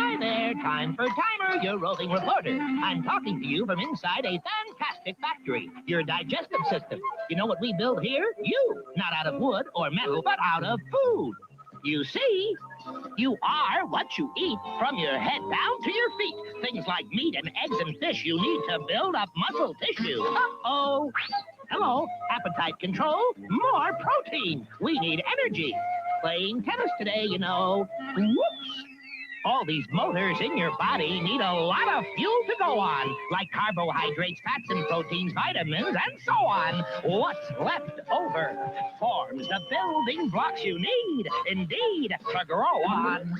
Hi there, time for Timer, your roving reporter. I'm talking to you from inside a fantastic factory, your digestive system. You know what we build here? You. Not out of wood or metal, but out of food. You see, you are what you eat, from your head down to your feet. Things like meat and eggs and fish you need to build up muscle tissue. Uh-oh. Hello, appetite control, more protein. We need energy. Playing tennis today, you know. Whoops. All these motors in your body need a lot of fuel to go on, like carbohydrates, fats, and proteins, vitamins, and so on. What's left over forms the building blocks you need, indeed, to grow on.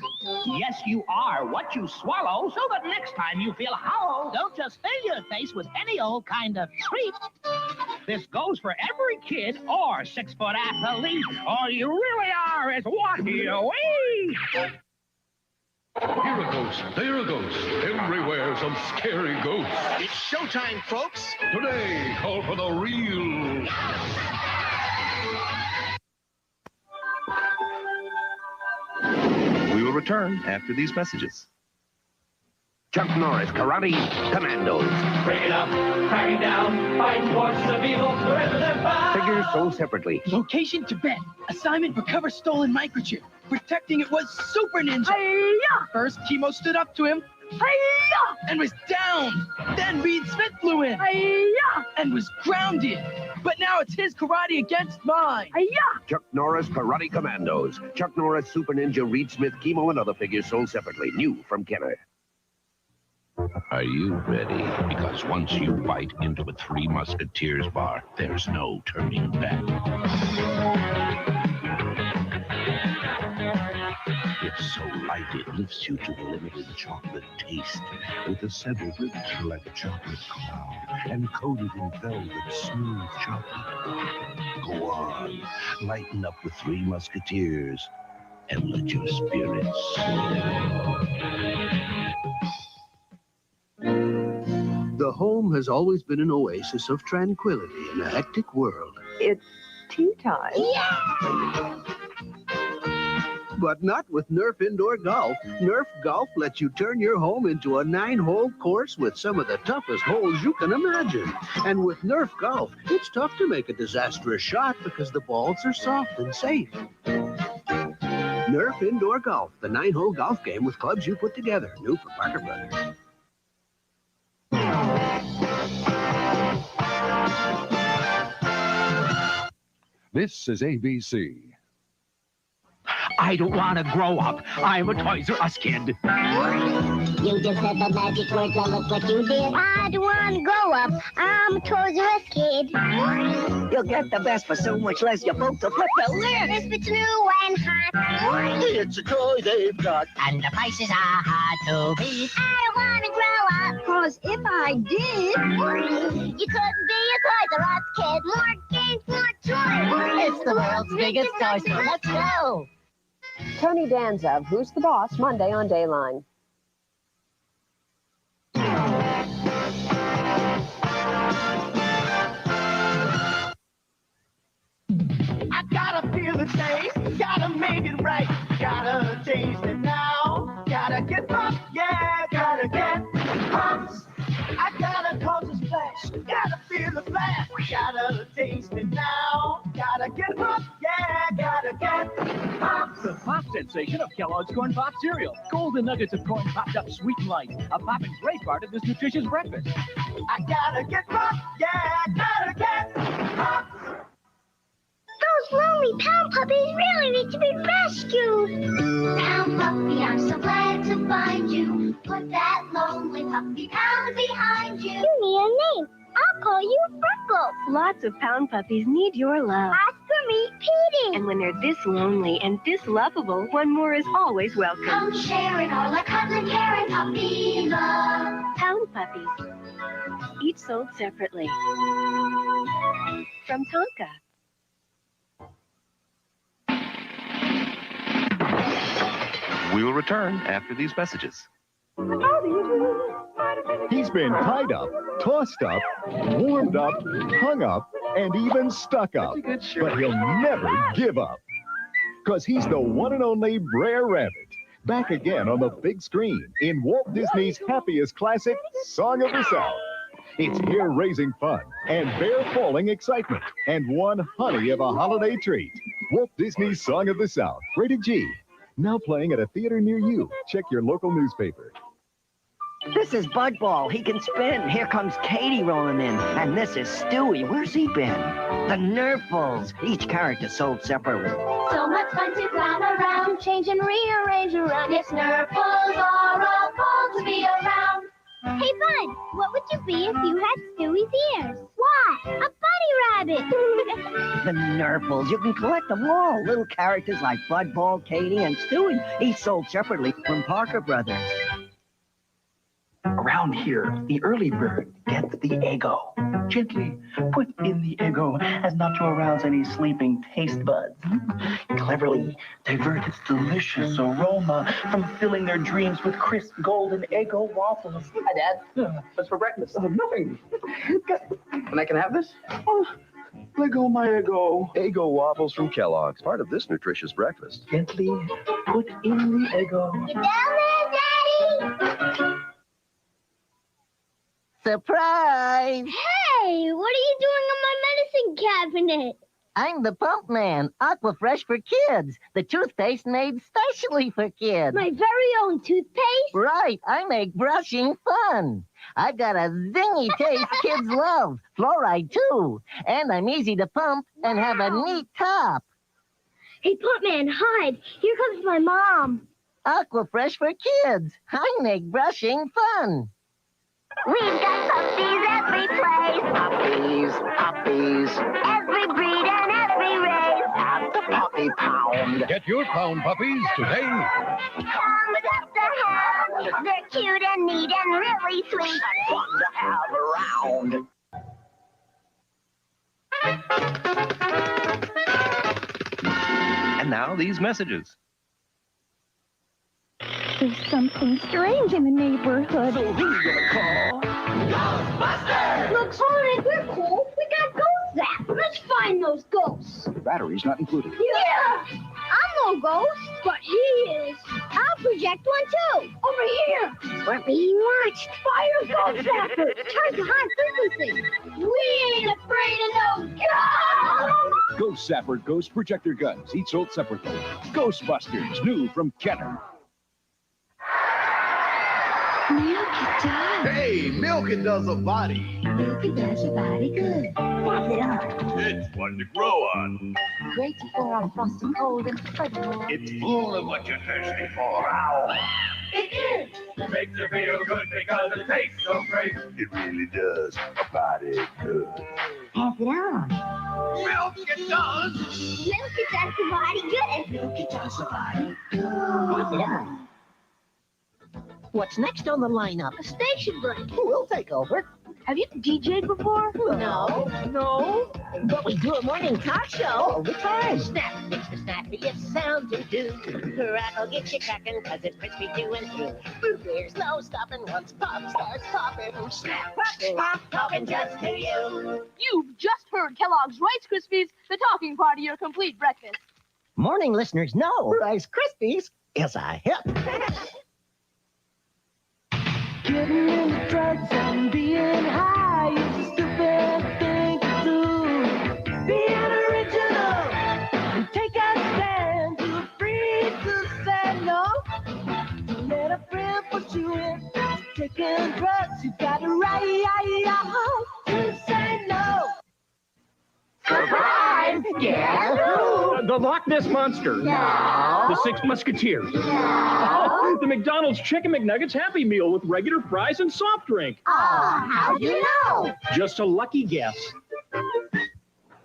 Yes, you are what you swallow, so that next time you feel hollow, don't just fill your face with any old kind of treat. This goes for every kid or 6-foot athlete. All you really are is what you eat. Here a ghost, there a ghost, everywhere some scary ghosts. It's showtime, folks. Today, call for the real. We will return after these messages. Chuck Norris Karate Commandos. Break it up, crack it down, fight forces of evil wherever they're found. Figures sold separately. Location Tibet. Assignment recover stolen microchip. Protecting it was Super Ninja. Hi-ya! First, Chemo stood up to him. Hi-ya! And was downed. Then Reed Smith flew in. Hi-ya! And was grounded. But now it's his karate against mine. Hi-ya! Chuck Norris Karate Commandos. Chuck Norris, Super Ninja, Reed Smith, Chemo, and other figures sold separately. New from Kenner. Are you ready? Because once you bite into a Three Musketeers bar, there's no turning back. It's so light it lifts you to the limit of chocolate taste, with the center ridged like a chocolate cloud, and coated in velvet, smooth chocolate. Go on, lighten up with Three Musketeers, and let your spirits soar. The home has always been an oasis of tranquility in a hectic world. It's tea time. Yeah! But not with Nerf Indoor Golf. Nerf Golf lets you turn your home into a 9-hole course with some of the toughest holes you can imagine. And with Nerf Golf, it's tough to make a disastrous shot because the balls are soft and safe. Nerf Indoor Golf, the 9-hole golf game with clubs you put together. New from Parker Brothers. This is ABC. I don't want to grow up. I'm a Toys R Us kid. You just said the magic words, and look what you did. I don't want to grow up. I'm a Toys R Us kid. You'll get the best for so much less, you folks will flip the lid. Crisp, it's new and hot. It's a toy they've got. And the prices are hard to beat. I don't want to grow up. 'Cause if I did, you couldn't be a Toys R Us kid. More games, more toys. It's the world's biggest toy store. Let's go. Tony Danza of Who's the Boss, Monday on Dayline. I gotta feel the taste, gotta make it right, gotta taste it now, gotta get pumped, yeah, gotta get pumped. I gotta cause a splash, gotta feel the flash, gotta taste it now, gotta get pumped, yeah, gotta get pumped. The pop sensation of Kellogg's Corn Pop cereal. Golden nuggets of corn popped up sweet and light. A poppin' great part of this nutritious breakfast. I gotta get pumped, yeah, gotta get pumped. Those lonely pound puppies really need to be rescued. Pound puppy, I'm so glad to find you. Put that lonely puppy pound behind you. You need a name. I'll call you Freckles. Lots of pound puppies need your love. Ask for me, Petey. And when they're this lonely and this lovable, one more is always welcome. Come sharing all our cuddling, caring puppy love. Pound puppies. Each sold separately. From Tonka. We will return after these messages. He's been tied up, tossed up, warmed up, hung up, and even stuck up. But he'll never give up. Because he's the one and only Brer Rabbit. back again on the big screen in Walt Disney's happiest classic, Song of the South. It's hair-raising fun and bear-falling excitement and one honey of a holiday treat. Walt Disney's Song of the South, rated G. Now playing at a theater near you. Check your local newspaper. This is Budball. He can spin. Here comes Katie rolling in. And this is Stewie. Where's he been? The Nerfles. Each character sold separately. So much fun to clown around, change and rearrange around. Yes, Nerfles are a ball to be around. Hey, Bud, what would you be if you had Stewie's ears? What? A bunny rabbit. The Nerfles. You can collect them all. Little characters like Budball, Katie, and Stewie. Each sold separately from Parker Brothers. Around here, the early bird gets the Eggo. Gently put in the Eggo as not to arouse any sleeping taste buds. Cleverly divert its delicious aroma from filling their dreams with crisp golden Eggo waffles. Hi, Dad. What's for breakfast? Nothing. And I can have this? Oh, let go my Eggo. Eggo waffles from Kellogg's, part of this nutritious breakfast. Gently put in the Eggo. Down there, Daddy! Surprise! Hey, what are you doing in my medicine cabinet? I'm the Pump Man, Aqua Fresh for Kids, the toothpaste made specially for kids. My very own toothpaste? Right, I make brushing fun. I've got a zingy taste kids love, fluoride too, and I'm easy to pump and have a neat top. Hey, Pump Man, hide. Here comes my mom. Aqua Fresh for Kids. I make brushing fun. We've got puppies every place. Puppies, puppies. Every breed and every race. At the Puppy Pound. Get your pound puppies today. Come adopt a hound. They're cute and neat and really sweet. And fun to have around. And now these messages. There's something strange in the neighborhood. So who you gonna call? Ghostbusters! Look, Sonic, we're cool. We got ghost zap. Let's find those ghosts. Batteries not included. Yeah! I'm no ghost, but he is. I'll project one too. Over here. We're being watched. Fire ghost zappers. Charge the high frequency. We ain't afraid of no ghosts. Ghost Zapper Ghost Projector Guns, each sold separately. Ghostbusters, new from Kenner. Milk it does. Hey, milk it does a body. Milk it does a body good. Pop it on. It's one to grow on. Great to pour on frosty cold and fudgy. It's full of what you're thirsty for. Ow. It is. It makes you feel good because it tastes so great. It really does a body good. Pass it on. Milk it does. Milk it does a body good. Milk it does a body good. Pass it on. What's next on the lineup? A station break. We'll take over. Have you DJ'd before? No. But we do a morning talk show all the time. Snap, it's the snappiest sound to do. Crackle, get you crackin', cause it's crispy through and through. There's no stopping once pop starts popping. Snap, popping, pop, talking just to you. You've just heard Kellogg's Rice Krispies, the talking part of your complete breakfast. Morning listeners know Rice Krispies is a hit. Getting into drugs and being high is a stupid thing to do. Being original and take a stand. You're free to say no. Don't let a friend put you in. Taking drugs, you got a right to say no. Surprise! Yeah. The Loch Ness Monster. No. The Six Musketeers. No. Oh, the McDonald's Chicken McNuggets Happy Meal with regular fries and soft drink. Oh, how'd you know? Just a lucky guess.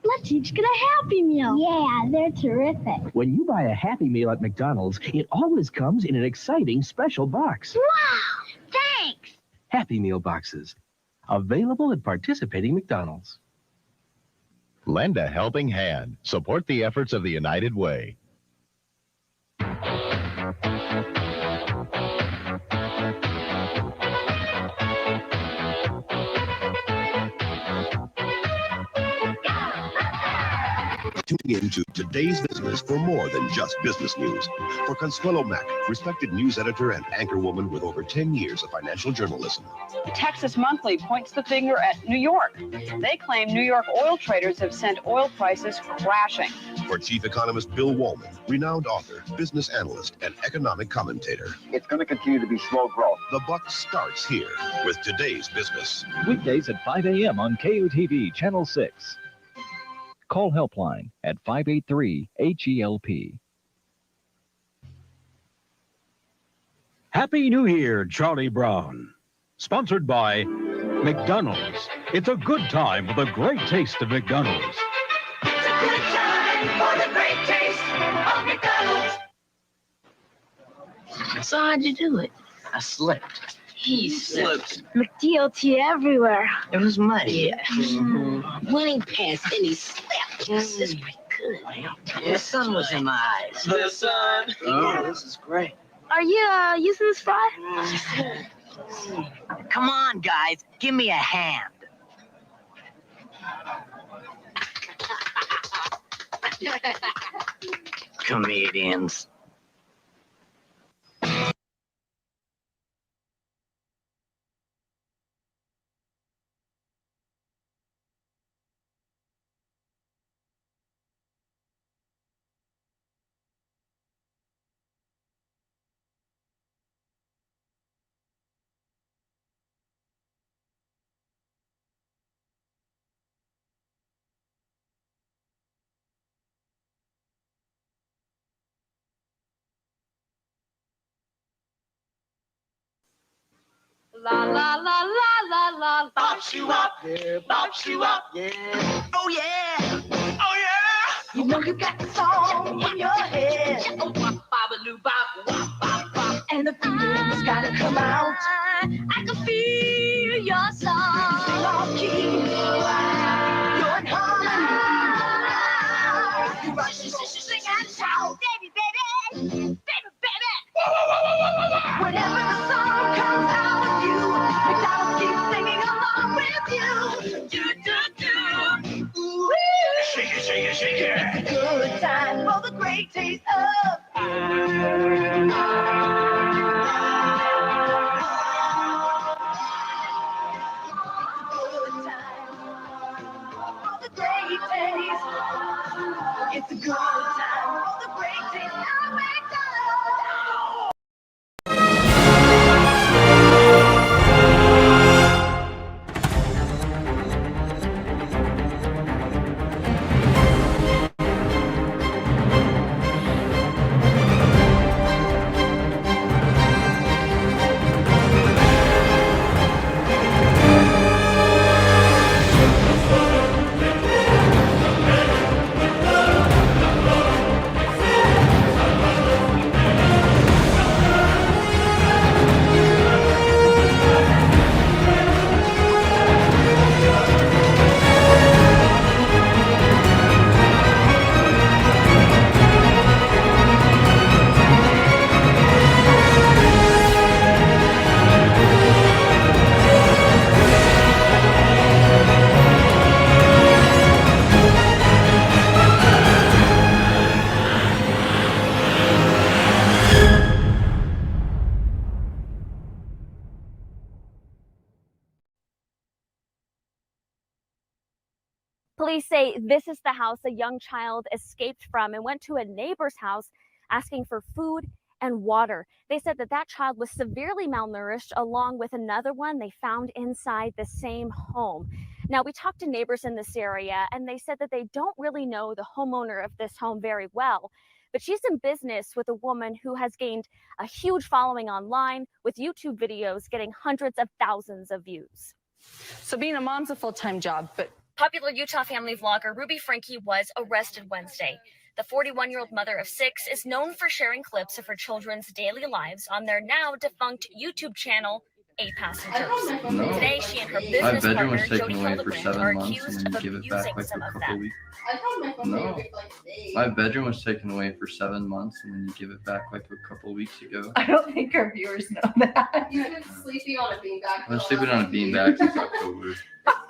Let's each get a Happy Meal. Yeah, they're terrific. When you buy a Happy Meal at McDonald's, it always comes in an exciting special box. Wow, thanks. Happy Meal boxes. Available at participating McDonald's. Lend a helping hand. Support the efforts of the United Way. into today's business for more than just business news. For Consuelo Mack, respected news editor and anchorwoman with over 10 years of financial journalism. Texas Monthly points the finger at New York. They claim New York oil traders have sent oil prices crashing. For chief economist Bill Wallman, renowned author, business analyst, and economic commentator. It's going to continue to be slow growth. The buck starts here with today's business. Weekdays at 5 a.m. on KUTV Channel 6. Call Helpline at 583-HELP. Happy New Year, Charlie Brown. Sponsored by McDonald's. It's a good time for the great taste of McDonald's. It's a good time for the great taste of McDonald's. So how'd you do it? I slipped. He slipped. McDLT everywhere. It was muddy. When he passed and he slipped. This is pretty good. The sun was in my eyes. The sun. Oh, this is great. Are you using this fry? Come on, guys. Give me a hand. Comedians. La la la la la la. Bops you up, yeah, bops you up, yeah. Oh yeah, oh yeah. You know you got the song in your head. And the feeling's gotta come out. I can feel your song. Sing off key, you're in harmony. You rush, sing and shout, baby, baby, baby, baby. Whenever the song comes out of you, McDonald's keeps singing along with you. Do, do, do. Ooh, shake it, shake it, shake it. It's a good time for the great taste of. It's a good time for the great taste of McDonald's. Police say this is the house a young child escaped from and went to a neighbor's house asking for food and water. They said that that child was severely malnourished along with another one they found inside the same home. Now, we talked to neighbors in this area and they said that they don't really know the homeowner of this home very well, but she's in business with a woman who has gained a huge following online with YouTube videos getting hundreds of thousands of views. So being a mom's a full-time job, but Popular Utah family vlogger Ruby Franke was arrested Wednesday. The 41-year-old mother of 6 is known for sharing clips of her children's daily lives on their now defunct YouTube channel, 8 Passengers. No. Today, she and her business My bedroom partner, was taken Jody away for Hildebrand, 7 are months accused and then of you give it back abusing like some a of couple them. weeks. No. My bedroom was taken away for 7 months and then you give it back like a couple weeks ago. I don't think our viewers know that. You've been sleeping on a beanbag. I've been sleeping on a beanbag since October.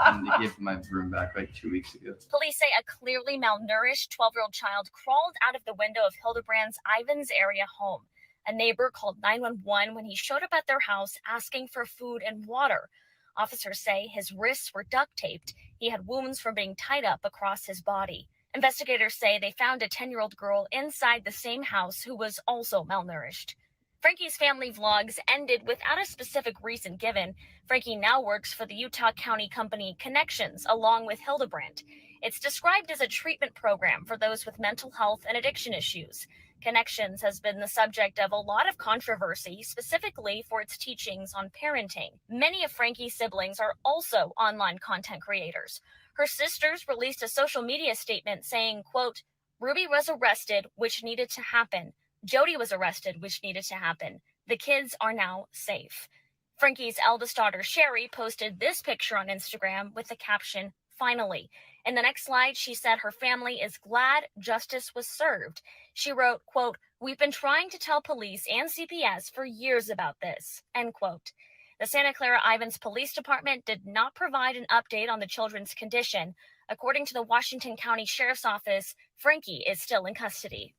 and they gave my room back like 2 weeks ago. Police say a clearly malnourished 12-year-old child crawled out of the window of Hildebrand's Ivans area home. A neighbor called 911 when he showed up at their house asking for food and water. Officers say his wrists were duct taped. He had wounds from being tied up across his body. Investigators say they found a 10-year-old girl inside the same house who was also malnourished. Franke's family vlogs ended without a specific reason given. Franke now works for the Utah County company Connections along with Hildebrand. It's described as a treatment program for those with mental health and addiction issues. Connections has been the subject of a lot of controversy, specifically for its teachings on parenting. Many of Franke's siblings are also online content creators. Her sisters released a social media statement saying, quote, "Ruby was arrested, which needed to happen. Jody was arrested, which needed to happen. The kids are now safe." Franke's eldest daughter, Sherry, posted this picture on Instagram with the caption, "Finally." In the next slide, she said her family is glad justice was served. She wrote, quote, "We've been trying to tell police and CPS for years about this," end quote. The Santa Clara Ivans Police Department did not provide an update on the children's condition. According to the Washington County Sheriff's Office, Franke is still in custody.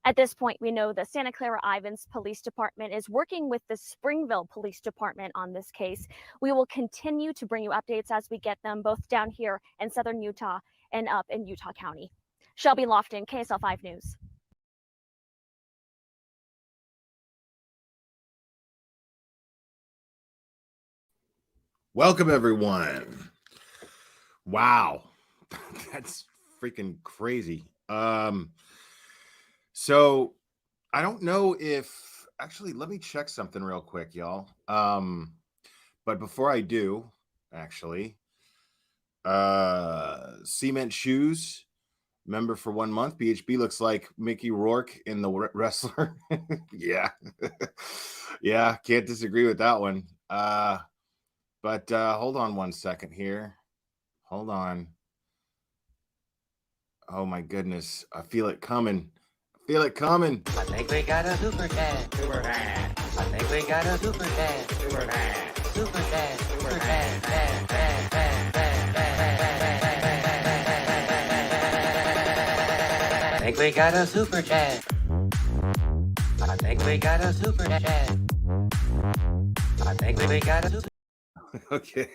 At this point, we know the Santa Clara Ivans Police Department is working with the Springville Police Department on this case. We will continue to bring you updates as we get them, both down here in southern Utah and up in Utah County. Shelby Lofton, KSL 5 News. Welcome, everyone. Wow. That's freaking crazy. So I don't know if actually let me check something real quick, y'all. But before I do, actually, Cement Shoes, member for 1 month. BHB looks like Mickey Rourke in The Wrestler. Yeah. Yeah, can't disagree with that one. But hold on 1 second here. Hold on. Oh my goodness. I feel it coming. Feel it coming. I think we got a super dad. Super dad. I think we got a super dad. Super dad. Super dad. Super dad. Dad, dad, dad, dad, dad. I think we got a super dad. I think we got a super dad. I think we got a super. Okay.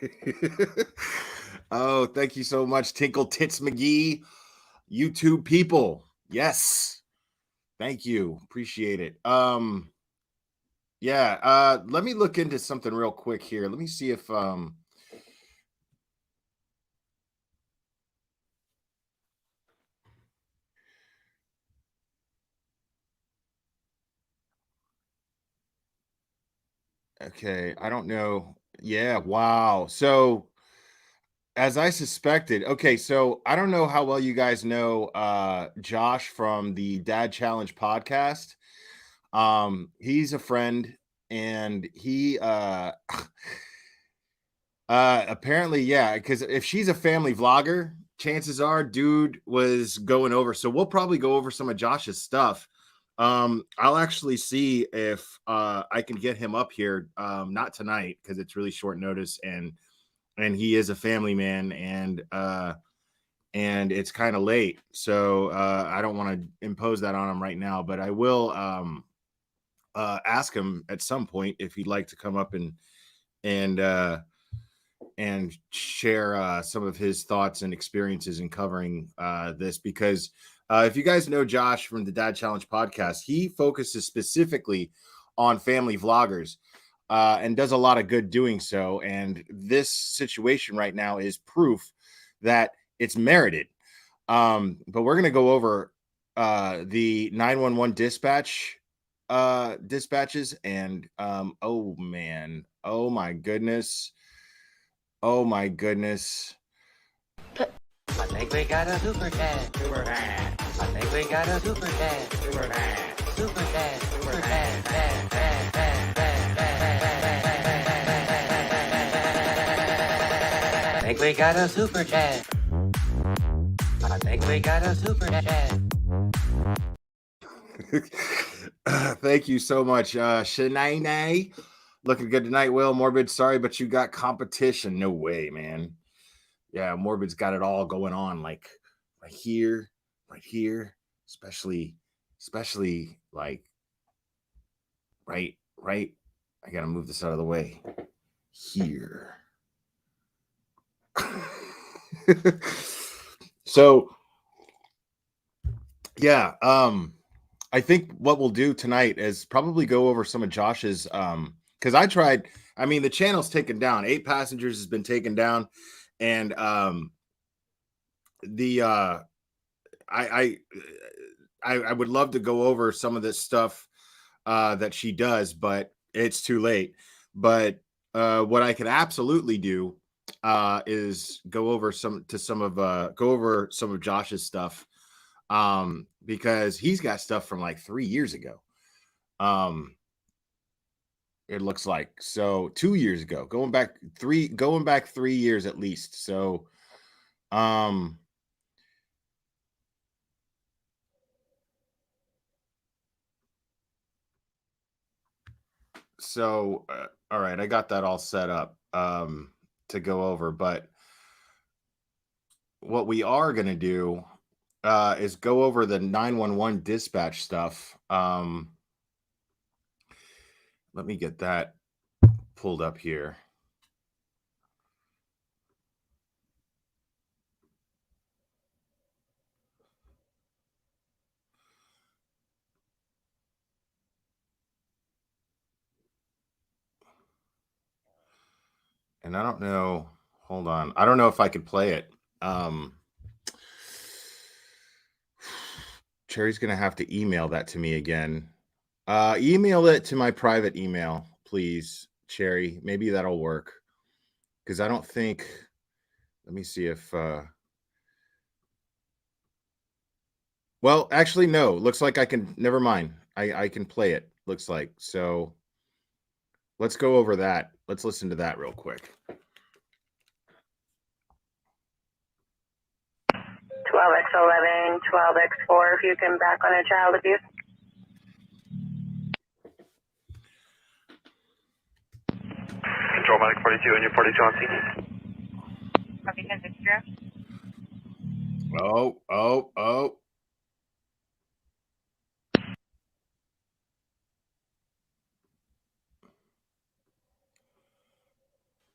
Oh, thank you so much, Tinkle Tits McGee. YouTube people. Yes. Thank you. Appreciate it. Yeah, let me look into something real quick here. Let me see if okay, I don't know. Yeah, wow. So as I suspected, okay, so I don't know how well you guys know Josh from the Dad Challenge podcast. He's a friend, and he apparently, yeah, because if she's a family vlogger, chances are dude was going over. So we'll probably go over some of Josh's stuff. I'll actually see if I can get him up here, not tonight because it's really short notice, and he is a family man, and it's kind of late, so I don't want to impose that on him right now, but I will ask him at some point if he'd like to come up and share some of his thoughts and experiences in covering this, because if you guys know Josh from the Dad Challenge podcast, he focuses specifically on family vloggers and does a lot of good doing so. And this situation right now is proof that it's merited. But we're going to go over the 911 dispatches, and oh man, oh my goodness. Oh my goodness. I think we got a super dad. Super dad. I think we got a super dad. Super dad. Super dad. Super dad. Dad, dad, dad, dad, dad. I think we got a super dad. I think we got a super dad. Thank you so much, Shanae. Looking good tonight, Will. Morbid, sorry, but you got competition. No way, man. Yeah, Morbid's got it all going on, like right here, especially like right. I gotta move this out of the way. Here. So yeah, I think what we'll do tonight is probably go over some of Josh's because I mean the channel's taken down. 8 Passengers has been taken down, and I would love to go over some of this stuff that she does, but it's too late. But what I could absolutely do is go over some of Josh's stuff, because he's got stuff from like 3 years ago. It looks like, so 2 years ago, going back 3 years at least. So all right, I got that all set up to go over, but what we are going to do is go over the 911 dispatch stuff. Let me get that pulled up here. And I don't know, hold on. I don't know if I could play it. Cherry's going to have to email that to me again. Email it to my private email, please, Cherry. Maybe that'll work. Because I don't think, let me see if, well, actually, no. Looks like I can, never mind. I can play it, looks like. So let's go over that. Let's listen to that real quick. 12x11, 12x4, if you can back on a child abuse. Control Medic 42 and you're 42 on scene. Copy, 10-0. Oh.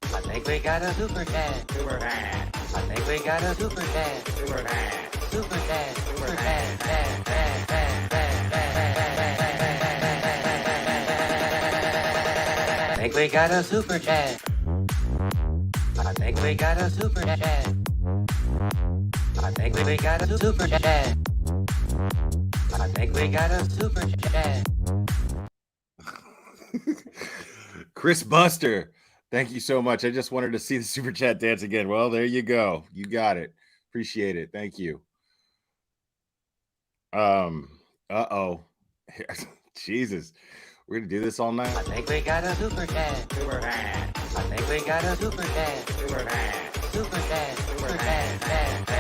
I think we got a super cat. Super cat. I think we got a super cat. Super cat. Super cat. Super cat. I think we got a super chat. I think we got a super chat. I think we got a super chat. I think we got a super chat. Chris Buster, thank you so much. I just wanted to see the super chat dance again. Well, there you go. You got it. Appreciate it. Thank you. Jesus. We're gonna do this all night. I think we got a super cat. Super cat. I think we got a super cat. Super cat. Super cat. Super cat.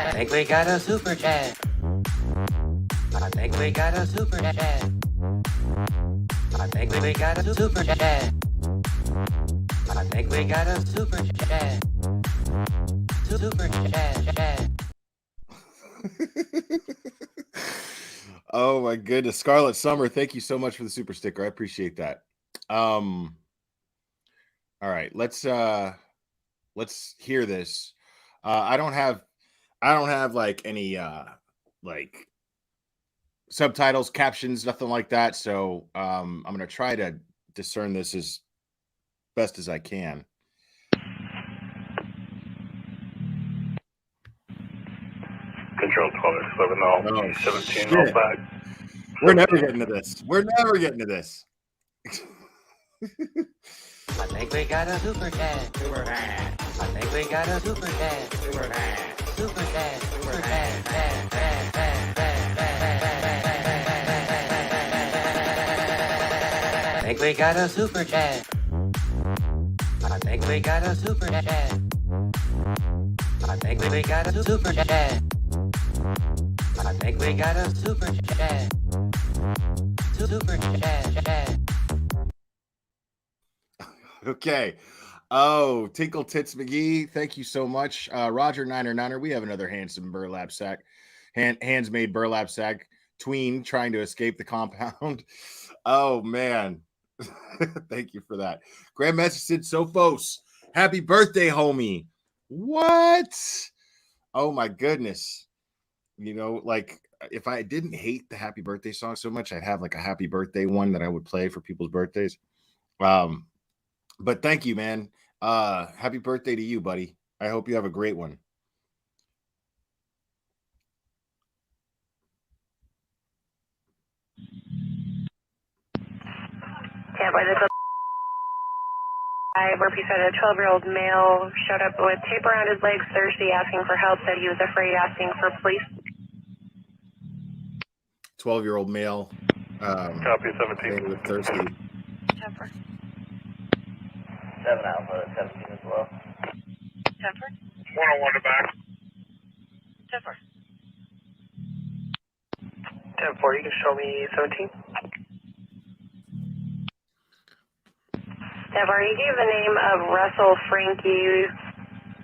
I think we got a super chat. I think we got a super chat. I think we got a super chat. I think we got a super chat. Super chat. Oh my goodness. Scarlet Summer, thank you so much for the super sticker. I appreciate that. All right, let's hear this. I don't have like any like subtitles, captions, nothing like that. So I'm gonna try to discern this as best as I can. Control 12x11, 17, all back. We're never getting to this. We're never getting to this. I think we got a super cat. Super cat. I think we got a super cat. Super cat. Super cat. Super cat. I think we got a super chat. I think we got a super chat. I think we got a super chat. I think we got a super chat. Super chat. Okay. Oh, Tinkle Tits McGee, thank you so much. Roger Niner, we have another handsome burlap sack, hands made burlap sack tween trying to escape the compound. Oh man, thank you for that. Grand Message said Sophos, happy birthday, homie. What? Oh my goodness. You know, like if I didn't hate the happy birthday song so much, I'd have like a happy birthday one that I would play for people's birthdays. But thank you, man. Happy birthday to you, buddy. I hope you have a great one. Yeah, boy, this is where he said a 12-year-old male showed up with tape around his legs, thirsty, asking for help, said he was afraid, asking for police. 12-year-old male. Copy 17. With thirsty. 7 Alpha, 17 as well. 10-4. 101 to back. 10-4. 10-4, you can show me 17. 10-4, he gave the name of Russell Franke,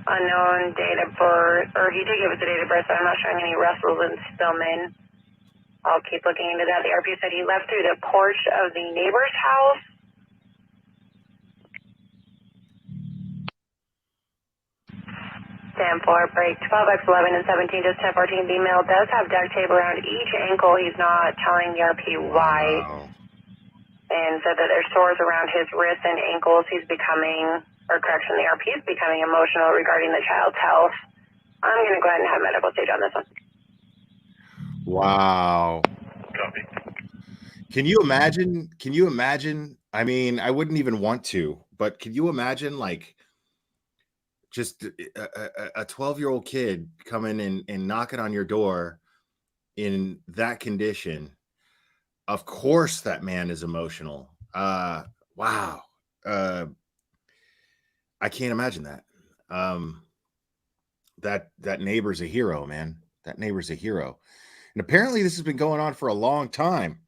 unknown date of birth, or he did give us a date of birth, but I'm not showing any Russells and Stillman. I'll keep looking into that. The RP said he left through the porch of the neighbor's house. Four, break 12x11 and 17, just 1014. The male does have duct tape around each ankle. He's not telling the RP why. Wow. And said that there's sores around his wrists and ankles. He's becoming, or correction, the RP is becoming emotional regarding the child's health. I'm going to go ahead and have medical stage on this one. Wow. Copy. Can you imagine? I mean, I wouldn't even want to, but can you imagine like just a 12-year-old kid coming and knocking on your door in that condition? Of course that man is emotional. Wow. I can't imagine that. That neighbor's a hero, man. That neighbor's a hero. And apparently this has been going on for a long time.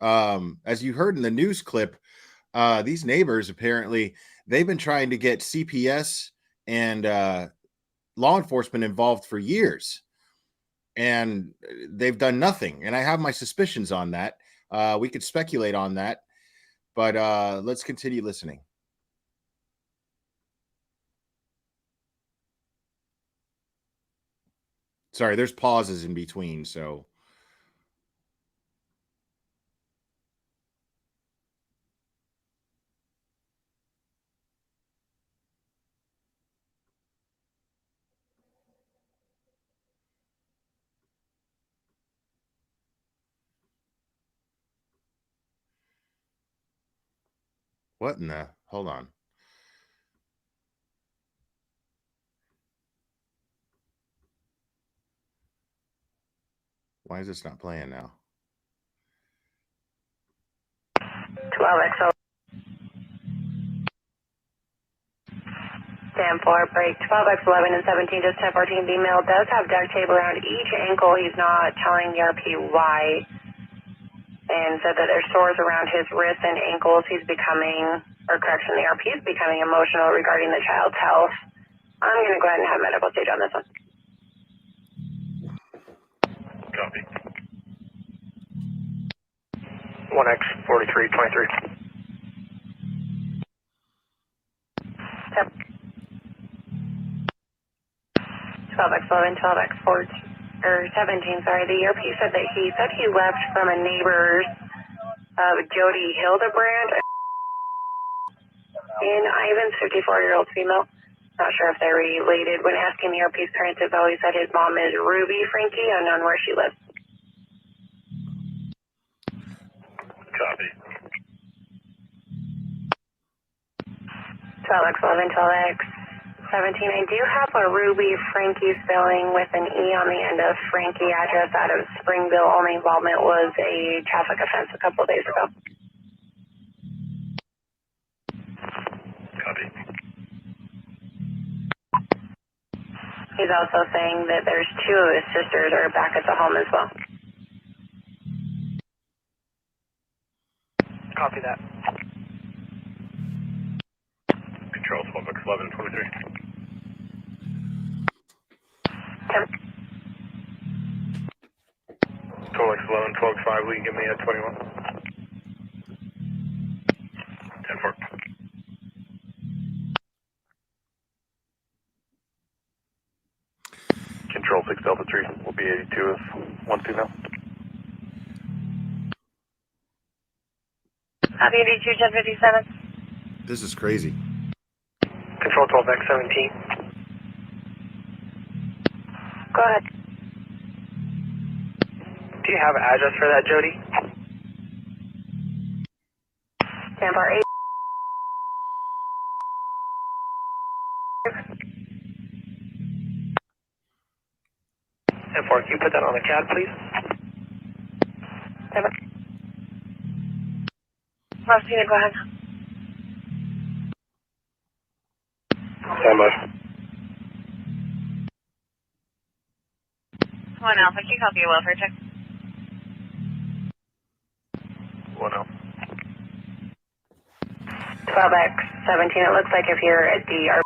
As you heard in the news clip, these neighbors, apparently they've been trying to get CPS and law enforcement involved for years, and they've done nothing. And I have my suspicions on that. We could speculate on that, but let's continue listening. Sorry, there's pauses in between, so. What in the? Hold on. Why is this not playing now? 12XO. 4, break 12x11 and 17, just 1014. The male does have duct tape around each ankle. He's not telling the RP why. And said that there's sores around his wrists and ankles. He's becoming, or correction, the RP is becoming emotional regarding the child's health. I'm going to go ahead and have medical stage on this one. Copy. 1X4323. 12x11, 12x4, or 17, sorry. The ERP said that he left from a neighbor's Jody Hildebrand in Ivan's 54-year-old female. Not sure if they're related. When asking the ERP's parents, has always said his mom is Ruby Franke, unknown where she lives. Copy. 12x11, 12x17. I do have a Ruby Franke spelling with an E on the end of Franke. Address out of Springville. Only involvement was a traffic offense a couple of days ago. Copy. He's also saying that there's two of his sisters are back at the home as well. Copy that. 1123. Tolex 11-12-5, will you give me a 21? 10-4. Control 6 Delta 3, will be 82 if 1-2 now. Copy 82, 1057. This is crazy. Control 12X17. Go ahead. Do you have an address for that, Jody? Sandbar 8. And can you put that on the CAD, please? Martina, go ahead. Stand by. 1 Alpha, can you copy a welfare check? 1 out. 12X17, it looks like if you're at the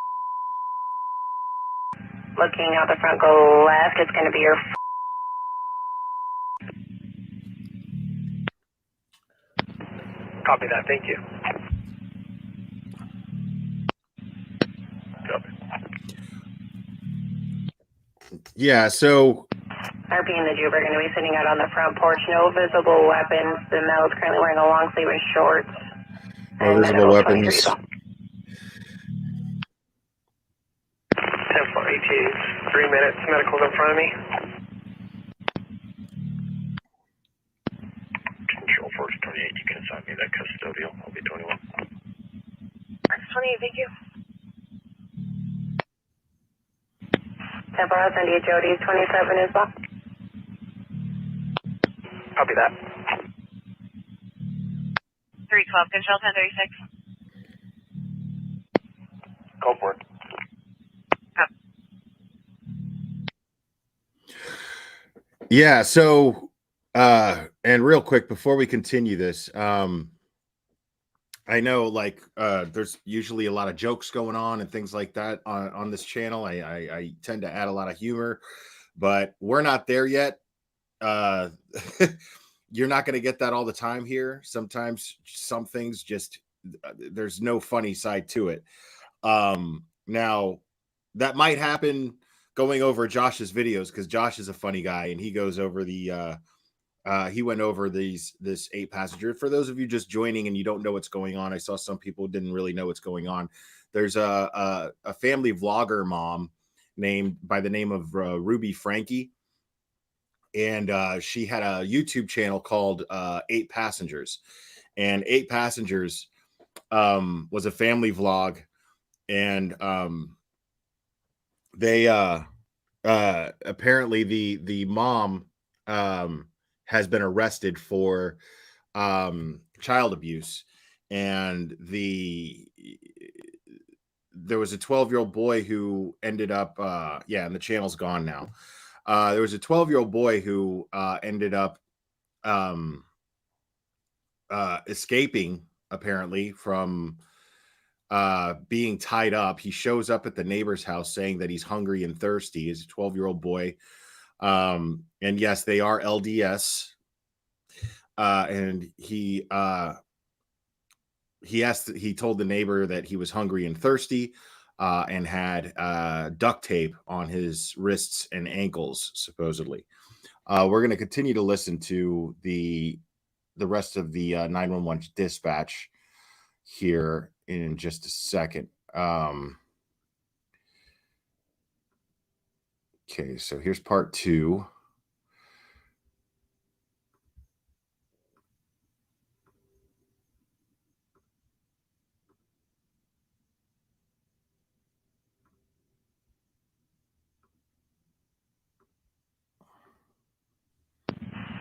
looking out the front, go left, it's going to be your Copy that, thank you. Copy. Yeah, so RP and the Jupe are going to be sitting out on the front porch. No visible weapons. The male is currently wearing a long sleeve and shorts. no visible weapons. 10-4, ETA, 3 minutes, medical's in front of me. Control 428, you can assign me that custodial, I'll be 21. 28, thank you. 10-4, I'll send you Jody's 27 as well. Copy that. 312, control 1036. Go for it. Yeah, so and real quick before we continue this, I know like there's usually a lot of jokes going on and things like that on this channel. I tend to add a lot of humor, but we're not there yet. You're not going to get that all the time here. Sometimes some things just there's no funny side to it. Now that might happen going over Josh's videos because Josh is a funny guy and he goes over the he went over this 8-passenger. For those of you just joining and you don't know what's going on, I saw some people didn't really know what's going on. There's a family vlogger mom named by the name of Ruby Franke, and she had a YouTube channel called 8 Passengers, and 8 Passengers was a family vlog, and they apparently the mom has been arrested for child abuse, and there was a 12-year-old boy who ended up and the channel's gone now. There was a 12-year-old boy who ended up escaping apparently from being tied up. He shows up at the neighbor's house saying that he's hungry and thirsty. He's a 12-year-old boy. And yes, they are LDS. And he told the neighbor that he was hungry and thirsty, and had duct tape on his wrists and ankles, supposedly. We're going to continue to listen to the rest of the 911 dispatch here in just a second. Okay, so here's part 2.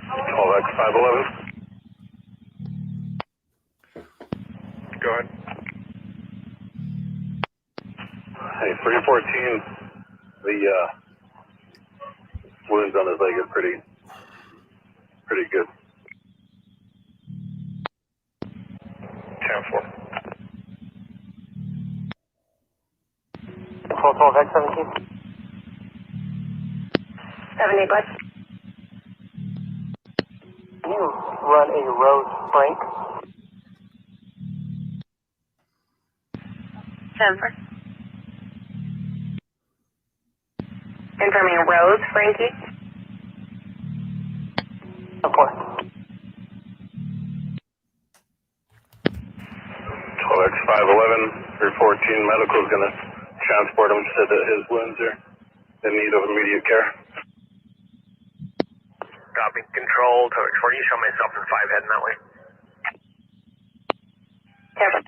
Call X 511. Go ahead. Hey, 314, the wounds on his leg are pretty good. 10-4. 12X17. 78, bud. Can you run a Rose Frank? 10-4. Confirming Rose, Frankie. Of course. 12X511, 314, medical is going to transport him. Said that his wounds are in need of immediate care. Copy. Control, Tower 4, you show myself in 5 heading that way. Careful.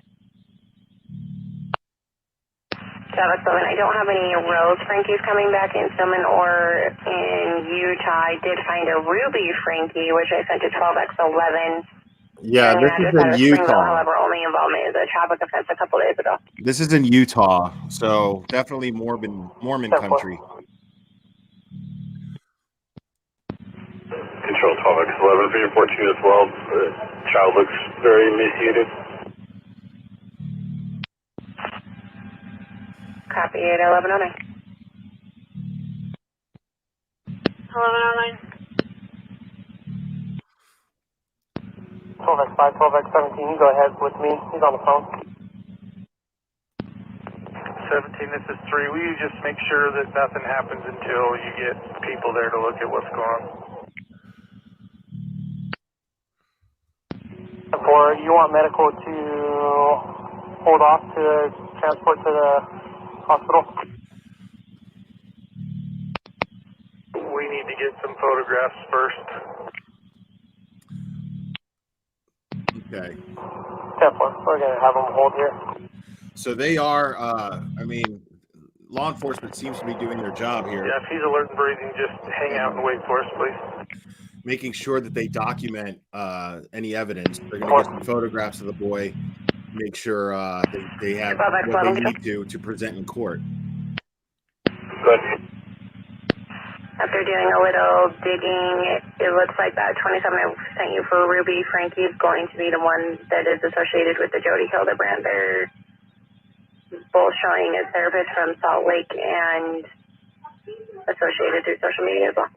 7, I don't have any Rose Frankies coming back in Stillman or in Utah. I did find a Ruby Frankie, which I sent to 12X11. Yeah, And this an is address out in of Springville, Utah. however, only involvement is a traffic offense a couple days ago. This is in Utah, so definitely Mormon country. Control 12X11, 314 as well. The child looks very emaciated. Copy 1109. 1109. 12X5, 12X17, you go ahead with me. He's on the phone. 17, this is 3. Will you just make sure that nothing happens until you get people there to look at what's going on? 4, you want medical to hold off to transport to the hospital? We need to get some photographs first. Okay. 10-4, we're going to have them hold here. So they are, I mean, law enforcement seems to be doing their job here. Yeah, if he's alert and breathing, just hang out and wait for us, please. Making sure that they document any evidence. They're going to get some photographs of the boy, make sure they have what they need to present in court. Good. After doing a little digging, it looks like that 27 I sent you for Ruby Frankie is going to be the one that is associated with the Jody Hildebrand. They're both showing as therapists from Salt Lake and associated through social media as well.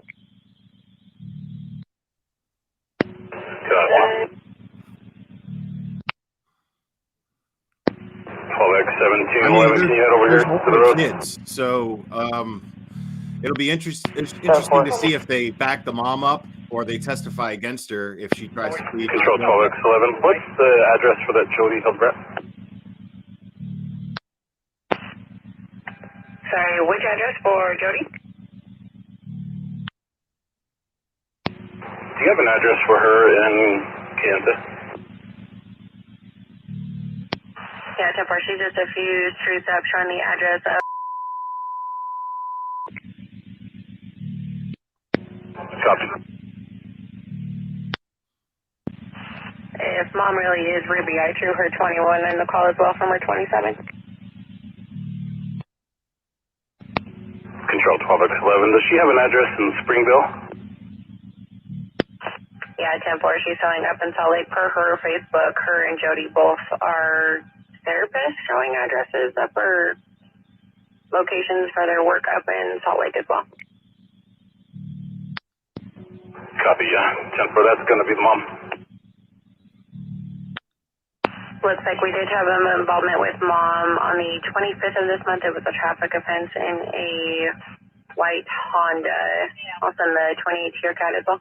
Got 12X17, 11, can you head over here there's to more the road? kids, so it'll be interesting to see if they back the mom up or they testify against her if she tries to plead. Control 12X11, what's the address for that Jody Hildebrand? Sorry, which address for Jody? Do you have an address for her in Kansas? Yeah, 10-4, she's just a few streets up showing the address of. Copy. If mom really is Ruby, I threw her 21 in the call as well from her 27. Control 12X11, does she have an address in Springville? Yeah, 10-4, she's showing up in Salt Lake per her Facebook. Her and Jody both are therapists showing addresses up or locations for their work up in Salt Lake as well. Copy, yeah. 10-4, that's going to be the mom. Looks like we did have an involvement with mom on the 25th of this month. It was a traffic offense in a white Honda. Also in the 28 year cat as well.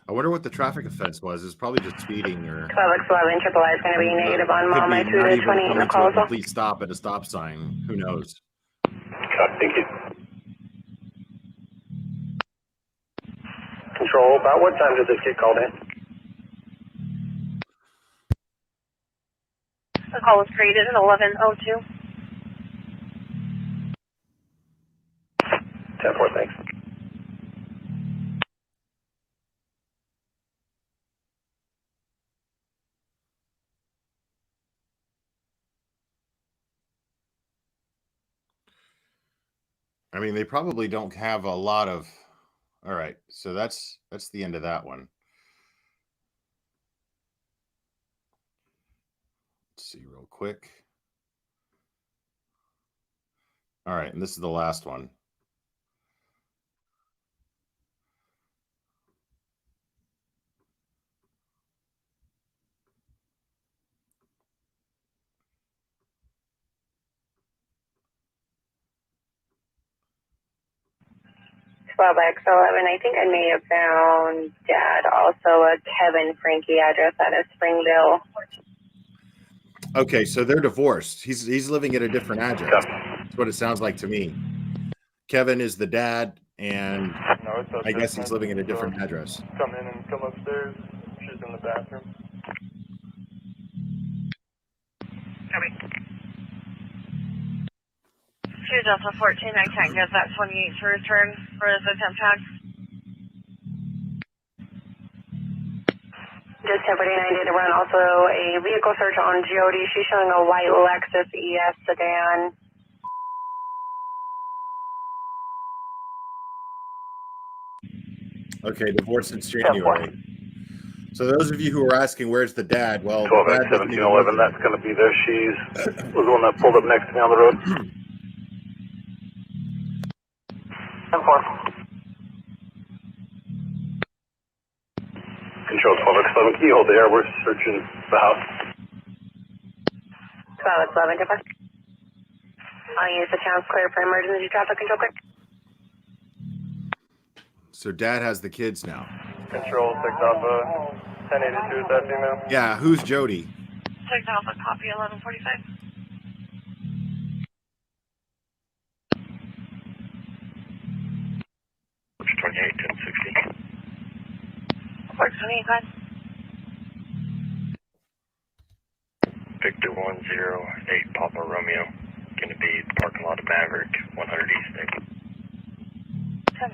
I wonder what the traffic offense was. It's probably just speeding or 12X11, triple I is going to be negative on mom. I threw the 28 in the call as well. Complete stop at a stop sign. Who knows? Thank you. Control, about what time did this get called in? The call was created at 11:02. 10-4, thanks. I mean, they probably don't have a lot of. All right, so that's the end of that one. Let's see real quick. All right, and this is the last one. X 11. I think I may have found Dad. Also a Kevin Franke address out of Springville. Okay, so they're divorced. He's living at a different address. That's what it sounds like to me. Kevin is the dad, and I guess he's living at a different address. Come in and come upstairs. She's in the bathroom. Copy. Choose Delta 14. I can't get that 28 to return for this attempt tag. Just 1049 did run also a vehicle search on Jody. She's showing a white Lexus ES sedan. Okay, divorced since January. So those of you who are asking, where's the dad? Well, 12 the dad 1711, that's going to be there. She's was the one that pulled up next to me on the road. 10-4. Control 12X11, can you hold there? We're searching the house. 12X11, goodbye. I'll use the channels clear for emergency traffic control quick. So dad has the kids now. Control 6 Alpha 1082 is that female? Yeah, who's Jody? 6 Alpha, copy 1145. It's 28, 1060. 428, go ahead. Victor 108, Papa Romeo. Going to be parking lot of Maverick, 100 East Nick. 10-5.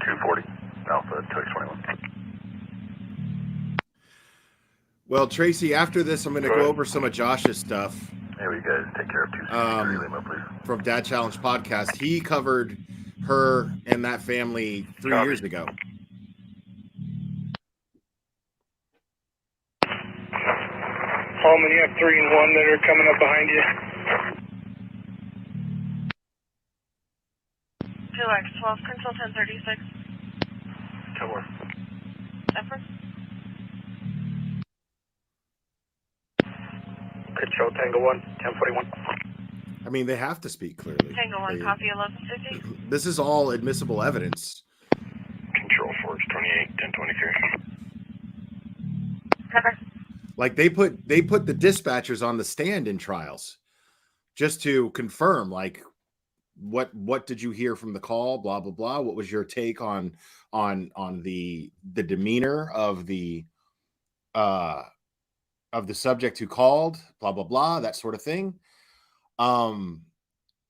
240, Alpha 221. Well, Tracy, after this, I'm going to go over some of Josh's stuff. Here we go. Take care of 263 Lima, please. From Dad Challenge Podcast. He covered her and that family 3 years ago. Holman, you have 3 and 1 that are coming up behind you. 2X12, control 1036. 10-4. Effort. Control Tango 1, 1041. I mean, they have to speak clearly. Tango 1, copy 1150. This is all admissible evidence. Control Force 28, 1023. Cover. Like they put the dispatchers on the stand in trials just to confirm, like, what did you hear from the call? Blah blah blah. What was your take on the demeanor of the subject who called? Blah blah blah. That sort of thing.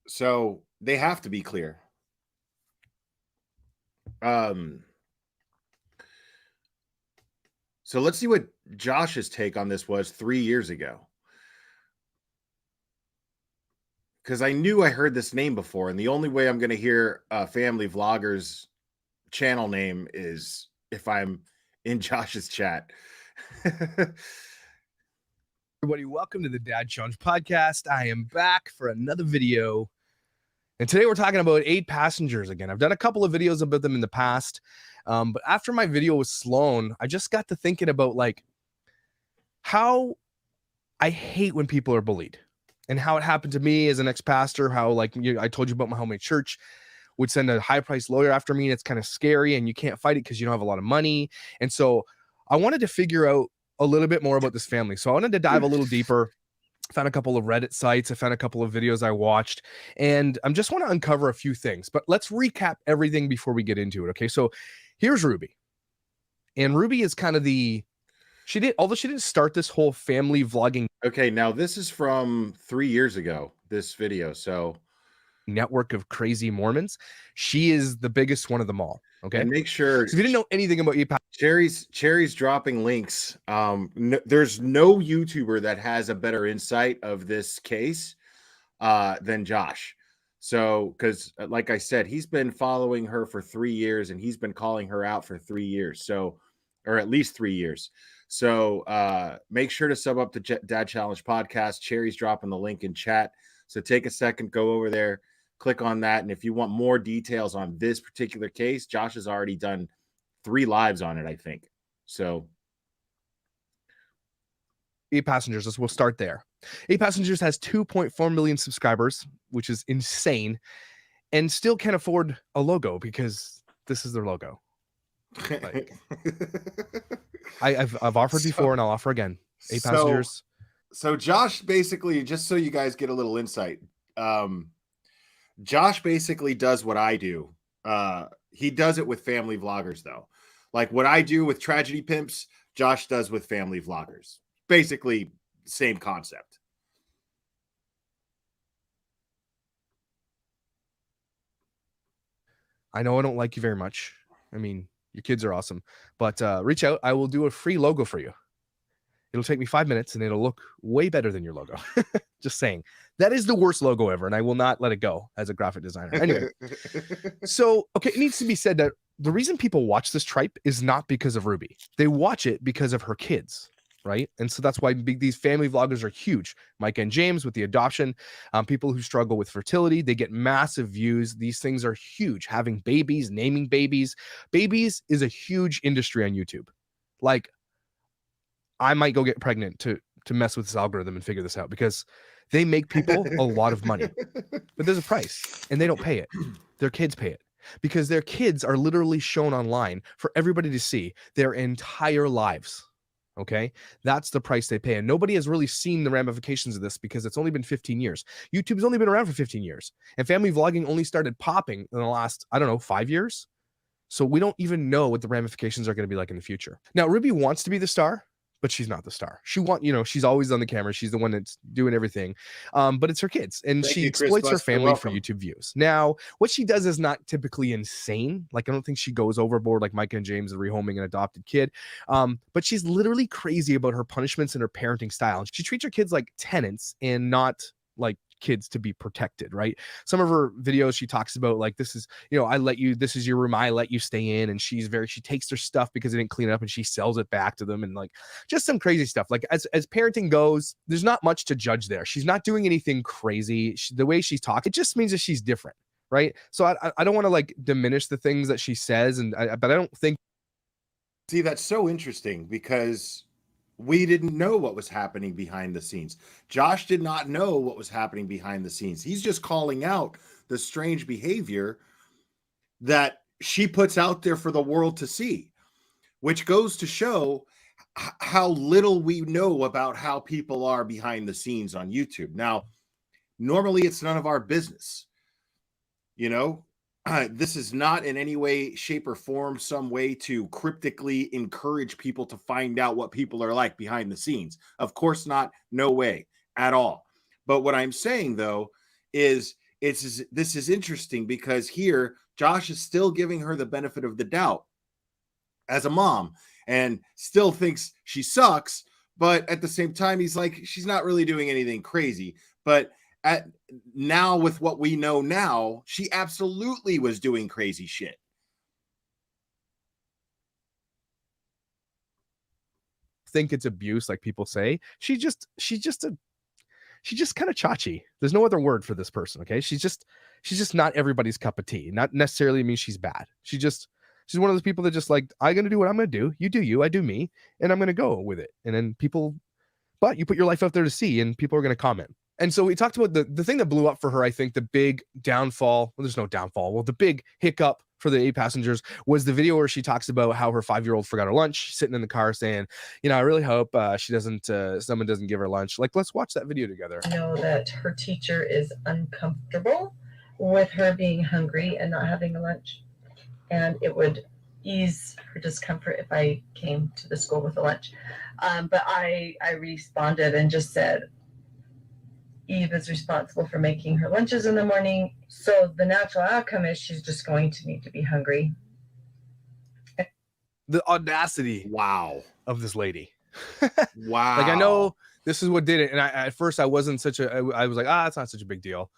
So they have to be clear. So let's see what Josh's take on this was 3 years ago. Because I knew I heard this name before, and the only way I'm going to hear a family vlogger's channel name is if I'm in Josh's chat. Everybody, welcome to the Dad Challenge Podcast. I am back for another video. And today we're talking about 8 passengers again. I've done a couple of videos about them in the past. But after my video with Sloan, I just got to thinking about like how I hate when people are bullied and how it happened to me as an ex-pastor, how like I told you about my homemade church would send a high-priced lawyer after me. And it's kind of scary and you can't fight it because you don't have a lot of money. And so I wanted to figure out a little bit more about this family. So I wanted to dive a little deeper. I found a couple of Reddit sites. I found a couple of videos I watched, and I'm just want to uncover a few things, but let's recap everything before we get into it. Okay. So here's Ruby, and Ruby is kind of although she didn't start this whole family vlogging. Okay. Now this is from 3 years ago, this video. So network of crazy Mormons. She is the biggest one of them all. Okay. And make sure so if you didn't know anything about you, Cherry's dropping links. There's no YouTuber that has a better insight of this case than Josh. So, because like I said, he's been following her for 3 years and he's been calling her out for 3 years. So or at least 3 years. So make sure to sub up to Dad Challenge Podcast. Cherry's dropping the link in chat. So take a second, go over there, click on that. And if you want more details on this particular case, Josh has already done 3 lives on it, I think. So 8 Passengers, we'll start there. 8 Passengers has 2.4 million subscribers, which is insane, and still can't afford a logo because this is their logo. Like, I've offered before and I'll offer again. 8 Passengers. So Josh basically, just so you guys get a little insight, Josh basically does what I do. He does it with family vloggers, though. Like what I do with Tragedy Pimps, Josh does with family vloggers. Basically, same concept. I know I don't like you very much. I mean, your kids are awesome, but reach out. I will do a free logo for you. It'll take me 5 minutes and it'll look way better than your logo. Just saying. That is the worst logo ever, and I will not let it go as a graphic designer. Anyway, so, okay, it needs to be said that the reason people watch this tripe is not because of Ruby. They watch it because of her kids, right? And so that's why these family vloggers are huge. Mike and James with the adoption, people who struggle with fertility, they get massive views. These things are huge. Having babies, naming babies. Babies is a huge industry on YouTube. Like, I might go get pregnant to mess with this algorithm and figure this out because they make people a lot of money. But there's a price, and they don't pay it. Their kids pay it because their kids are literally shown online for everybody to see their entire lives. Okay, that's the price they pay. And nobody has really seen the ramifications of this because it's only been 15 years. YouTube's only been around for 15 years. And family vlogging only started popping in the last, I don't know, 5 years. So we don't even know what the ramifications are going to be like in the future. Now, Ruby wants to be the star, but she's not the star. She's always on the camera. She's the one that's doing everything. But it's her kids, and she exploits her family for YouTube views. Now, what she does is not typically insane. Like, I don't think she goes overboard like Mike and James rehoming an adopted kid. But she's literally crazy about her punishments and her parenting style. She treats her kids like tenants and not like kids to be protected, right? Some of her videos she talks about like, this is, this is your room, I let you stay in, and she takes their stuff because they didn't clean it up and she sells it back to them, and like just some crazy stuff. Like as parenting goes, there's not much to judge there. She's not doing anything crazy. The way she's talking, it just means that she's different, right? So I don't want to like diminish the things that she says, but I don't think. See, that's so interesting because we didn't know what was happening behind the scenes. Josh did not know what was happening behind the scenes. He's just calling out the strange behavior that she puts out there for the world to see, which goes to show how little we know about how people are behind the scenes on YouTube. Now, normally it's none of our business. This is not in any way, shape, or form some way to cryptically encourage people to find out what people are like behind the scenes. Of course not. No way at all. But what I'm saying, though, is this is interesting because here Josh is still giving her the benefit of the doubt as a mom and still thinks she sucks. But at the same time, he's like, she's not really doing anything crazy. But now with what we know now, she absolutely was doing crazy shit. Think it's abuse like people say. She's just kind of chachi. There's no other word for this person. Okay, she's just not everybody's cup of tea. Not necessarily means she's bad. She's one of those people that just like, I'm gonna do what I'm gonna do, you do you, I do me, and I'm gonna go with it. And then but you put your life out there to see, and people are gonna comment. And so we talked about the thing that blew up for her. I think the big downfall, well, there's no downfall. Well, the big hiccup for the 8 Passengers was the video where she talks about how her 5-year-old forgot her lunch. She's sitting in the car saying, I really hope someone doesn't give her lunch. Like, let's watch that video together. I know that her teacher is uncomfortable with her being hungry and not having a lunch. And it would ease her discomfort if I came to the school with a lunch. But I responded and just said, Eve is responsible for making her lunches in the morning. So the natural outcome is she's just going to need to be hungry. The audacity of this lady. Wow. Like, I know this is what did it. And at first I wasn't I was like, it's not such a big deal.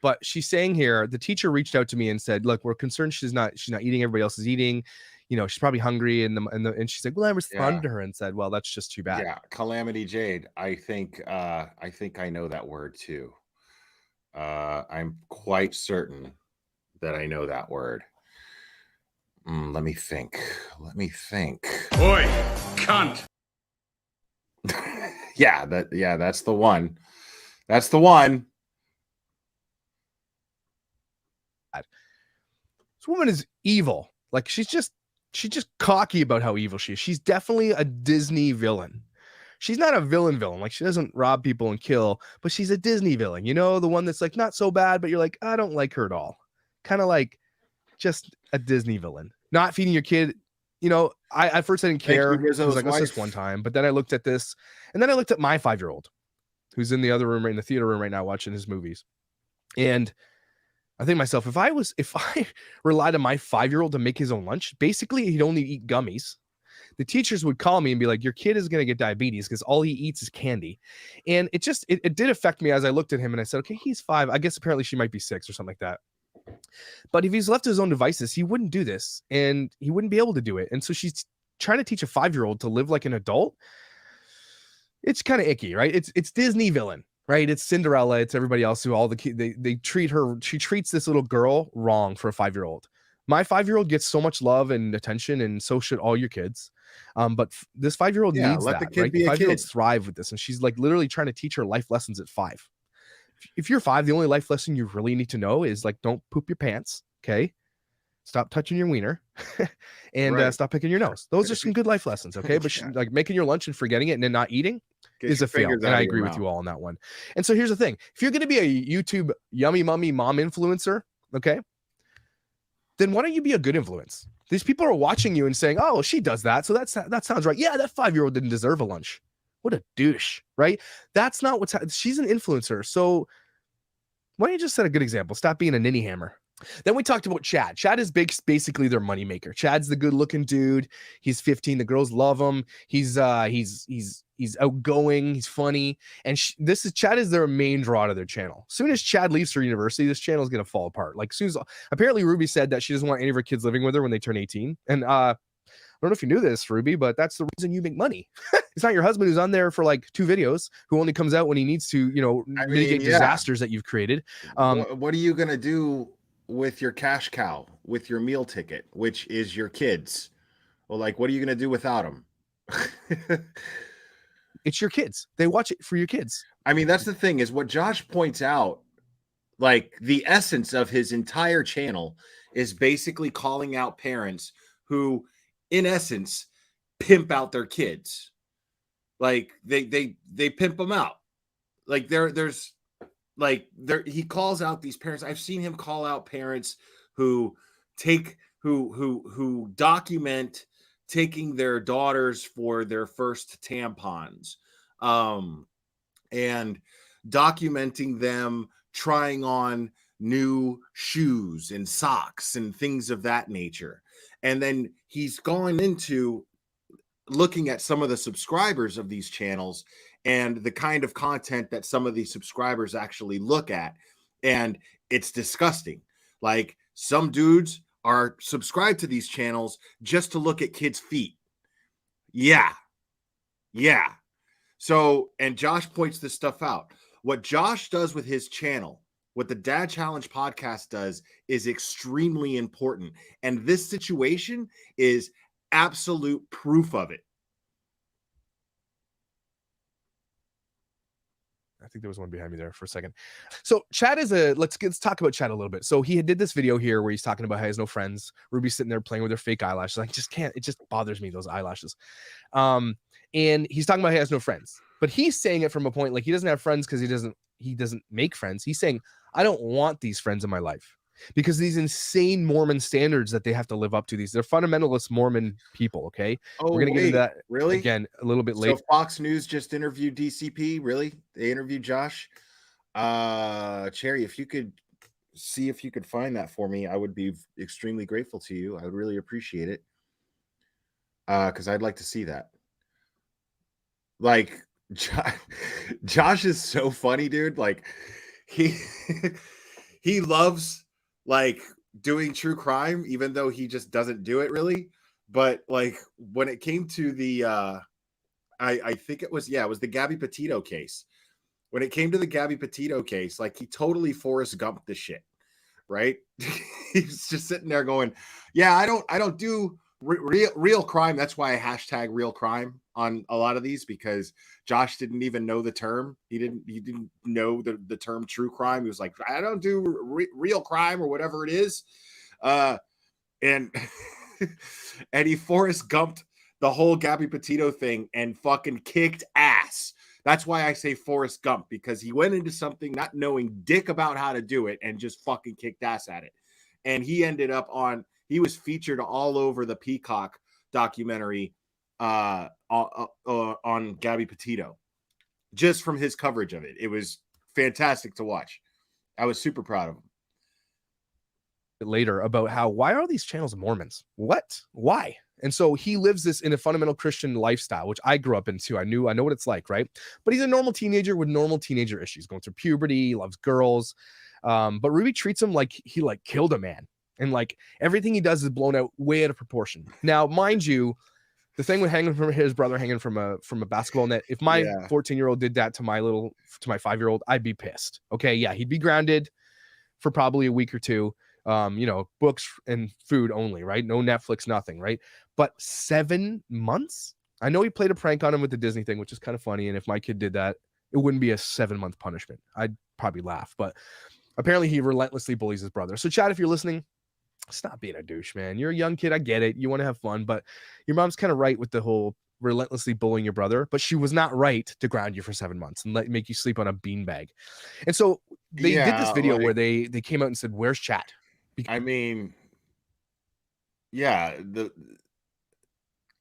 But she's saying here, the teacher reached out to me and said, look, we're concerned she's not eating, everybody else is eating. she's probably hungry, and she's like, well, I responded Yeah. to her and said, well, that's just too bad. Yeah, Calamity Jade. I think I know that word too. I'm quite certain that I know that word. Let me think. Oi, cunt. Yeah, that's the one. That's the one. This woman is evil. Like she's just cocky about how evil she is. She's definitely a Disney villain. She's not a villain. Like she doesn't rob people and kill, but she's a Disney villain. The one that's like not so bad, but you're like, I don't like her at all. Kind of like just a Disney villain. Not feeding your kid. I at first I didn't care. I was like, what's this one time? But then I looked at this, and then I looked at my 5-year-old, who's in the other room, right in the theater room right now, watching his movies. And I think to myself, if I relied on my 5-year-old to make his own lunch, basically he'd only eat gummies. The teachers would call me and be like, your kid is going to get diabetes because all he eats is candy. And it did affect me as I looked at him and I said, okay, he's 5. I guess apparently she might be 6 or something like that. But if he's left to his own devices, he wouldn't do this and he wouldn't be able to do it. And so she's trying to teach a 5-year-old to live like an adult. It's kind of icky, right? It's Disney villain, right? It's Cinderella. It's everybody else who all the kids, they treat her. She treats this little girl wrong for a 5-year-old. My 5-year-old gets so much love and attention, and so should all your kids. But this 5-year-old needs let that, the kid right? be a 5-year-olds kid. thrive with this, and she's like literally trying to teach her life lessons at 5. If you're 5, the only life lesson you really need to know is like, don't poop your pants, okay? Stop touching your wiener, and Right. Stop picking your nose. Those are some good life lessons, okay? But like making your lunch and forgetting it and then not eating is a fail, and I agree with you all on that one. And so here's the thing: if you're going to be a YouTube yummy mummy mom influencer, okay, then why don't you be a good influence? These people are watching you and saying, "Oh, she does that, so that sounds right." Yeah, that 5-year-old didn't deserve a lunch. What a douche, right? That's not what's she's an influencer. So why don't you just set a good example? Stop being a ninny hammer. Then we talked about Chad. Chad is basically their moneymaker. Chad's the good-looking dude. He's 15. The girls love him. He's outgoing. He's funny. And Chad is their main draw to their channel. As soon as Chad leaves for university, this channel is gonna fall apart. Like soon as apparently Ruby said that she doesn't want any of her kids living with her when they turn 18. And I don't know if you knew this, Ruby, but that's the reason you make money. It's not your husband who's on there for like 2 videos, who only comes out when he needs to, mitigate disasters that you've created. What are you gonna do with your cash cow, with your meal ticket, which is your kids? Well, like, what are you gonna do without them? It's your kids. They watch it for your kids. I mean, that's the thing, is what Josh points out, like the essence of his entire channel is basically calling out parents who, in essence, pimp out their kids. Like they pimp them out. Like he calls out these parents. I've seen him call out parents who document taking their daughters for their first tampons, and documenting them trying on new shoes and socks and things of that nature. And then he's going into looking at some of the subscribers of these channels and the kind of content that some of these subscribers actually look at. And it's disgusting. Like, some dudes are subscribed to these channels just to look at kids' feet. Yeah. So, and Josh points this stuff out. What Josh does with his channel, what the Dad Challenge podcast does, is extremely important. And this situation is absolute proof of it. I think there was one behind me there for a second. So Chad is let's talk about Chad a little bit. So he did this video here where he's talking about how he has no friends. Ruby's sitting there playing with her fake eyelashes. I just can't, it just bothers me, those eyelashes. And he's talking about how he has no friends, but he's saying it from a point like he doesn't have friends because he doesn't make friends. He's saying, I don't want these friends in my life because these insane Mormon standards that they have to live up to. They're fundamentalist Mormon people. Okay. Oh, we're going to get into that really again a little bit later. So Fox News just interviewed DCP. Really? They interviewed Josh. Cherry, if you could see if you could find that for me, I would be extremely grateful to you. I would really appreciate it. Because I'd like to see that. Like, Josh is so funny, dude. Like, he loves like doing true crime, even though he just doesn't do it really. But like when it came to the I think it was the Gabby Petito case. When it came to the Gabby Petito case, like he totally Forrest Gumped the shit, right? He's just sitting there going, "Yeah, I don't do real crime." That's why I hashtag real crime on a lot of these, because Josh didn't even know the term. He didn't know the term true crime. He was like, "I don't do real crime," or whatever it is, and and he Forrest Gumped the whole Gabby Petito thing and fucking kicked ass. That's why I say Forrest Gump, because he went into something not knowing dick about how to do it and just fucking kicked ass at it. And he ended up he was featured all over the Peacock documentary on Gabby Petito, just from his coverage of it. It was fantastic to watch. I was super proud of him. Later about how, why are these channels Mormons? What? Why? And so he lives this in a fundamental Christian lifestyle, which I grew up in too. I know what it's like, right? But he's a normal teenager with normal teenager issues, going through puberty, he loves girls. But Ruby treats him like he like killed a man. And like everything he does is blown out way out of proportion. Now, mind you, the thing with hanging from his brother hanging from a basketball net, if my 14-year-old did that to my 5-year-old, I'd be pissed. Okay, yeah, he'd be grounded for probably a week or two. Books and food only, right? No Netflix, nothing, right? But 7 months? I know he played a prank on him with the Disney thing, which is kind of funny. And if my kid did that, it wouldn't be a 7-month punishment. I'd probably laugh. But apparently he relentlessly bullies his brother. So Chad, if you're listening, stop being a douche, man. You're a young kid. I get it. You want to have fun, but your mom's kind of right with the whole relentlessly bullying your brother, but she was not right to ground you for 7 months and make you sleep on a beanbag. And so they did this video where they came out and said, "Where's Chad?" I mean, yeah,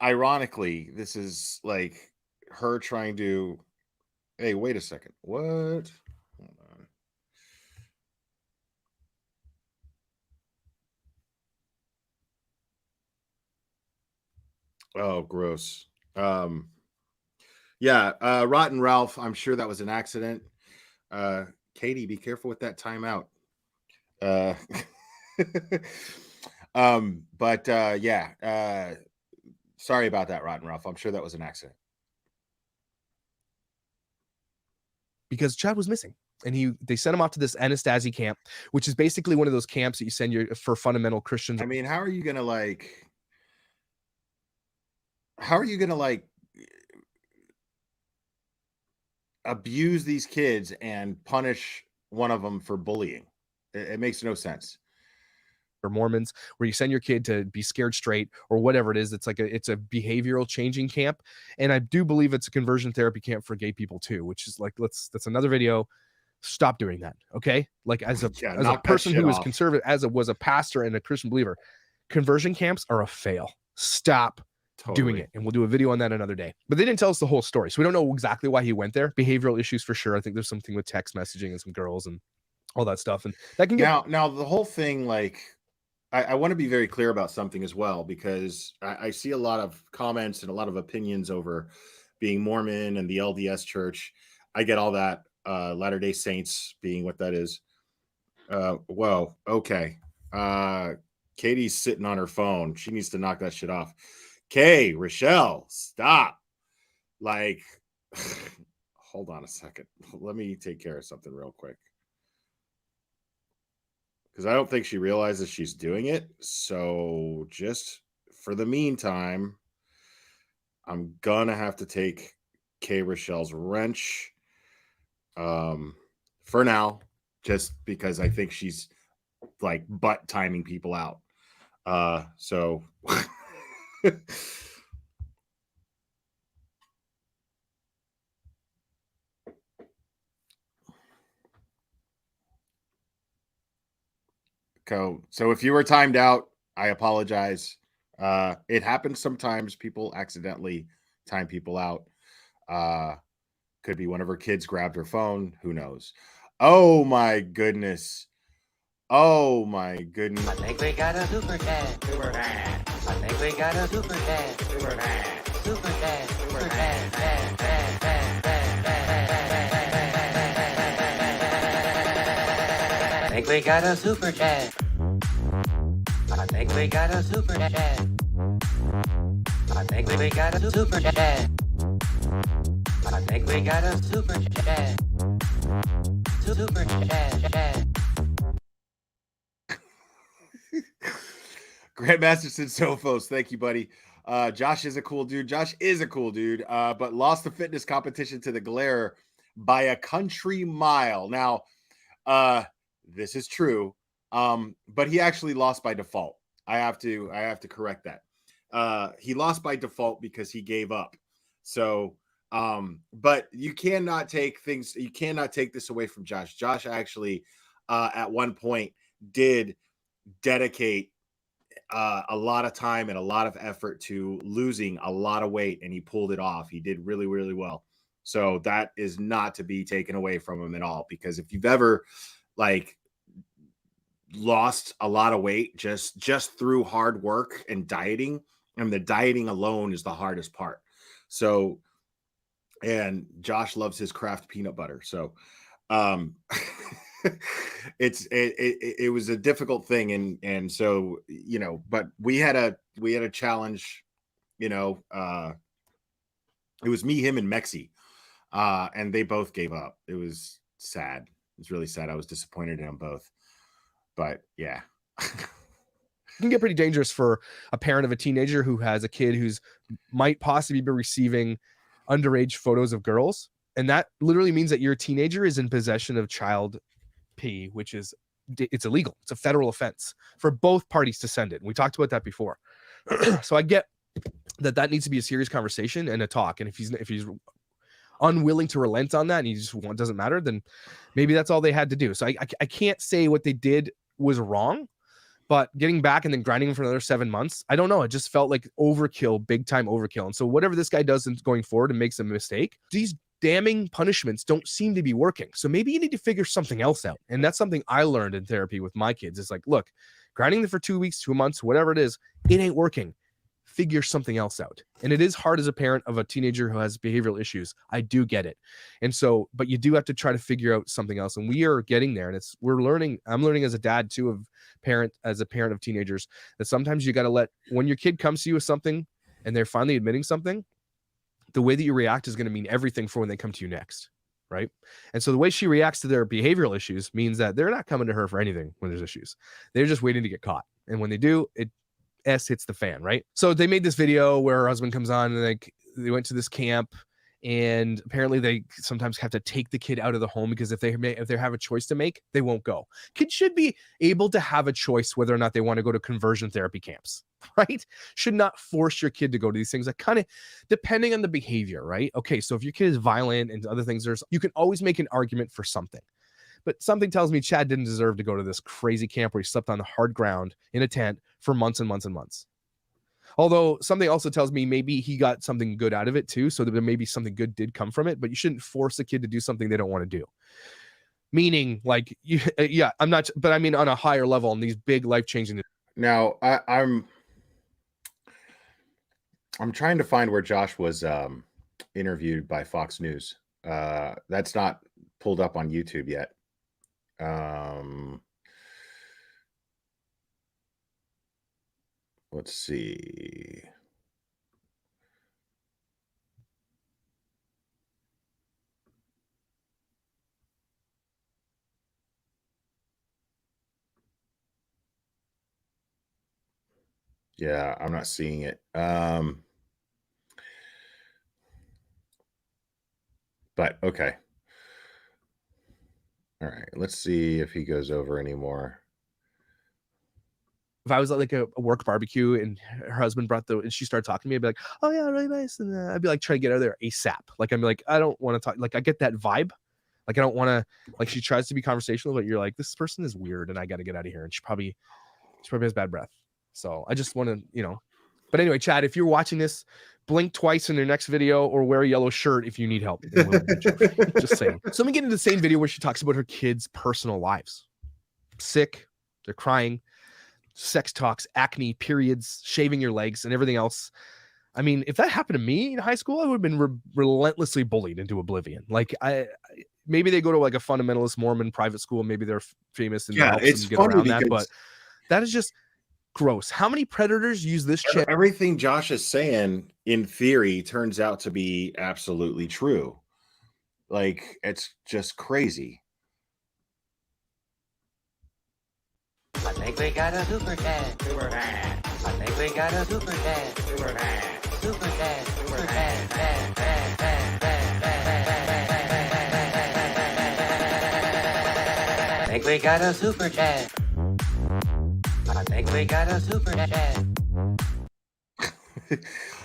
ironically, this is like her trying to, hey, wait a second. What? Hold on. Oh, gross. Rotten Ralph, I'm sure that was an accident. Katie, be careful with that timeout. Sorry about that, Rotten Ralph. I'm sure that was an accident. Because Chad was missing. And they sent him off to this Anastasi camp, which is basically one of those camps that you send for fundamental Christians. I mean, how are you gonna abuse these kids and punish one of them for bullying? It makes no sense. Or Mormons, where you send your kid to be scared straight or whatever it is. It's a behavioral changing camp. And I do believe it's a conversion therapy camp for gay people too, which is like, that's another video. Stop doing that. Okay. Like as a person who is conservative, was a pastor and a Christian believer, conversion camps are a fail. Stop doing it. And we'll do a video on that another day. But they didn't tell us the whole story. So we don't know exactly why he went there. Behavioral issues for sure. I think there's something with text messaging and some girls and all that stuff. And that can get now the whole thing, like, I want to be very clear about something as well, because I see a lot of comments and a lot of opinions over being Mormon and the LDS church. I get all that. Latter-day Saints being what that is. Whoa. Okay. Katie's sitting on her phone. She needs to knock that shit off. Okay, Rochelle, stop. Like, hold on a second. Let me take care of something real quick. Because I don't think she realizes she's doing it. So just for the meantime, I'm going to have to take K. Rochelle's wrench for now, just because I think she's like butt timing people out. So so if you were timed out, I apologize. It happens sometimes. People accidentally time people out. Could be one of her kids grabbed her phone. Who knows? Oh my goodness. Oh my goodness. I think we got a super chat. Super chat. I think we got a super chat. Super chat. Super chat. Super chat. I think we got a super chat. I think we got a super chat. I think we got a super chat. I think we got a super chat. Super chat. Grandmaster Sophos, thank you, buddy. Josh is a cool dude. But lost the fitness competition to the Glare by a country mile. Now, this is true, but he actually lost by default. I have to correct that. He lost by default because he gave up. So, but you cannot take this away from Josh. Josh actually, at one point, did dedicate a lot of time and a lot of effort to losing a lot of weight, and he pulled it off. He did really, really well. So that is not to be taken away from him at all, because if you've ever like lost a lot of weight just through hard work and dieting, and the dieting alone is the hardest part. So, and Josh loves his Kraft peanut butter. So, it was a difficult thing, and so, you know, but we had a challenge, you know. It was me, him, and Mexi, and they both gave up. It was sad. It was really sad. I was disappointed in them both, but yeah. It can get pretty dangerous for a parent of a teenager who has a kid who's might possibly be receiving underage photos of girls, and that literally means that your teenager is in possession of child P, which is, it's illegal. It's a federal offense for both parties to send it. And we talked about that before. So I get that needs to be a serious conversation and a talk. And if he's unwilling to relent on that and he just doesn't matter, then maybe that's all they had to do. So I can't say what they did was wrong, but getting back and then grinding him for another 7 months, I don't know. It just felt like overkill, big time overkill. And so whatever this guy does going forward and makes a mistake, these damning punishments don't seem to be working. So maybe you need to figure something else out. And that's something I learned in therapy with my kids. It's like, look, grinding them for 2 weeks, 2 months, whatever it is, it ain't working. Figure something else out. And it is hard as a parent of a teenager who has behavioral issues. I do get it. And so, but you do have to try to figure out something else. And we are getting there. And we're learning. I'm learning as a dad too, as a parent of teenagers, that sometimes you got to when your kid comes to you with something and they're finally admitting something, the way that you react is going to mean everything for when they come to you next, right? And so the way she reacts to their behavioral issues means that they're not coming to her for anything when there's issues. They're just waiting to get caught. And when they do, S hits the fan, right? So they made this video where her husband comes on and they went to this camp, and apparently they sometimes have to take the kid out of the home because if they have a choice to make, they won't go. Kids should be able to have a choice whether or not they want to go to conversion therapy camps, right? Should not force your kid to go to these things. Like, kind of depending on the behavior, right? Okay, so if your kid is violent and other things, you can always make an argument for something. But something tells me Chad didn't deserve to go to this crazy camp where he slept on the hard ground in a tent for months and months and months. Although something also tells me maybe he got something good out of it too, so that maybe something good did come from it, but you shouldn't force a kid to do something they don't want to do. Meaning, like, I'm not, but I mean on a higher level on these big life-changing. Now, I'm trying to find where Josh was interviewed by Fox News. That's not pulled up on YouTube yet. Let's see. Yeah, I'm not seeing it. But okay. All right, let's see if he goes over anymore. If I was at like a work barbecue and her husband and she started talking to me, I'd be like, oh yeah, really nice. And I'd be like, trying to get out of there ASAP. Like, I'm like, I don't want to talk. Like, I get that vibe. Like, I don't want to, like, she tries to be conversational, but you're like, this person is weird and I got to get out of here. And she probably has bad breath. So I just want to, but anyway, Chad, if you're watching this, blink twice in your next video or wear a yellow shirt if you need help. Just saying. So let me get into the same video where she talks about her kids' personal lives. Sick, they're crying, sex talks, acne, periods, shaving your legs, and everything else. I mean, if that happened to me in high school, I would have been relentlessly bullied into oblivion. Like, maybe they go to like a fundamentalist Mormon private school, maybe they're famous and yeah, it's get funny around that, but that is just gross. How many predators use this channel? Everything Josh is saying, in theory, turns out to be absolutely true. Like, it's just crazy. I think we got a super chat. Super chat. I think we got a super chat. Super chat. Super chat. Super chat. I think we got a super chat. I think we got a super chat.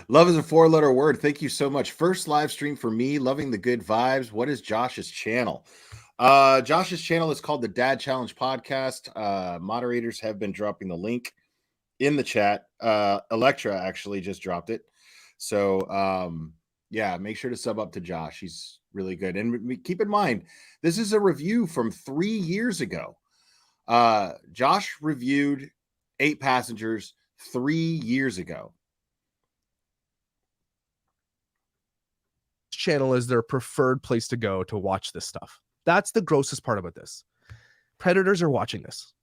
Love is a 4-letter word. Thank you so much. First live stream for me. Loving the good vibes. What is Josh's channel? Josh's channel is called the Dad Challenge Podcast. Moderators have been dropping the link in the chat. Electra actually just dropped it. So yeah, make sure to sub up to Josh. He's really good. And keep in mind, this is a review from 3 years ago. Josh reviewed 8 Passengers 3 years ago. Channel is their preferred place to go to watch this stuff. That's the grossest part about this. Predators are watching this.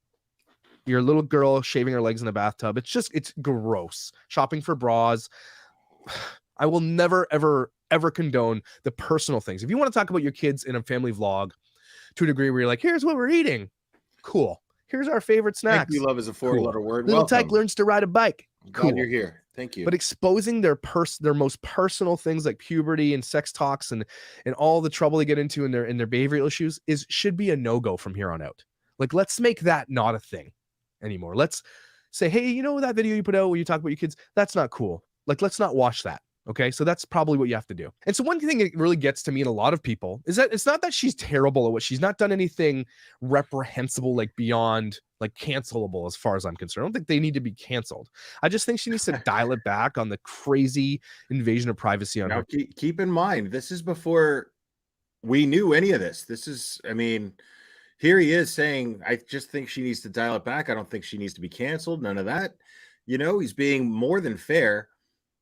Your little girl shaving her legs in the bathtub. It's gross. Shopping for bras. I will never, ever, ever condone the personal things. If you want to talk about your kids in a family vlog to a degree where you're like, here's what we're eating. Cool. Here's our favorite snacks. Thank you. Love is a 4-letter word. Little Welcome. Tyke learns to ride a bike. Cool. Glad you're here. Thank you. But exposing their most personal things like puberty and sex talks and all the trouble they get into in their behavioral issues should be a no-go from here on out. Like, let's make that not a thing anymore. Let's say, hey, you know that video you put out where you talk about your kids? That's not cool. Like, let's not watch that. Okay, so that's probably what you have to do. And so one thing that really gets to me and a lot of people is that it's not that she's terrible at what she's not done anything reprehensible, like beyond like cancelable as far as I'm concerned. I don't think they need to be canceled. I just think she needs to dial it back on the crazy invasion of privacy on her. Keep in mind, this is before we knew any of this. This is, I mean, here he is saying, I just think she needs to dial it back. I don't think she needs to be canceled. None of that. You know, he's being more than fair.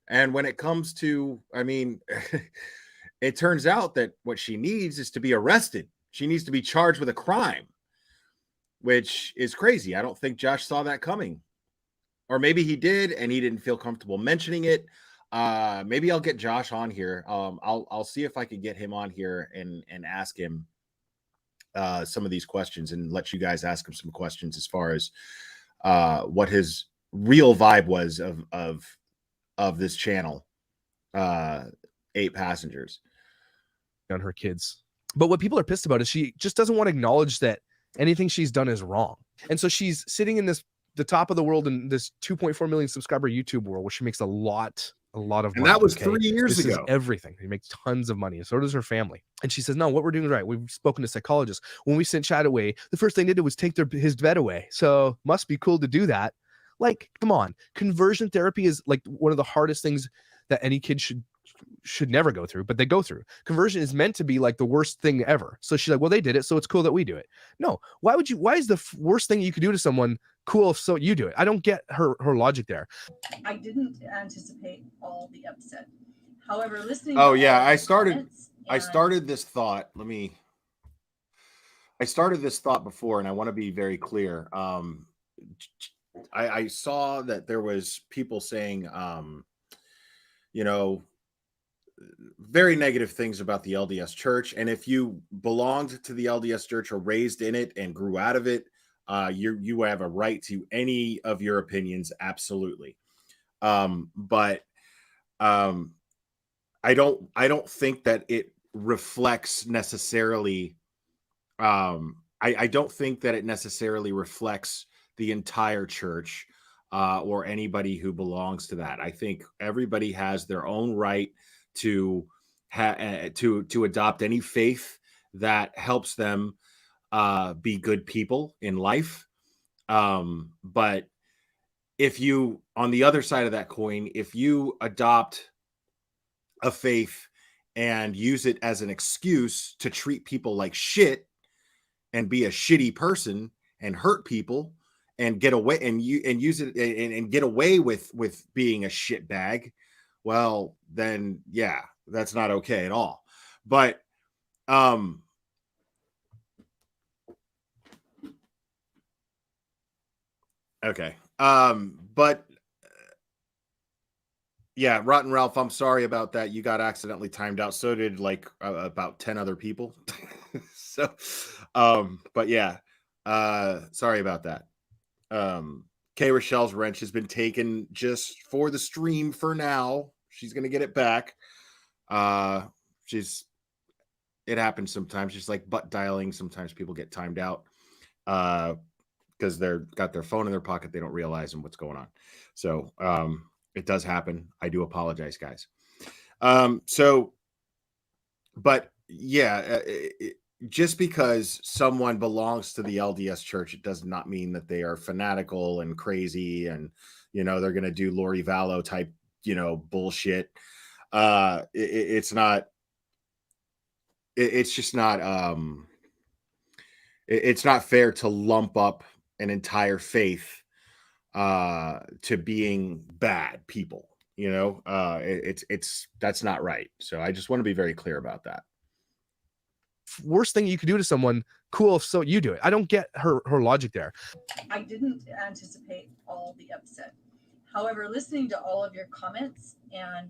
And when it comes to, I mean, it turns out that what she needs is to be arrested. She needs to be charged with a crime, which is crazy. I don't think Josh saw that coming. Or maybe he did and he didn't feel comfortable mentioning it. Maybe I'll get Josh on here. I'll see if I could get him on here and ask him some of these questions and let you guys ask him some questions as far as what his real vibe was of this channel. 8 Passengers on her kids. But what people are pissed about is she just doesn't want to acknowledge that anything she's done is wrong. And so she's sitting in the top of the world in this 2.4 million subscriber YouTube world where she makes a lot of money. And that was 3 years this ago. Is everything. He makes tons of money, and so does her family. And she says, no, what we're doing is right. We've spoken to psychologists. When we sent Chad away, the first thing they did was take his bed away. So must be cool to do that. Like, come on. Conversion therapy is like one of the hardest things that any kid should never go through, but they go through. Conversion is meant to be like the worst thing ever. So she's like, well, they did it, so it's cool that we do it. No, why is the worst thing you could do to someone cool so you do it? I don't get her logic there. I didn't anticipate all the upset. However, listening I started this thought. I started this thought before, and I want to be very clear. I saw that there was people saying very negative things about the LDS church. And if you belonged to the LDS church or raised in it and grew out of it, you have a right to any of your opinions. Absolutely. But I don't think that it reflects necessarily. I don't think that it necessarily reflects the entire church or anybody who belongs to that. I think everybody has their own right to adopt any faith that helps them be good people in life. But if you, on the other side of that coin, if you adopt a faith and use it as an excuse to treat people like shit and be a shitty person and hurt people and get away and use it and get away with being a shit bag, well, then yeah, that's not okay at all. But okay. But yeah, Rotten Ralph, I'm sorry about that. You got accidentally timed out. So did like about 10 other people. So, but yeah, sorry about that. K Rochelle's wrench has been taken just for the stream for now. She's gonna get it back. It happens sometimes, just like butt dialing. Sometimes people get timed out because they're got their phone in their pocket. They don't realize what's going on. So it does happen. I do apologize, guys. But yeah, just because someone belongs to the LDS church, it does not mean that they are fanatical and crazy and, they're going to do Lori Vallow type, bullshit. It's not, it's just not, it's not fair to lump up an entire faith to being bad people. That's not right. So I just want to be very clear about that. Worst thing you could do to someone, cool, so you do it. I don't get her logic there. I didn't anticipate all the upset. However, listening to all of your comments, and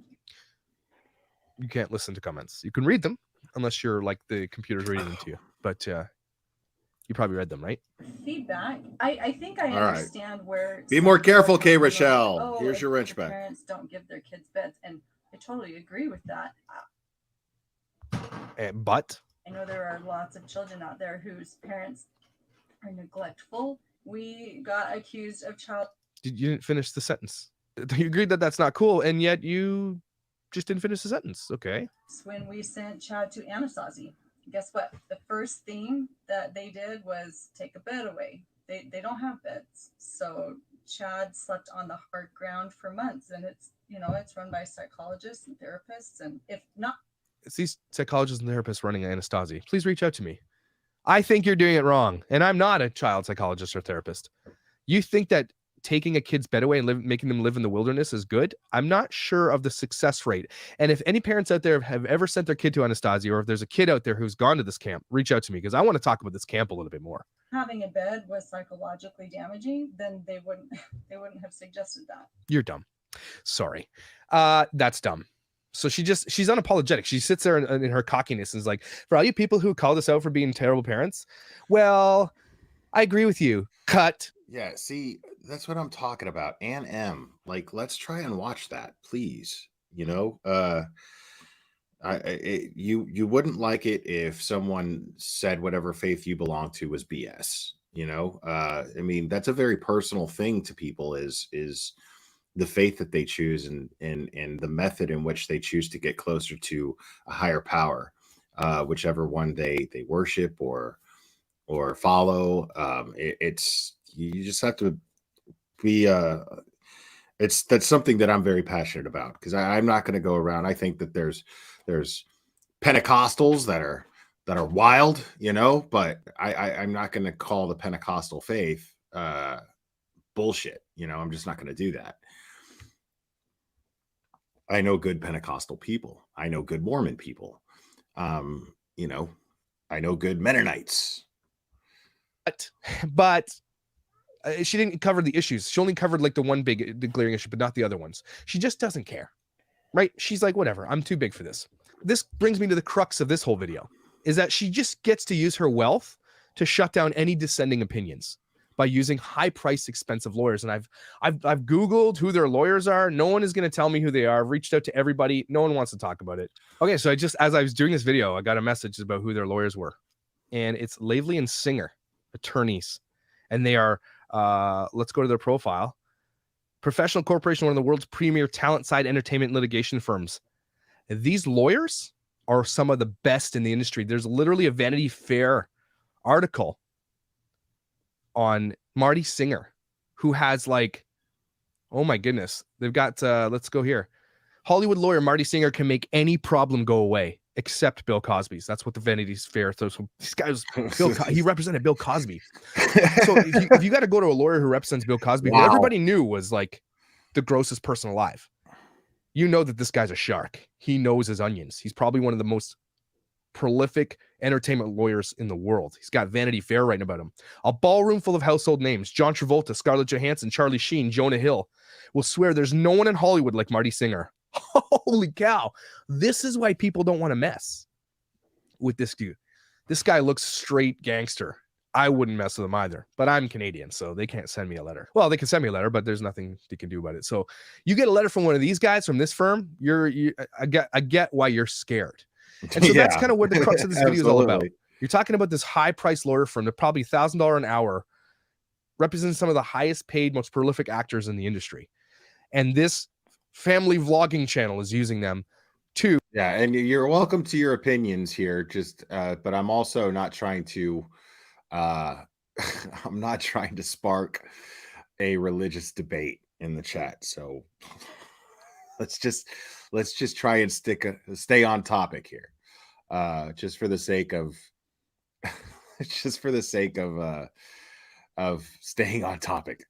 you can't listen to comments. You can read them unless you're like the computer's reading them to you. But you probably read them, right? Feedback. I think I All understand right. Where. Be more careful, K. Like, Rochelle. Here's your wrench back. Parents don't give their kids beds, and I totally agree with that. But I know there are lots of children out there whose parents are neglectful. We got accused of child. You didn't finish the sentence. You agreed that that's not cool, and yet you just didn't finish the sentence. Okay. When we sent Chad to Anasazi, guess what? The first thing that they did was take a bed away. They don't have beds, so Chad slept on the hard ground for months, and it's run by psychologists and therapists, and if not. It's these psychologists and therapists running Anastasia. Please reach out to me. I think you're doing it wrong, and I'm not a child psychologist or therapist. You think that taking a kid's bed away and making them live in the wilderness is good? I'm not sure of the success rate. And if any parents out there have ever sent their kid to Anastasia, or if there's a kid out there who's gone to this camp, reach out to me because I want to talk about this camp a little bit more. Having a bed was psychologically damaging, then they wouldn't have suggested that. You're dumb. Sorry. That's dumb. So she's unapologetic. She sits there in her cockiness and is like, for all you people who called us out for being terrible parents, well, I agree with you. Cut. Yeah, see, that's what I'm talking about. Ann M. Like, let's try and watch that, please. You wouldn't like it if someone said whatever faith you belong to was BS. I mean, that's a very personal thing to people is the faith that they choose and the method in which they choose to get closer to a higher power, whichever one they worship or follow. You just have to be that's something that I'm very passionate about, because I'm not going to go around. I think that there's Pentecostals that are wild, but I'm not going to call the Pentecostal faith bullshit. I'm just not going to do that. I know good Pentecostal people. I know good Mormon people. I know good Mennonites. But she didn't cover the issues. She only covered like the glaring issue, but not the other ones. She just doesn't care, right? She's like, whatever, I'm too big for this. This brings me to the crux of this whole video, is that she just gets to use her wealth to shut down any dissenting opinions by using high-priced, expensive lawyers. And I've Googled who their lawyers are. No one is going to tell me who they are. I've reached out to everybody. No one wants to talk about it. Okay, so as I was doing this video, I got a message about who their lawyers were. And it's Laveley and Singer, attorneys. And they are, let's go to their profile. Professional Corporation, one of the world's premier talent-side entertainment litigation firms. These lawyers are some of the best in the industry. There's literally a Vanity Fair article on Marty Singer, who has like, oh my goodness, they've got, let's go here. Hollywood lawyer Marty Singer can make any problem go away except Bill Cosby's. That's what the Vanity Fair throws. So this guy was he represented Bill Cosby. So if you got to go to a lawyer who represents Bill Cosby, who everybody knew was like the grossest person alive, you know that this guy's a shark. He knows his onions. He's probably one of the most prolific entertainment lawyers in the world. He's got Vanity Fair writing about him. A ballroom full of household names: John Travolta, Scarlett Johansson, Charlie Sheen, Jonah Hill, will swear there's no one in Hollywood like Marty Singer. Holy cow. This is why people don't want to mess with this dude. This guy looks straight gangster. I wouldn't mess with him either, but I'm Canadian, so they can't send me a letter. Well, they can send me a letter, but there's nothing they can do about it. So you get a letter from one of these guys from this firm, I get why you're scared. And so that's kind of what the crux of this video is all about. You're talking about this high-priced lawyer firm that probably $1,000 an hour represents some of the highest paid, most prolific actors in the industry. And this family vlogging channel is using them to. Yeah, and you're welcome to your opinions here, just but I'm also not trying to I'm not trying to spark a religious debate in the chat. So let's just try and stay on topic here. Just for the sake of staying on topic.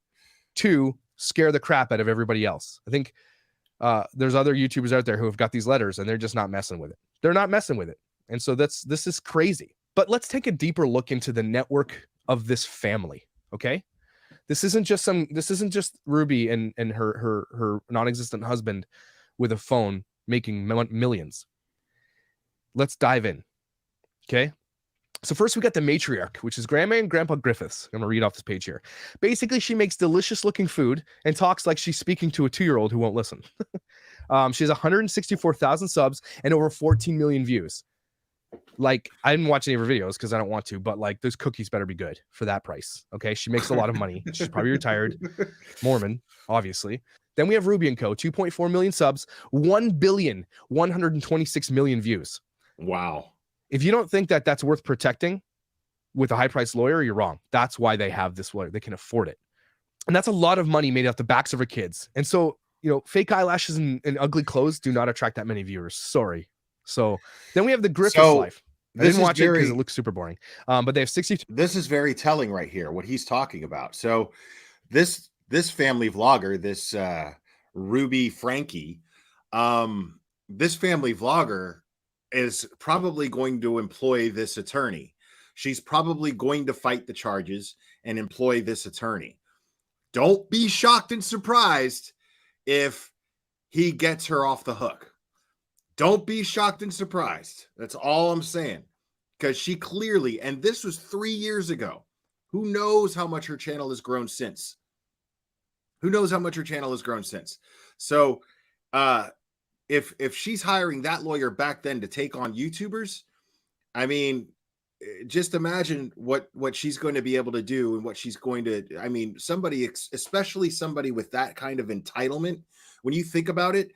To scare the crap out of everybody else. I think there's other YouTubers out there who have got these letters and they're just not messing with it. They're not messing with it. And so this is crazy. But let's take a deeper look into the network of this family. Okay. This isn't just Ruby and her non-existent husband with a phone making millions. Let's dive in. Okay. So first we got the matriarch, which is Grandma and Grandpa Griffiths. I'm gonna read off this page here. Basically, she makes delicious looking food and talks like she's speaking to a 2-year-old who won't listen. She has 164,000 subs and over 14 million views. Like, I didn't watch any of her videos because I don't want to, but like, those cookies better be good for that price. Okay, she makes a lot of money. She's probably retired, Mormon, obviously. Then we have Ruby and Co. 2.4 million subs, 1,126,000,000 views. Wow. If you don't think that that's worth protecting with a high-priced lawyer, you're wrong. That's why they have this lawyer. They can afford it. And that's a lot of money made off the backs of her kids. And so, fake eyelashes and ugly clothes do not attract that many viewers. Sorry. So then we have the Griffiths life. I didn't watch it because it looks super boring. But they have 62. This is very telling right here, what he's talking about. So this family vlogger, this Ruby Franke, this family vlogger is probably going to employ this attorney. She's probably going to fight the charges and employ this attorney. Don't be shocked and surprised if he gets her off the hook. Don't be shocked and surprised. That's all I'm saying. Because she clearly, and this was 3 years ago. Who knows how much her channel has grown since? So, if she's hiring that lawyer back then to take on YouTubers, I mean, just imagine what she's going to be able to do and what she's going to, I mean, somebody, especially somebody with that kind of entitlement, when you think about it,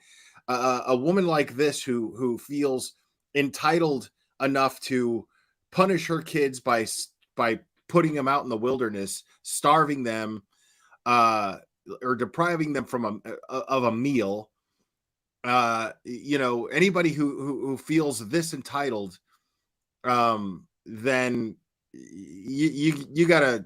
a woman like this who feels entitled enough to punish her kids by putting them out in the wilderness, starving them, or depriving them of a meal. Anybody who feels this entitled, then you gotta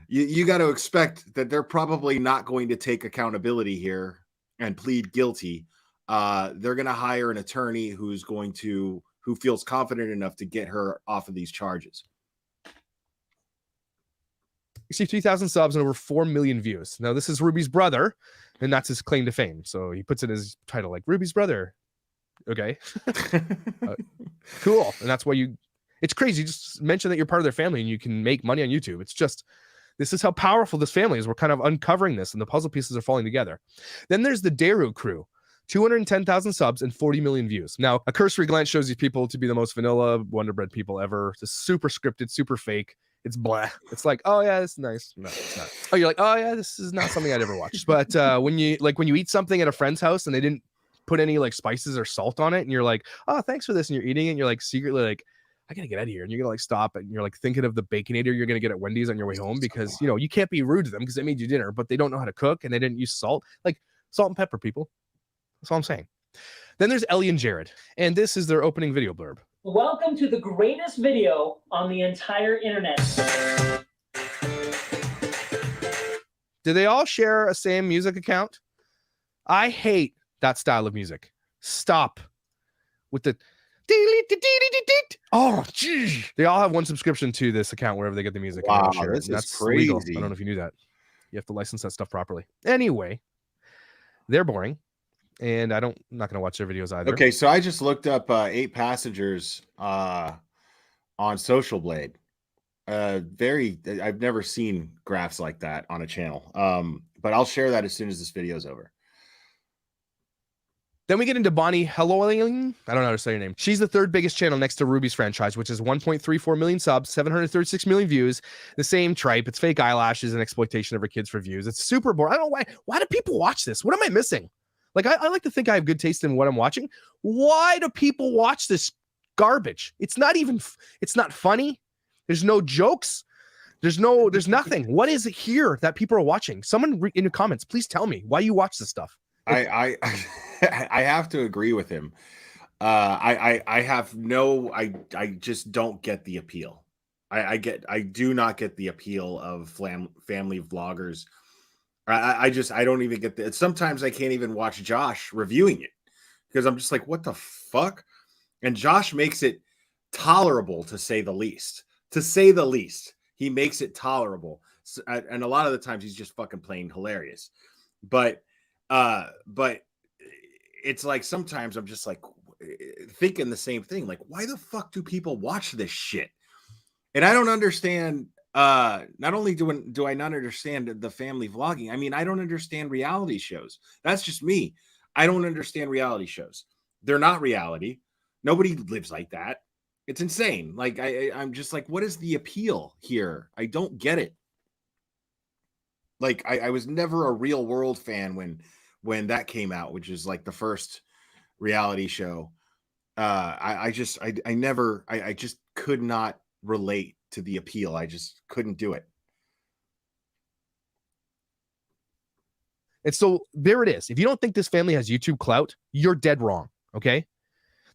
you gotta expect that they're probably not going to take accountability here and plead guilty. They're gonna hire an attorney who feels confident enough to get her off of these charges. 63,000 subs and over 4 million views. Now, this is Ruby's brother, and that's his claim to fame. So he puts in his title like Ruby's brother. Okay. Cool. And that's why it's crazy. You just mention that you're part of their family and you can make money on YouTube. It's just, this is how powerful this family is. We're kind of uncovering this and the puzzle pieces are falling together. Then there's the Daru crew. 210,000 subs and 40 million views. Now, a cursory glance shows these people to be the most vanilla Wonder Bread people ever. Just super scripted, super fake. It's blah. It's like, oh yeah, it's nice. No, it's not. Oh, you're like, oh yeah, this is not something I'd ever watch. But when you eat something at a friend's house and they didn't put any like spices or salt on it, and you're like, oh, thanks for this, and you're eating it, and you're like secretly like, I gotta get out of here, and you're gonna like stop and you're like thinking of the Baconator you're gonna get at Wendy's on your way home because you can't be rude to them because they made you dinner, but they don't know how to cook and they didn't use salt. Like salt and pepper, people. That's all I'm saying. Then there's Ellie and Jared, and this is their opening video blurb. Welcome to the greatest video on the entire internet. Do they all share a same music account? I hate that style of music. Stop with the Oh, gee. They all have one subscription to this account wherever they get the music. And Wow, share it. this And is that's legal. crazy. I don't know if you knew that. You have to license that stuff properly. Anyway, they're boring, and I'm not going to watch their videos either. Okay, so I just looked up 8 passengers on Social Blade. I've never seen graphs like that on a channel. But I'll share that as soon as this video is over. Then we get into Bonnie Helloing. I don't know how to say her name. She's the 3rd biggest channel next to Ruby's franchise, which is 1.34 million subs, 736 million views. The same tripe. It's fake eyelashes and exploitation of her kids for views. It's super boring. I don't know why. Why do people watch this? What am I missing? Like, I like to think I have good taste in what I'm watching. Why do people watch this garbage? It's not funny. There's no jokes. There's nothing. What is it here that people are watching? Someone in the comments, please tell me why you watch this stuff. I have to agree with him. I just don't get the appeal. I do not get the appeal of family vloggers. I don't even get that. Sometimes I can't even watch Josh reviewing it because I'm just like, what the fuck? And Josh makes it tolerable, to say the least. To say the least, he makes it tolerable. And a lot of the times he's just fucking plain hilarious. But it's like sometimes I'm just like thinking the same thing. Like, why the fuck do people watch this shit? And I don't understand. Not only do I not understand the family vlogging, I mean, I don't understand reality shows. That's just me. I don't understand reality shows. They're not reality. Nobody lives like that. It's insane. Like, I'm just like, what is the appeal here? I don't get it. Like, I was never a Real World fan when that came out, which is like the first reality show. I just could not relate to the appeal. I just couldn't do it. And so there it is. If you don't think this family has YouTube clout, you're dead wrong. Okay.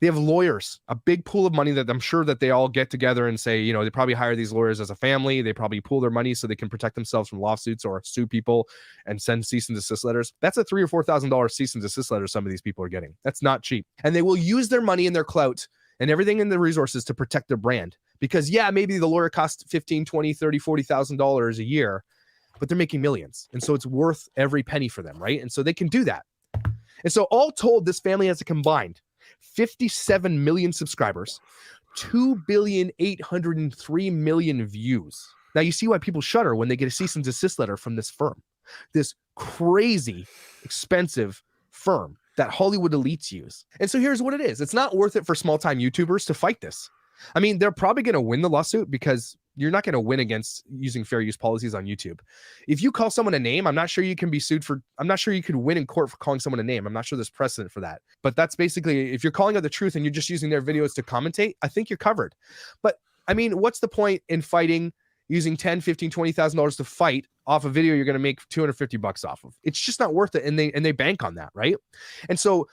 They have lawyers, a big pool of money that I'm sure that they all get together and say, they probably hire these lawyers as a family. They probably pool their money so they can protect themselves from lawsuits or sue people and send cease and desist letters. That's a $3,000 or $4,000 cease and desist letter some of these people are getting. That's not cheap. And they will use their money and their clout and everything in the resources to protect their brand. Because maybe the lawyer costs $15,000, $20,000, $30,000, $40,000 a year, but they're making millions. And so it's worth every penny for them, right? And so they can do that. And so all told, this family has a combined 57 million subscribers, 2,803,000,000 views. Now you see why people shudder when they get a cease and desist letter from this firm, this crazy expensive firm that Hollywood elites use. And so here's what it is. It's not worth it for small time YouTubers to fight this. I mean, they're probably going to win the lawsuit because you're not going to win against using fair use policies on YouTube. If you call someone a name, I'm not sure you can be sued for, I'm not sure you could win in court for calling someone a name. I'm not sure there's precedent for that. But that's basically, if you're calling out the truth and you're just using their videos to commentate, I think you're covered. But I mean, what's the point in fighting using $10,000, $15,000, $20,000 to fight off a video you're going to make $250 off of? It's just not worth it. And they bank on that, right? And so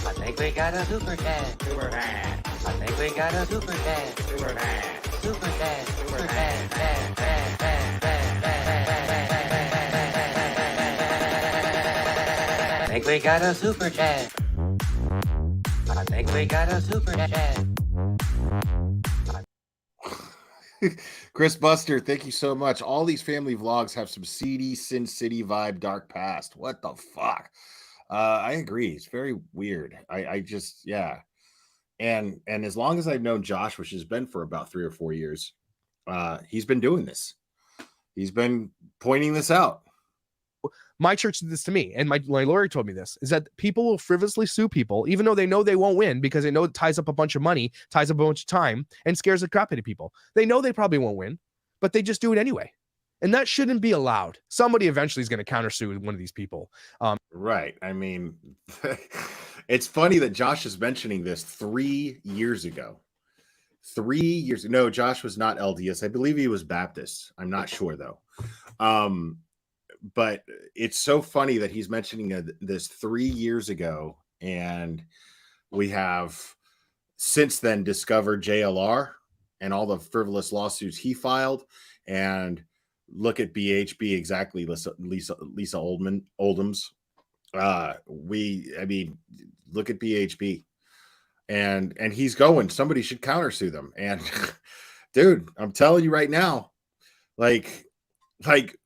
I think we got a super chat. Super chat. I think we got a super chat. Super chat. Super chat. Super chat. I think we got a super chat. I think we got a super chat. Chris Buster, thank you so much. All these family vlogs have some seedy Sin City vibe, dark past. What the fuck? I agree. It's very weird. I just, yeah. And as long as I've known Josh, which has been for about 3 or 4 years, he's been doing this. He's been pointing this out. My church did this to me, and my lawyer told me this, is that people will frivolously sue people, even though they know they won't win, because they know it ties up a bunch of money, ties up a bunch of time, and scares the crap out of people. They know they probably won't win, but they just do it anyway. And that shouldn't be allowed. Somebody eventually is going to countersue one of these people. Right. I mean, it's funny that Josh is mentioning this 3 years ago. 3 years. No, Josh was not LDS. I believe he was Baptist. I'm not sure, though. But it's so funny that he's mentioning this 3 years ago. And we have since then discovered JLR and all the frivolous lawsuits he filed. And look at BHB, exactly, Lisa Oldham's I mean, look at BHB, and he's going. Somebody should countersue them. And dude, I'm telling you right now, like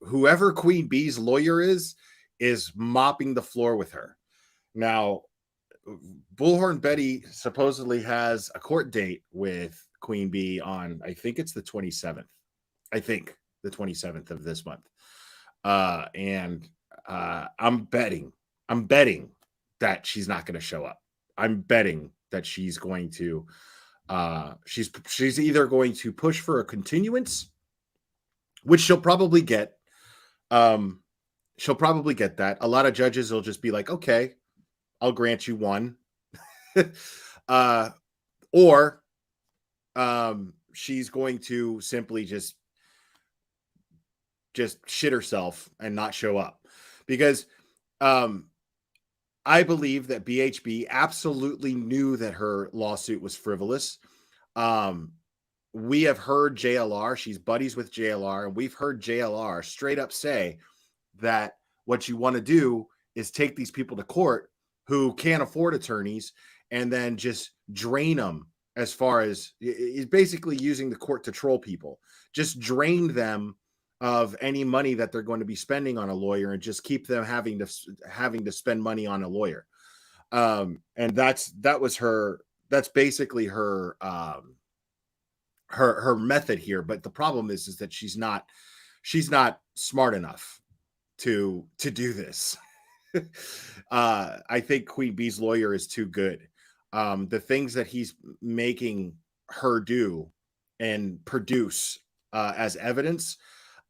whoever Queen Bee's lawyer is mopping the floor with her. Now, Bullhorn Betty supposedly has a court date with Queen Bee on, I think it's the 27th. I think the 27th of this month. And I'm betting that she's not going to show up. I'm betting that she's going to she's either going to push for a continuance, which she'll probably get. She'll probably get that. A lot of judges will just be like, okay, I'll grant you one. Or she's going to simply just shit herself and not show up, because I believe that BHB absolutely knew that her lawsuit was frivolous. We have heard JLR, she's buddies with JLR, and we've heard JLR straight up say that what you want to do is take these people to court who can't afford attorneys and then just drain them, as far as is basically using the court to troll people. Just drain them of any money that they're going to be spending on a lawyer and just keep them having to spend money on a lawyer. And that's basically her her method here. But the problem is that she's not smart enough to do this. I think Queen Bee's lawyer is too good. The things that he's making her do and produce as evidence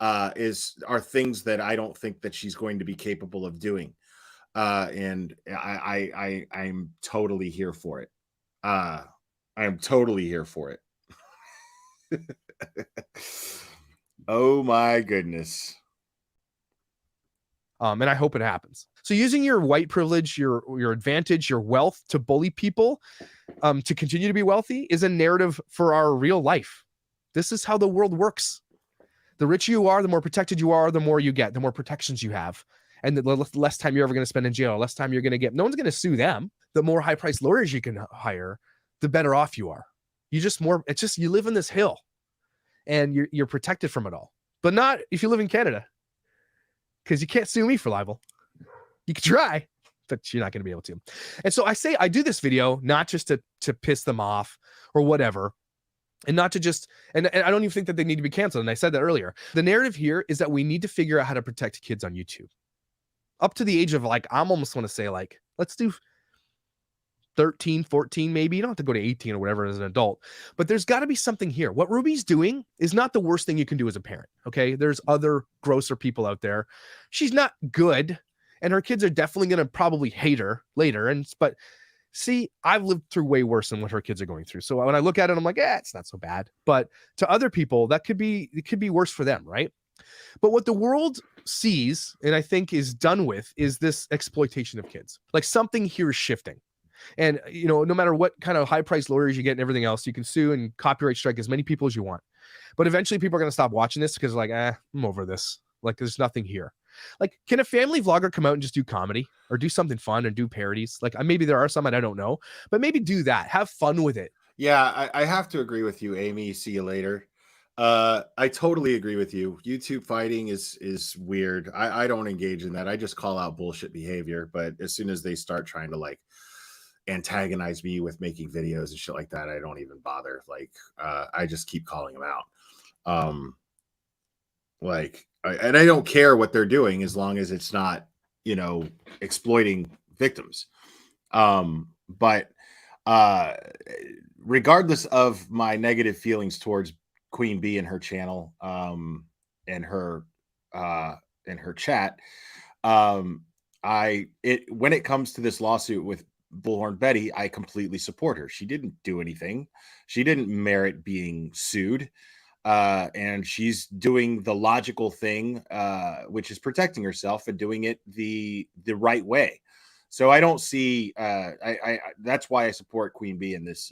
are things that I don't think that she's going to be capable of doing. And I'm totally here for it. I'm totally here for it. Oh my goodness. And I hope it happens. So using your white privilege, your advantage, your wealth to bully people to continue to be wealthy is a narrative for our real life. This is how the world works. The richer you are, the more protected you are, the more you get, the more protections you have. And the less time you're ever going to spend in jail, less time you're going to get. No one's going to sue them. The more high-priced lawyers you can hire, the better off you are. You live in this hill and you're protected from it all. But not if you live in Canada, because you can't sue me for libel. You can try, but you're not going to be able to. And so I do this video not just to piss them off or whatever, and not to just, and I don't even think that they need to be canceled. And I said that earlier. The narrative here is that we need to figure out how to protect kids on YouTube. Up to the age of, like, I'm almost want to say, like, let's do 13, 14, maybe. You don't have to go to 18 or whatever as an adult, but there's got to be something here. What Ruby's doing is not the worst thing you can do as a parent. Okay. There's other grosser people out there. She's not good, and her kids are definitely going to probably hate her later. But see, I've lived through way worse than what her kids are going through. So when I look at it, I'm like, it's not so bad. But to other people, it could be worse for them, right? But what the world sees, and I think is done with, is this exploitation of kids. Like, something here is shifting. And, no matter what kind of high-priced lawyers you get and everything else, you can sue and copyright strike as many people as you want. But eventually people are going to stop watching this because they're like, I'm over this. Like, there's nothing here. Like, can a family vlogger come out and just do comedy or do something fun and do parodies? Like, maybe there are some and I don't know, but maybe do that. Have fun with it. Yeah, I have to agree with you, Amy. See you later. I totally agree with you. YouTube fighting is weird. I don't engage in that. I just call out bullshit behavior. But as soon as they start trying to, like, antagonize me with making videos and shit like that, I don't even bother. Like, I just keep calling them out. And I don't care what they're doing as long as it's not, exploiting victims. But regardless of my negative feelings towards Queen Bee and her channel, and her chat, when it comes to this lawsuit with Bullhorn Betty, I completely support her. She didn't do anything. She didn't merit being sued. And she's doing the logical thing, which is protecting herself and doing it the right way. So I don't see, that's why I support Queen Bee in this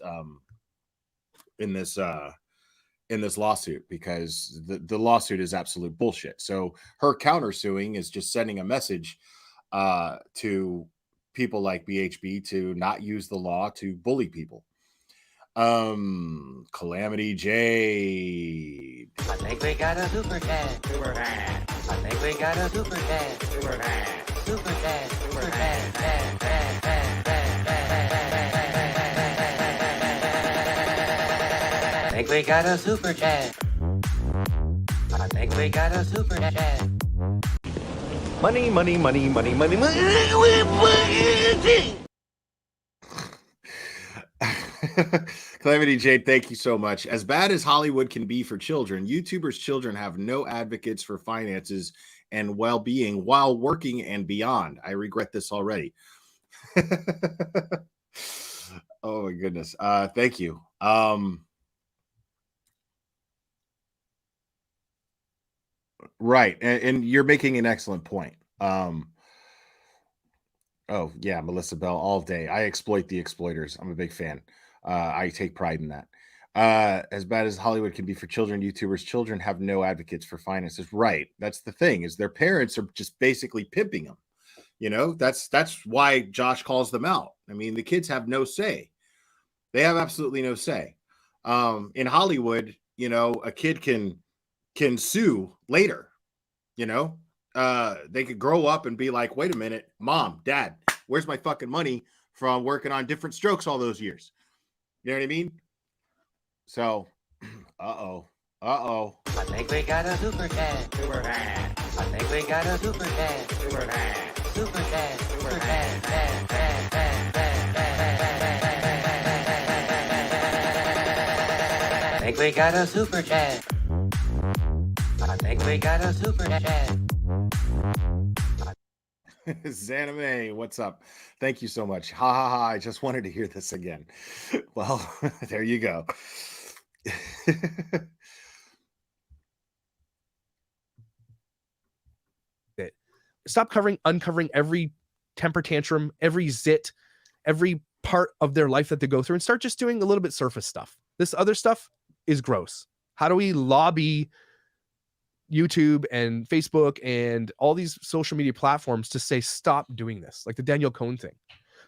lawsuit, because the lawsuit is absolute bullshit. So her countersuing is just sending a message to people like BHB to not use the law to bully people. Calamity Jade. I think we got a super chat. Super chat. I think we got a super chat. Super chat. Super chat. Super chat. I think we got a super chat. I think we got a super chat. Money, money, money, money, money, money. Calamity Jade, thank you so much. As bad as Hollywood can be for children, YouTubers' children have no advocates for finances and well-being while working and beyond. I regret this already. Oh my goodness. Thank you. Right. And you're making an excellent point. Oh yeah, Melissa Bell all day. I exploit the exploiters. I'm a big fan. I take pride in that. As bad as Hollywood can be for children, YouTubers' children have no advocates for finances. Right. That's the thing, is their parents are just basically pimping them. You know, that's why Josh calls them out. I mean, the kids have no say. They have absolutely no say. In Hollywood, you know, a kid can sue later. You know, they could grow up and be like, wait a minute, mom, dad, where's my fucking money from working on Different Strokes all those years? You know what I mean? So, uh-oh. I think we got a super chat. Super chat. I think we got a super chat. Super chat. Super chat. Super chat. I think we got a super chat. I think we got a super chat. Zanime, what's up? Thank you so much. Ha ha ha. I just wanted to hear this again. Well, there you go. Stop uncovering every temper tantrum, every zit, every part of their life that they go through, and start just doing a little bit surface stuff. This other stuff is gross. How do we lobby YouTube and Facebook and all these social media platforms to say stop doing this? Like the Daniel Cohn thing.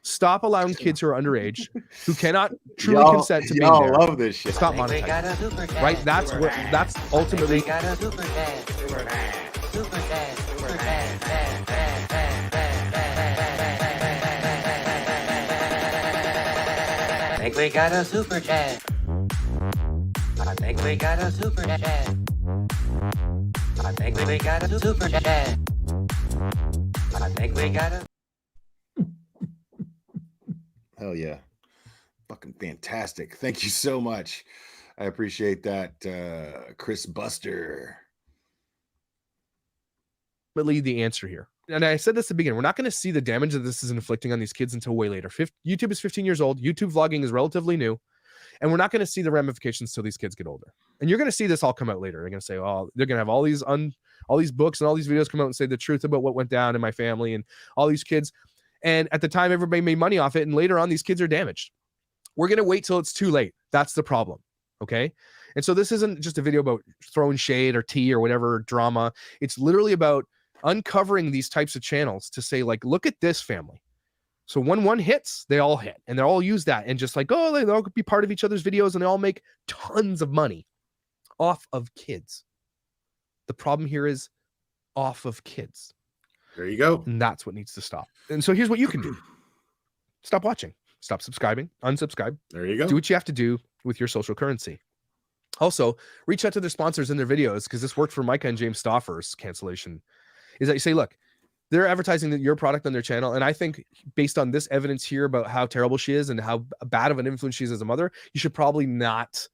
Stop allowing kids who are underage, who cannot truly consent to being there. Y'all love this shit. Stop monetizing. Right? That's ultimately. I think we got a super chat. I think we got a super chat. I think we got a super chat. I think we got a. Hell yeah. Fucking fantastic. Thank you so much. I appreciate that, Chris Buster. Ultimately, the answer here. And I said this at the beginning, we're not going to see the damage that this is inflicting on these kids until way later. YouTube is 15 years old. YouTube vlogging is relatively new. And we're not going to see the ramifications till these kids get older. And you're going to see this all come out later. They're going to say, oh, they're going to have all these books and all these videos come out and say the truth about what went down in my family and all these kids. And at the time, everybody made money off it. And later on, these kids are damaged. We're going to wait till it's too late. That's the problem. Okay. And so this isn't just a video about throwing shade or tea or whatever drama. It's literally about uncovering these types of channels to say, like, look at this family. So when one hits, they all hit, and they all use that, and just like, oh, they all could be part of each other's videos, and they all make tons of money off of kids. The problem here is off of kids. There you go. And that's what needs to stop. And so here's what you can do. Stop watching. Stop subscribing. Unsubscribe. There you go. Do what you have to do with your social currency. Also, reach out to their sponsors in their videos, because this worked for Micah and James Stauffer's cancellation, is that you say, look, they're advertising your product on their channel. And I think based on this evidence here about how terrible she is and how bad of an influence she is as a mother, you should probably not,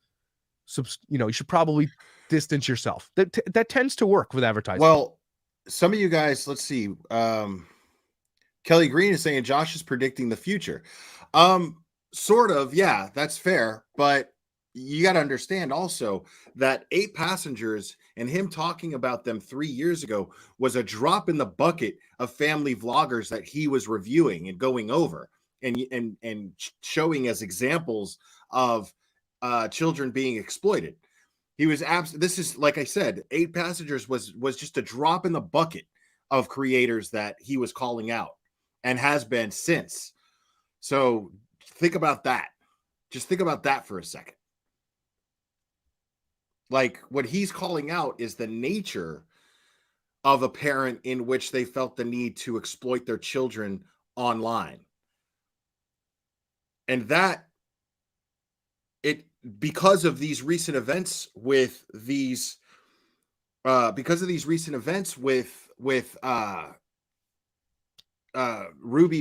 you should probably distance yourself. That tends to work with advertising. Well, some of you guys, let's see. Kelly Green is saying Josh is predicting the future. Sort of. Yeah, that's fair. But you got to understand also that 8 passengers and him talking about them 3 years ago was a drop in the bucket of family vloggers that he was reviewing and going over and showing as examples of children being exploited. He was this is, like I said, 8 passengers was just a drop in the bucket of creators that he was calling out and has been since. So think about that. Just think about that for a second. Like, what he's calling out is the nature of a parent in which they felt the need to exploit their children online. And that because of these recent events with Ruby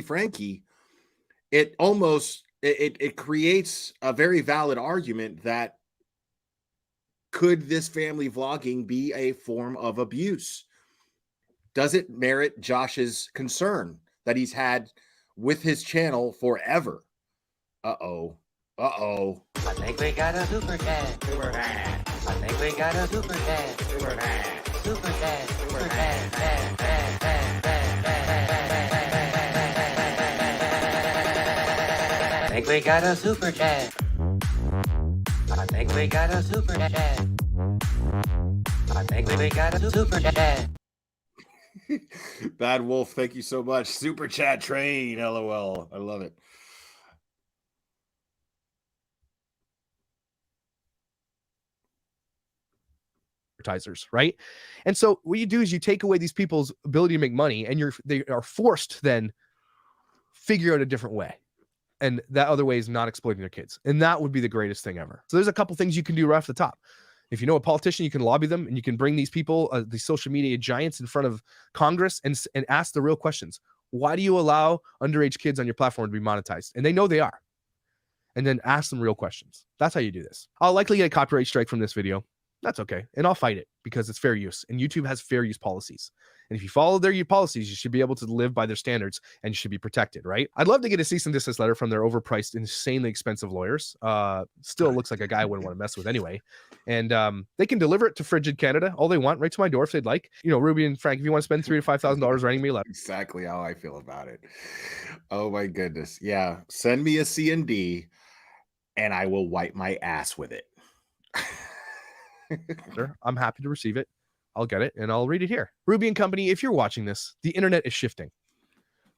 Franke, it creates a very valid argument that could this family vlogging be a form of abuse? Does it merit Josh's concern that he's had with his channel forever? Uh-oh. Uh-oh. I think we got a super chat. Super chat. I think we got a super chat. Super chat. Super chat. Super chat. I think we got a super chat. I think we got a super chat. I think we got a super chat. Bad Wolf, thank you so much. Super chat train, LOL. I love it. Advertisers, right? And so what you do is you take away these people's ability to make money, and they are forced to then figure out a different way. And that other way is not exploiting their kids. And that would be the greatest thing ever. So there's a couple things you can do right off the top. If you know a politician, you can lobby them, and you can bring these people, these social media giants, in front of Congress and ask the real questions. Why do you allow underage kids on your platform to be monetized? And they know they are. And then ask them real questions. That's how you do this. I'll likely get a copyright strike from this video. That's okay. And I'll fight it because it's fair use. And YouTube has fair use policies. And if you follow their policies, you should be able to live by their standards and you should be protected, right? I'd love to get a cease and desist letter from their overpriced, insanely expensive lawyers. Still looks like a guy I wouldn't want to mess with anyway. And they can deliver it to Frigid Canada all they want, right to my door if they'd like. You know, Ruby and Frank, if you want to spend $3,000 to $5,000 writing me a letter. Exactly how I feel about it. Oh my goodness. Yeah. Send me a C&D and I will wipe my ass with it. Sure, I'm happy to receive it. I'll get it and I'll read it here. Ruby and company, if you're watching this, the internet is shifting.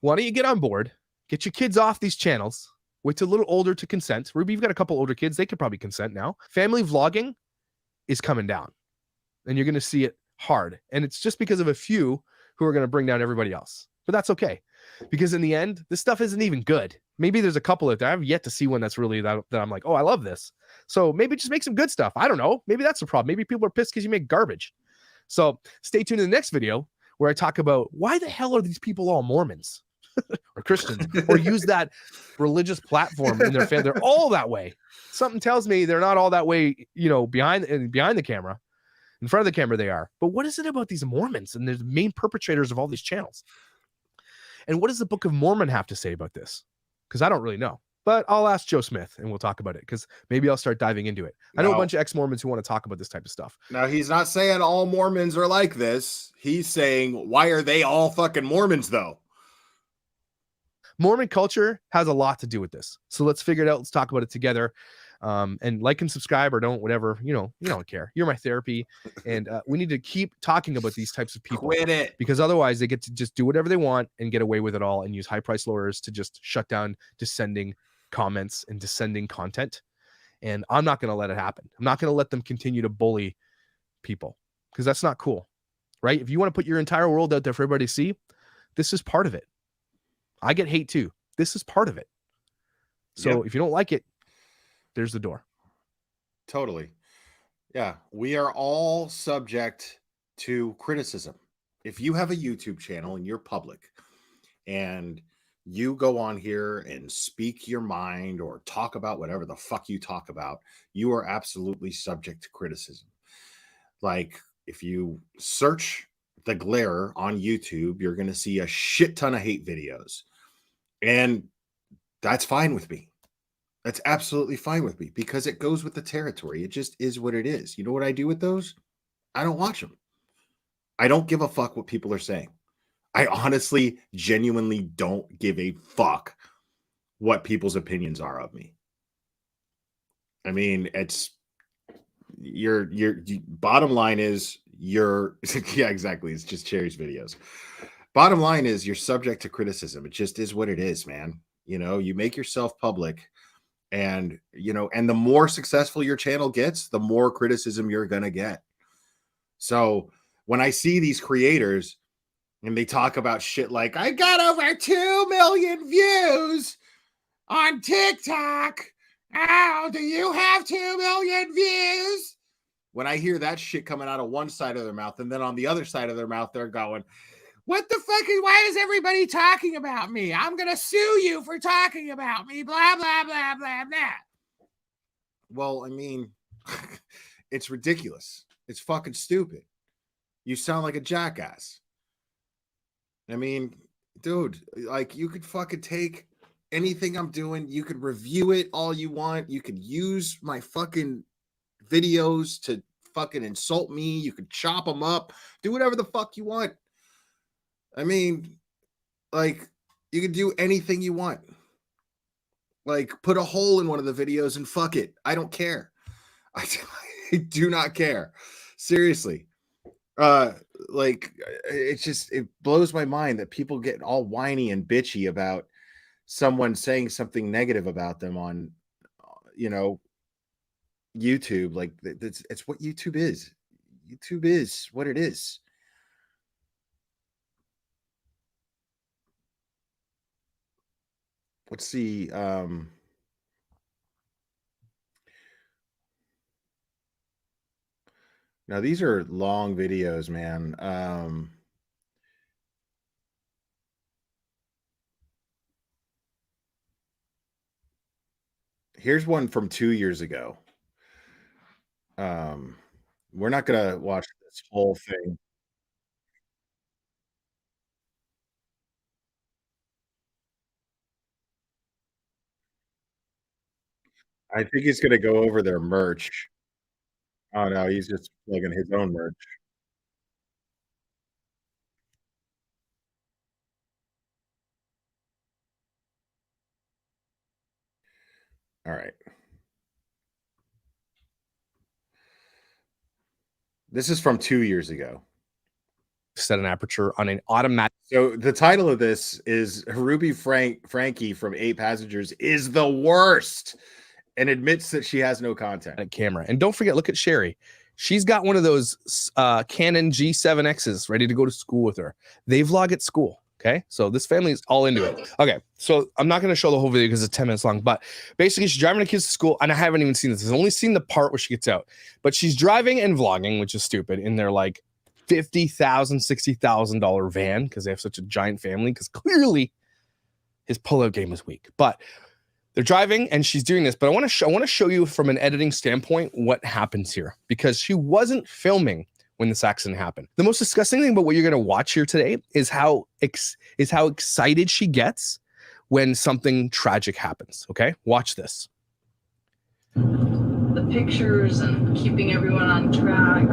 Why don't you get on board, get your kids off these channels, wait till a little older to consent. Ruby, you've got a couple older kids. They could probably consent now. Family vlogging is coming down and you're going to see it hard. And it's just because of a few who are going to bring down everybody else. But that's okay. Because in the end, this stuff isn't even good. Maybe there's a couple out there. I've yet to see one that's really that I'm like, oh, I love this. So maybe just make some good stuff. I don't know. Maybe that's the problem. Maybe people are pissed because you make garbage. So stay tuned to the next video where I talk about why the hell are these people all Mormons or Christians or use that religious platform in their family. They're all that way. Something tells me they're not all that way, you know, behind the camera. In front of the camera they are. But what is it about these Mormons and the main perpetrators of all these channels? And what does the Book of Mormon have to say about this? Because I don't really know. But I'll ask Joe Smith and we'll talk about it because maybe I'll start diving into it. I know a bunch of ex-Mormons who want to talk about this type of stuff. Now, he's not saying all Mormons are like this. He's saying, why are they all fucking Mormons, though? Mormon culture has a lot to do with this. So let's figure it out. Let's talk about it together. And like and subscribe or don't, whatever, you know, you don't care. You're my therapy. And we need to keep talking about these types of people. Quit it. Because otherwise they get to just do whatever they want and get away with it all and use high-priced lawyers to just shut down descending comments and descending content. And I'm not going to let it happen. I'm not going to let them continue to bully people because that's not cool, right? If you want to put your entire world out there for everybody to see, this is part of it. I get hate too. This is part of it. So if you don't like it, there's the door. Totally. Yeah. We are all subject to criticism. If you have a YouTube channel and you're public and you go on here and speak your mind or talk about whatever the fuck you talk about, you are absolutely subject to criticism. Like if you search the glare on YouTube, you're going to see a shit ton of hate videos. And that's fine with me. That's absolutely fine with me because it goes with the territory. It just is what it is. You know what I do with those? I don't watch them. I don't give a fuck what people are saying. I honestly, genuinely don't give a fuck what people's opinions are of me. I mean, it's your bottom line is you're yeah, exactly. It's just Cherry's videos. Bottom line is you're subject to criticism. It just is what it is, man. You know, you make yourself public, and and the more successful your channel gets, the more criticism you're gonna get. So when I see these creators and they talk about shit like, I got over 2 million views on TikTok. Ow, do you have 2 million views? When I hear that shit coming out of one side of their mouth, and then on the other side of their mouth, they're going, what the fuck? Why is everybody talking about me? I'm going to sue you for talking about me. Blah, blah, blah, blah, blah. Well, I mean, it's ridiculous. It's fucking stupid. You sound like a jackass. I mean, dude, like, you could fucking take anything I'm doing. You could review it all you want. You could use my fucking videos to fucking insult me. You could chop them up. Do whatever the fuck you want. I mean, like, you could do anything you want. Like, put a hole in one of the videos and fuck it. I don't care. I do not care. Seriously. Like, it blows my mind that people get all whiny and bitchy about someone saying something negative about them on, YouTube. Like, it's what YouTube is. YouTube is what it is. Let's see. Now these are long videos, man. Here's one from 2 years ago. We're not gonna watch this whole thing. I think he's gonna go over their merch. Oh no, he's just plugging his own merch. All right. This is from 2 years ago. Set an aperture on an automatic. So the title of this is Frankie from 8 Passengers is the worst, and admits that she has no content. Camera. And don't forget, look at Sherry. She's got one of those Canon G7Xs ready to go to school with her. They vlog at school. Okay, so this family is all into it. Okay, so I'm not going to show the whole video because it's 10 minutes long, but basically she's driving the kids to school, and I haven't even seen this. I've only seen the part where she gets out, but she's driving and vlogging, which is stupid, in their like $50,000, $60,000 van because they have such a giant family, because clearly his pullout game is weak. But they're driving and she's doing this, but I want to show you from an editing standpoint what happens here, because she wasn't filming when this accident happened. The most disgusting thing about what you're going to watch here today is how excited she gets when something tragic happens. Okay, watch this. The pictures and keeping everyone on track.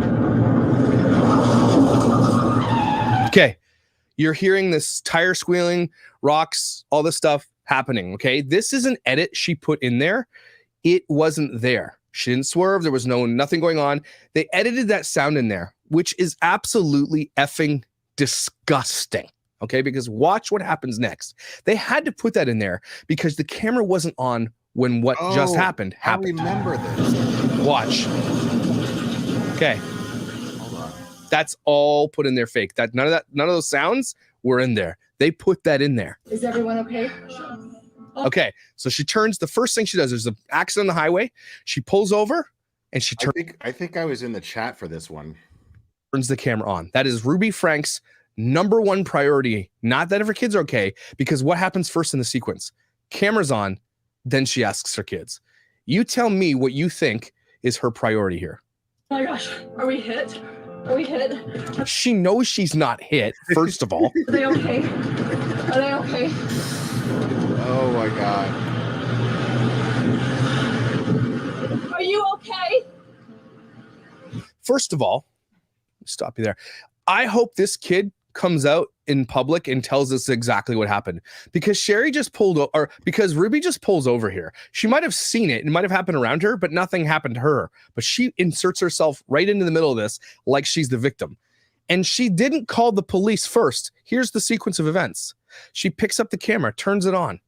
Okay, you're hearing this tire squealing, rocks, all this stuff happening. Okay, this is an edit she put in there. It wasn't there. She didn't swerve. There was nothing going on. They edited that sound in there, which is absolutely effing disgusting. Okay, because watch what happens next. They had to put that in there because the camera wasn't on when what just happened. I remember this. Watch. Okay. That's all put in there fake. That none of those sounds were in there. They put that in there. Is everyone okay? Okay, so she turns. The first thing she does, there's an accident on the highway. She pulls over and she turns. I think I was in the chat for this one. Turns the camera on. That is Ruby Frank's #1 priority. Not that if her kids are okay, because what happens first in the sequence? Camera's on, then she asks her kids. You tell me what you think is her priority here. Oh my gosh, are we hit? Are we hit? She knows she's not hit, first of all. Are they okay? Are they okay? Oh my God. Are you okay? First of all, stop you there. I hope this kid comes out in public and tells us exactly what happened, because Sherry just because Ruby just pulls over here. She might have seen it. It might have happened around her, but nothing happened to her. But she inserts herself right into the middle of this like she's the victim. And she didn't call the police first. Here's the sequence of events. She picks up the camera, turns it on.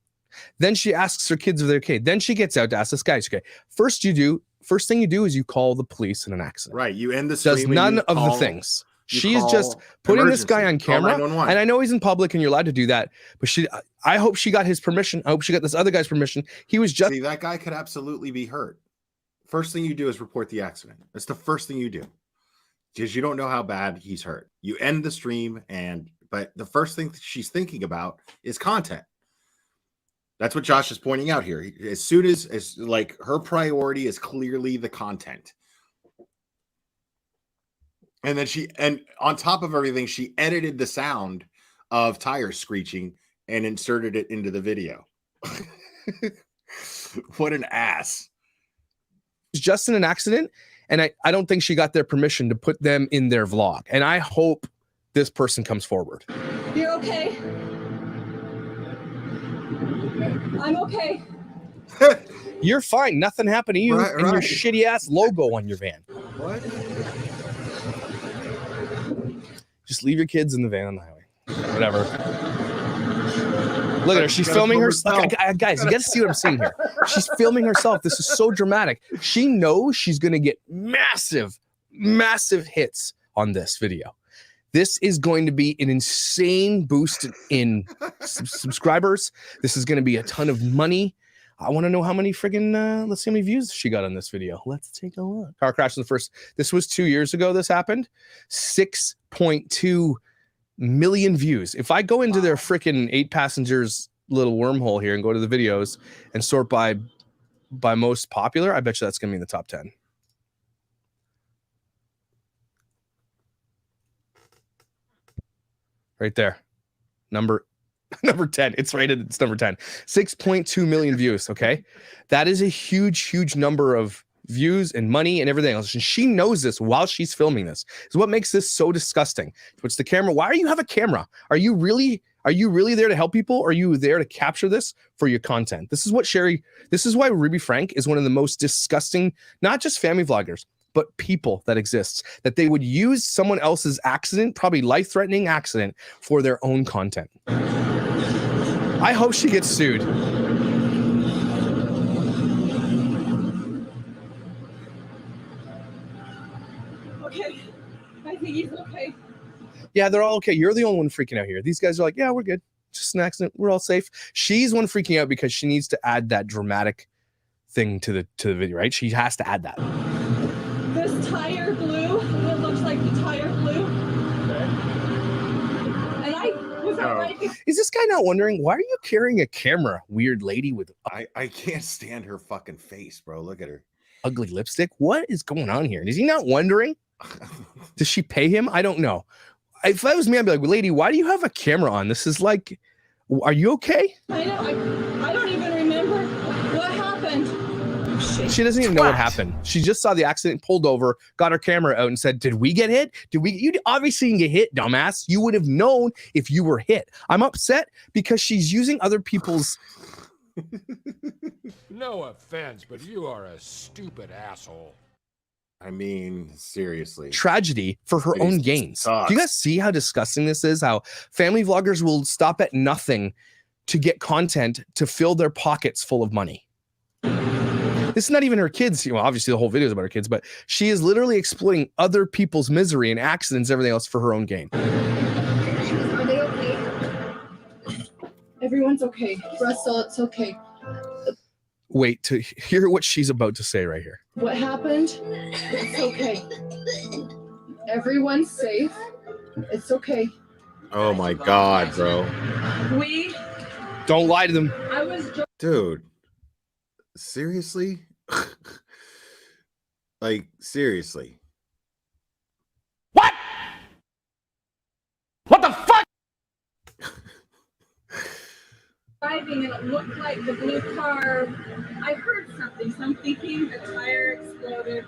Then she asks her kids if they're okay. Then she gets out to ask this guy, okay. First thing you do is you call the police in an accident. Right. You end the stream. Does none of the things. She's just putting this guy on camera. And I know he's in public and you're allowed to do that. But I hope she got his permission. I hope she got this other guy's permission. He was just. See, that guy could absolutely be hurt. First thing you do is report the accident. That's the first thing you do. Because you don't know how bad he's hurt. You end the stream, but the first thing she's thinking about is content. That's what Josh is pointing out here. As soon as like her priority is clearly the content. And then on top of everything, she edited the sound of tires screeching and inserted it into the video. What an ass. It's just in an accident. And I don't think she got their permission to put them in their vlog. And I hope this person comes forward. You're okay? I'm okay. You're fine. Nothing happened to you and your shitty ass logo on your van. What? Just leave your kids in the van on the highway. Whatever. Look at her. She's filming herself. Guys, you got to see what I'm seeing here. She's filming herself. This is so dramatic. She knows she's going to get massive, massive hits on this video. This is going to be an insane boost in subscribers. This is going to be a ton of money. I want to know how many friggin' let's see how many views she got on this video. Let's take a look. Car crash in the first. This was 2 years ago. This happened. 6.2 million views. If I go into their freaking 8 passengers little wormhole here and go to the videos and sort by most popular, I bet you that's gonna be in the top 10. Right there. Number 10. It's rated. It's number 10. 6.2 million views. Okay. That is a huge number of views and money and everything else. And she knows this while she's filming this. Is what makes this so disgusting. Puts the camera. Why do you have a camera? Are you really there to help people? Or are you there to capture this for your content? This is why Ruby Frank is one of the most disgusting, not just family vloggers, but people that exists, that they would use someone else's accident, probably life-threatening accident, for their own content. I hope she gets sued. Okay. I think he's okay. Yeah, they're all okay. You're the only one freaking out here. These guys are like, yeah, we're good. Just an accident. We're all safe. She's one freaking out because she needs to add that dramatic thing to the video, right? She has to add that. This tire blew. It looks like the tire blew. And I was right. Is this guy not wondering, why are you carrying a camera, weird lady with I can't stand her fucking face, bro. Look at her. Ugly lipstick? What is going on here? Is he not wondering? Does she pay him? I don't know. If that was me, I'd be like, lady, why do you have a camera on? This is like, are you okay? I know. I don't even remember what happened. She doesn't even know what happened. She just saw the accident, pulled over, got her camera out and said, did we get hit? You obviously didn't get hit, dumbass. You would have known if you were hit. I'm upset because she's using other people's... No offense, but you are a stupid asshole. I mean, seriously. Tragedy for her own gains. Do you guys see how disgusting this is? How family vloggers will stop at nothing to get content to fill their pockets full of money. This is not even her kids. Well, obviously the whole video is about her kids, but she is literally exploiting other people's misery and accidents, everything else for her own gain. Are they okay? Everyone's okay. Russell, it's okay. Wait to hear what she's about to say right here. What happened? It's okay. Everyone's safe. It's okay. Oh my God, bro. We don't lie to them. I was dude. Seriously? Like, seriously. What? What the fuck? Driving and it looked like the blue car. I heard something, so I'm thinking the tire exploded,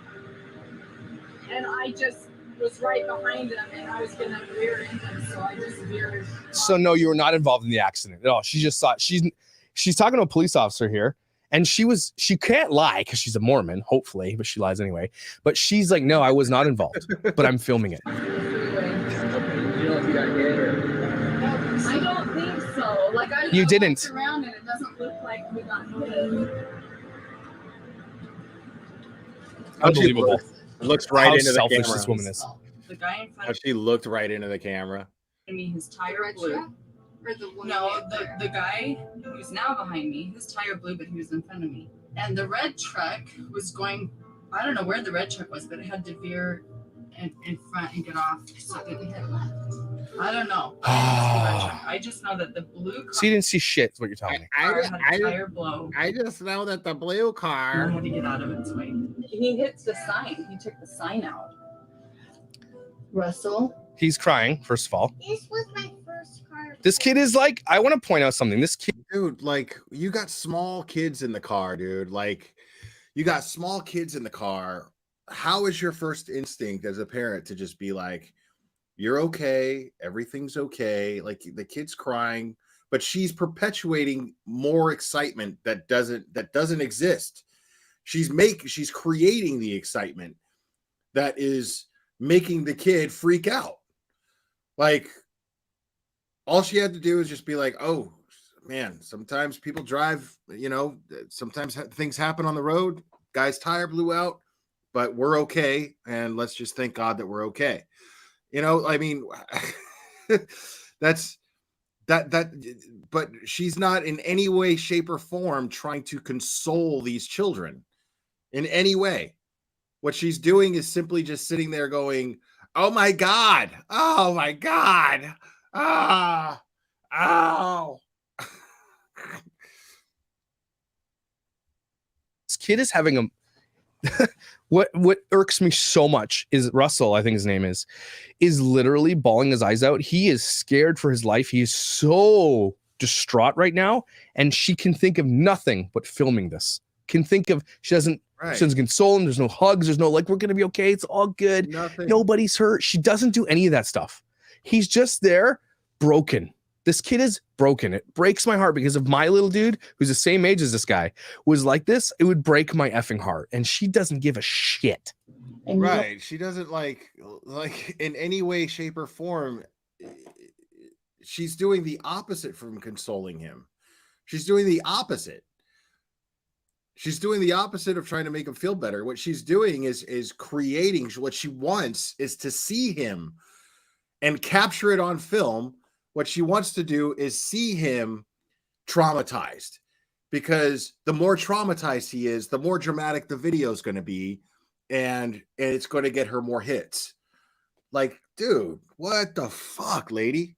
and I just was right behind him, and I was gonna rear end him. so I just veered. So no, you were not involved in the accident at all. She just thought she's talking to a police officer here, and she can't lie because she's a Mormon, hopefully, but she lies anyway. But she's like, no, I was not involved, but I'm filming it. I don't think so. Like I didn't. looked around and it doesn't look like we got hit. Unbelievable. Looks right How into the selfish camera. this woman is. The guy in front How she looked right into the camera. of me, his tire blew. Or the one No, the guy who's now behind me, his tire blew, but he was in front of me. And the red truck was going, I don't know where the red truck was, but it had to veer in front and get off so it didn't hit. I don't know. I just know that the blue car So you didn't see shit, is what you're telling me. had a tire blow. I just know that the blue I car. had to get out of its way. He hits the sign. He took the sign out. Russell. He's crying, first of all. This was my first car. This kid is like, I want to point out something. This kid, Dude, like, you got small kids in the car, dude. Like, you got small kids in the car. How is your first instinct as a parent to just be like, you're okay, everything's okay, like the kid's crying, but she's perpetuating more excitement that doesn't exist. She's creating the excitement that is making the kid freak out. Like, all she had to do is just be like, oh man, sometimes people drive, sometimes things happen on the road. Guy's tire blew out, but we're okay, and let's just thank God that we're okay. I mean, that's that, but she's not in any way, shape, or form trying to console these children in any way. What she's doing is simply just sitting there going, oh my God, oh my God, oh. this kid is having a what irks me so much is Russell, I think his name is literally bawling his eyes out. He is scared for his life. He is so distraught right now, and she can think of nothing but filming this. She doesn't console him. There's no hugs. There's no like, we're gonna be okay. It's all good. Nothing. Nobody's hurt. She doesn't do any of that stuff. He's just there, broken. This kid is broken. It breaks my heart because if my little dude, who's the same age as this guy, was like this, it would break my effing heart. And she doesn't give a shit. Right. She doesn't like in any way, shape, or form. She's doing the opposite from consoling him. She's doing the opposite. She's doing the opposite of trying to make him feel better. What she's doing is creating what she wants is to see him and capture it on film. What she wants to do is see him traumatized, because the more traumatized he is, the more dramatic the video is going to be, and it's going to get her more hits. Like, dude, what the fuck, lady?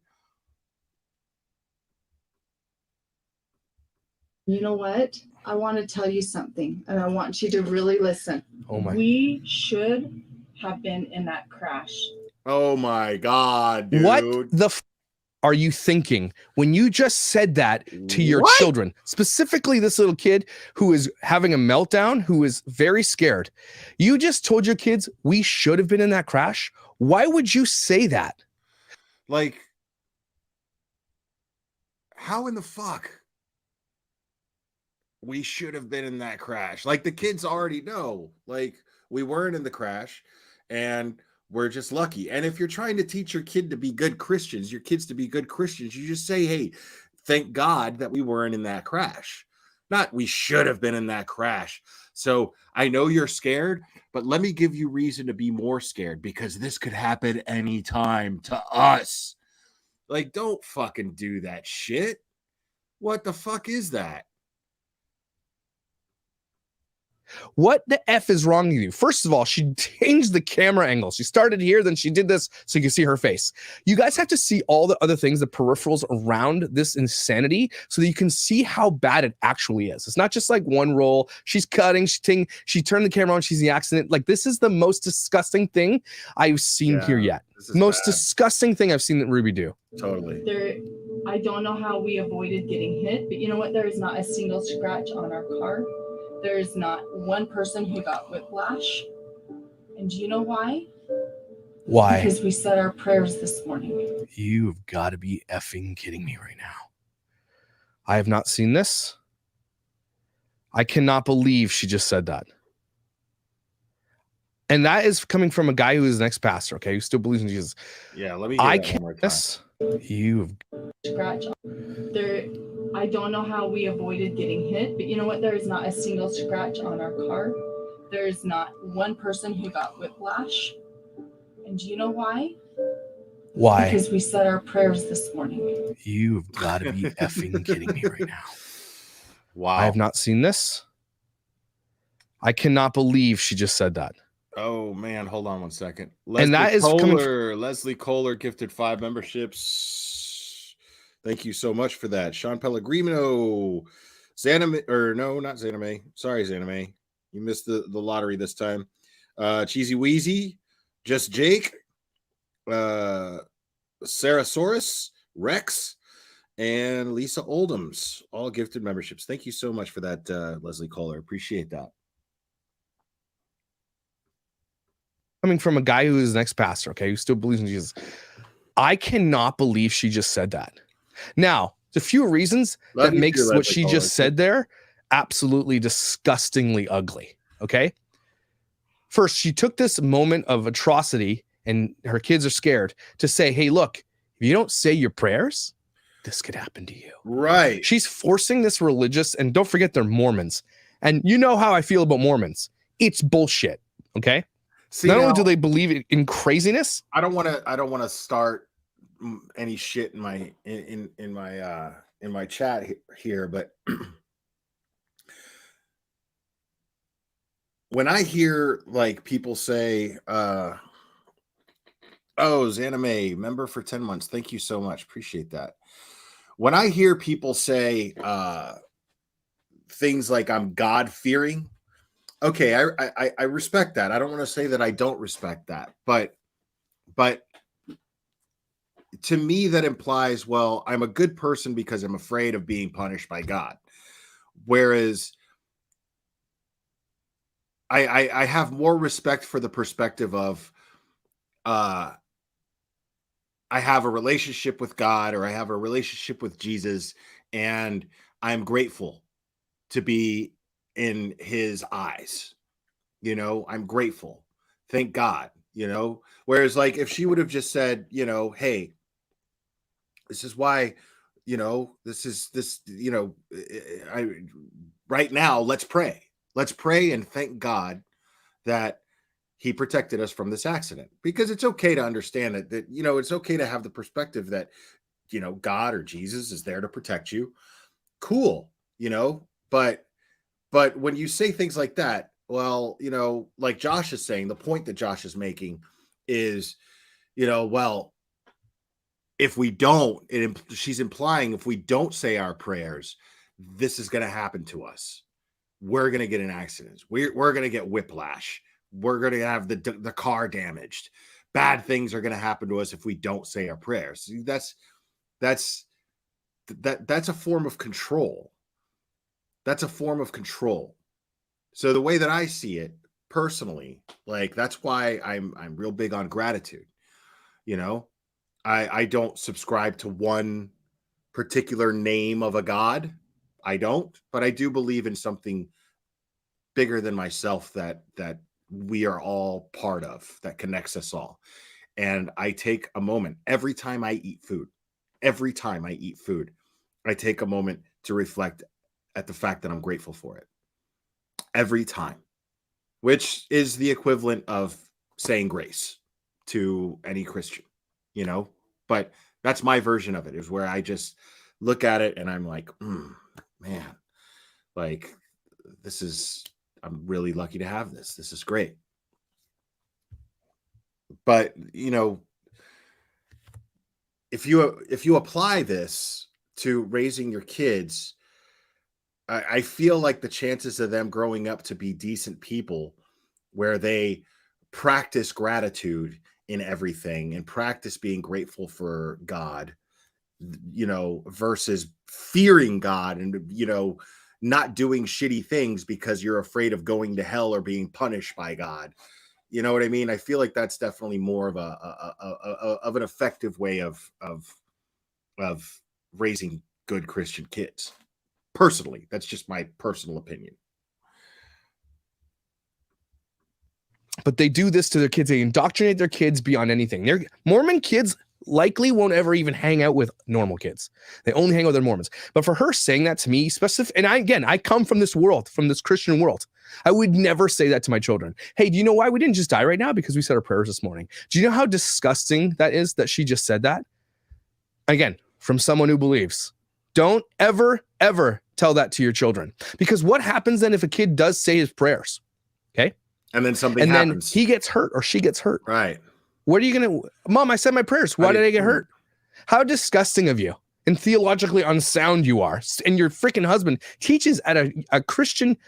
You know what? I want to tell you something, and I want you to really listen. Oh my. We should have been in that crash. Oh my God, dude. What the are you thinking when you just said that to your children, specifically this little kid who is having a meltdown, who is very scared? You just told your kids we should have been in that crash. Why would you say that? Like, how in the fuck? We should have been in that crash. Like, the kids already know, like, we weren't in the crash, and we're just lucky. And if you're trying to teach your kid to be good Christians, you just say, hey, thank God that we weren't in that crash. Not we should have been in that crash. So I know you're scared, but let me give you reason to be more scared, because this could happen anytime to us. Like, don't fucking do that shit. What the fuck is that? What the F is wrong with you? First of all, she changed the camera angle. She started here, then she did this so you can see her face. You guys have to see all the other things, the peripherals around this insanity, so that you can see how bad it actually is. It's not just like one roll. She's cutting, she turned the camera on, she's in the accident. Like, this is the most disgusting thing I've seen here yet. Most disgusting thing I've seen that Ruby do. Totally. I don't know how we avoided getting hit, but you know what? There is not a single scratch on our car. There's not one person who got whiplash. And do you know why? Why? Because we said our prayers this morning. You've got to be effing kidding me right now. I have not seen this. I cannot believe she just said that. And that is coming from a guy who is an ex-pastor, okay, who still believes in Jesus. Yeah, let me hear that one more time. You've Scratch. There, I don't know how we avoided getting hit, but you know what? There is not a single scratch on our car. There is not one person who got whiplash. And do you know why? Why? Because we said our prayers this morning. You've got to be effing kidding me right now. Wow. I have not seen this. I cannot believe she just said that. Oh man, hold on one second. And that is coming Leslie Kohler gifted 5 memberships. Thank you so much for that. Sean Pellegrino, Zanime, or no, not Zanime. Sorry, Zanime. You missed the lottery this time. Cheesy Wheezy, Just Jake, Sarasaurus, Rex, and Lisa Oldhams, all gifted memberships. Thank you so much for that, Leslie Kohler. Appreciate that. coming from a guy who is an ex-pastor, okay, who still believes in Jesus. I cannot believe she just said that. Now, there's a few reasons that makes what she just said there absolutely disgustingly ugly, okay? First, she took this moment of atrocity and her kids are scared to say, hey, look, if you don't say your prayers, this could happen to you. Right. She's forcing this religious, and don't forget they're Mormons. And you know how I feel about Mormons. It's bullshit, okay? See, not now, only do they believe in craziness, I don't want to start any shit in my chat here, but when I hear like people say, oh, Zanime, member for 10 months. Thank you so much. Appreciate that. When I hear people say things like I'm God-fearing, okay, I respect that. I don't want to say that I don't respect that, but to me that implies, well, I'm a good person because I'm afraid of being punished by God. Whereas I have more respect for the perspective of I have a relationship with God, or I have a relationship with Jesus, and I'm grateful to be in his eyes. You know, I'm grateful. Thank God, you know. Whereas like if she would have just said, you know, hey, this is why, you know, right now, let's pray. Let's pray and thank God that he protected us from this accident, because it's okay to understand that, you know, it's okay to have the perspective that, you know, God or Jesus is there to protect you. Cool. You know, but when you say things like that, well, you know, like Josh is saying, the point that Josh is making is, you know, well, if we don't, she's implying if we don't say our prayers, this is going to happen to us. We're going to get in accidents. We're going to get whiplash. We're going to have the car damaged. Bad things are going to happen to us if we don't say our prayers. That's a form of control. That's a form of control. So the way that I see it personally, like that's why I'm real big on gratitude. You know, I don't subscribe to one particular name of a God. I don't, but I do believe in something bigger than myself that we are all part of, that connects us all. And I take a moment every time I eat food. Every time I eat food, I take a moment to reflect at the fact that I'm grateful for it. Every time, which is the equivalent of saying grace to any Christian, you know, but that's my version of it, is where I just look at it and I'm like, man, like I'm really lucky to have this. This is great. But, you know, if you apply this to raising your kids, I feel like the chances of them growing up to be decent people, where they practice gratitude in everything and practice being grateful for God, you know, versus fearing God and, you know, not doing shitty things because you're afraid of going to hell or being punished by God. You know what I mean? I feel like that's definitely more of an effective way of raising good Christian kids. Personally, that's just my personal opinion. But they do this to their kids. They indoctrinate their kids beyond anything. Their Mormon kids likely won't ever even hang out with normal kids. They only hang out with their Mormons. But for her saying that to me, and I come from this world, from this Christian world. I would never say that to my children. Hey, do you know why we didn't just die right now? Because we said our prayers this morning. Do you know how disgusting that is that she just said that? Again, from someone who believes. Don't ever, ever tell that to your children. Because what happens then if a kid does say his prayers? Okay? And then something happens. Then he gets hurt or she gets hurt. Right. What are you going to... Mom, I said my prayers. Why did I get hurt? How disgusting of you and theologically unsound you are. And your freaking husband teaches at a Christian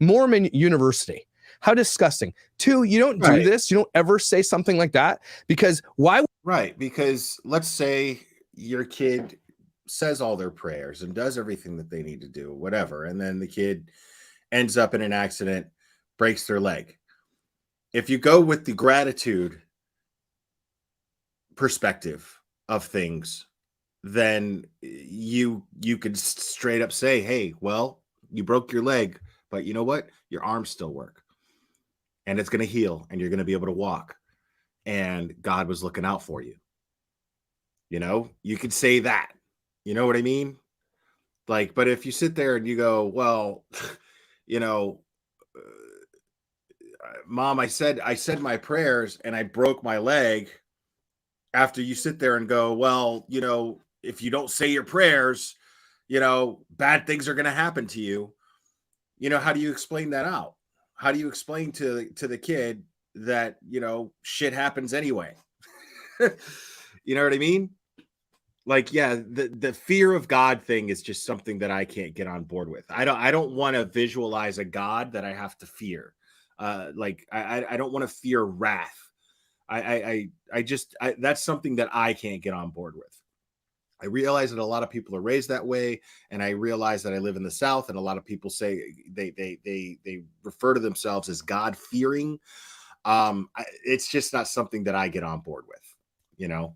Mormon university. How disgusting. 2, you don't do this. You don't ever say something like that. Because why? Right. Because let's say your kid says all their prayers and does everything that they need to do, whatever. And then the kid ends up in an accident, breaks their leg. If you go with the gratitude perspective of things, then you could straight up say, hey, well, you broke your leg, but you know what? Your arms still work. And it's going to heal and you're going to be able to walk. And God was looking out for you. You know, you could say that. You know what I mean? Like, but if you sit there and you go, well, you know, Mom, I said my prayers and I broke my leg. After you sit there and go, well, you know, if you don't say your prayers, you know, bad things are going to happen to you. You know, how do you explain that out? How do you explain to the kid that, you know, shit happens anyway? You know what I mean? Like, yeah, the fear of God thing is just something that I can't get on board with. I don't want to visualize a God that I have to fear. I don't want to fear wrath. That's something that I can't get on board with. I realize that a lot of people are raised that way, and I realize that I live in the South, and a lot of people say they refer to themselves as God-fearing. It's just not something that I get on board with, you know.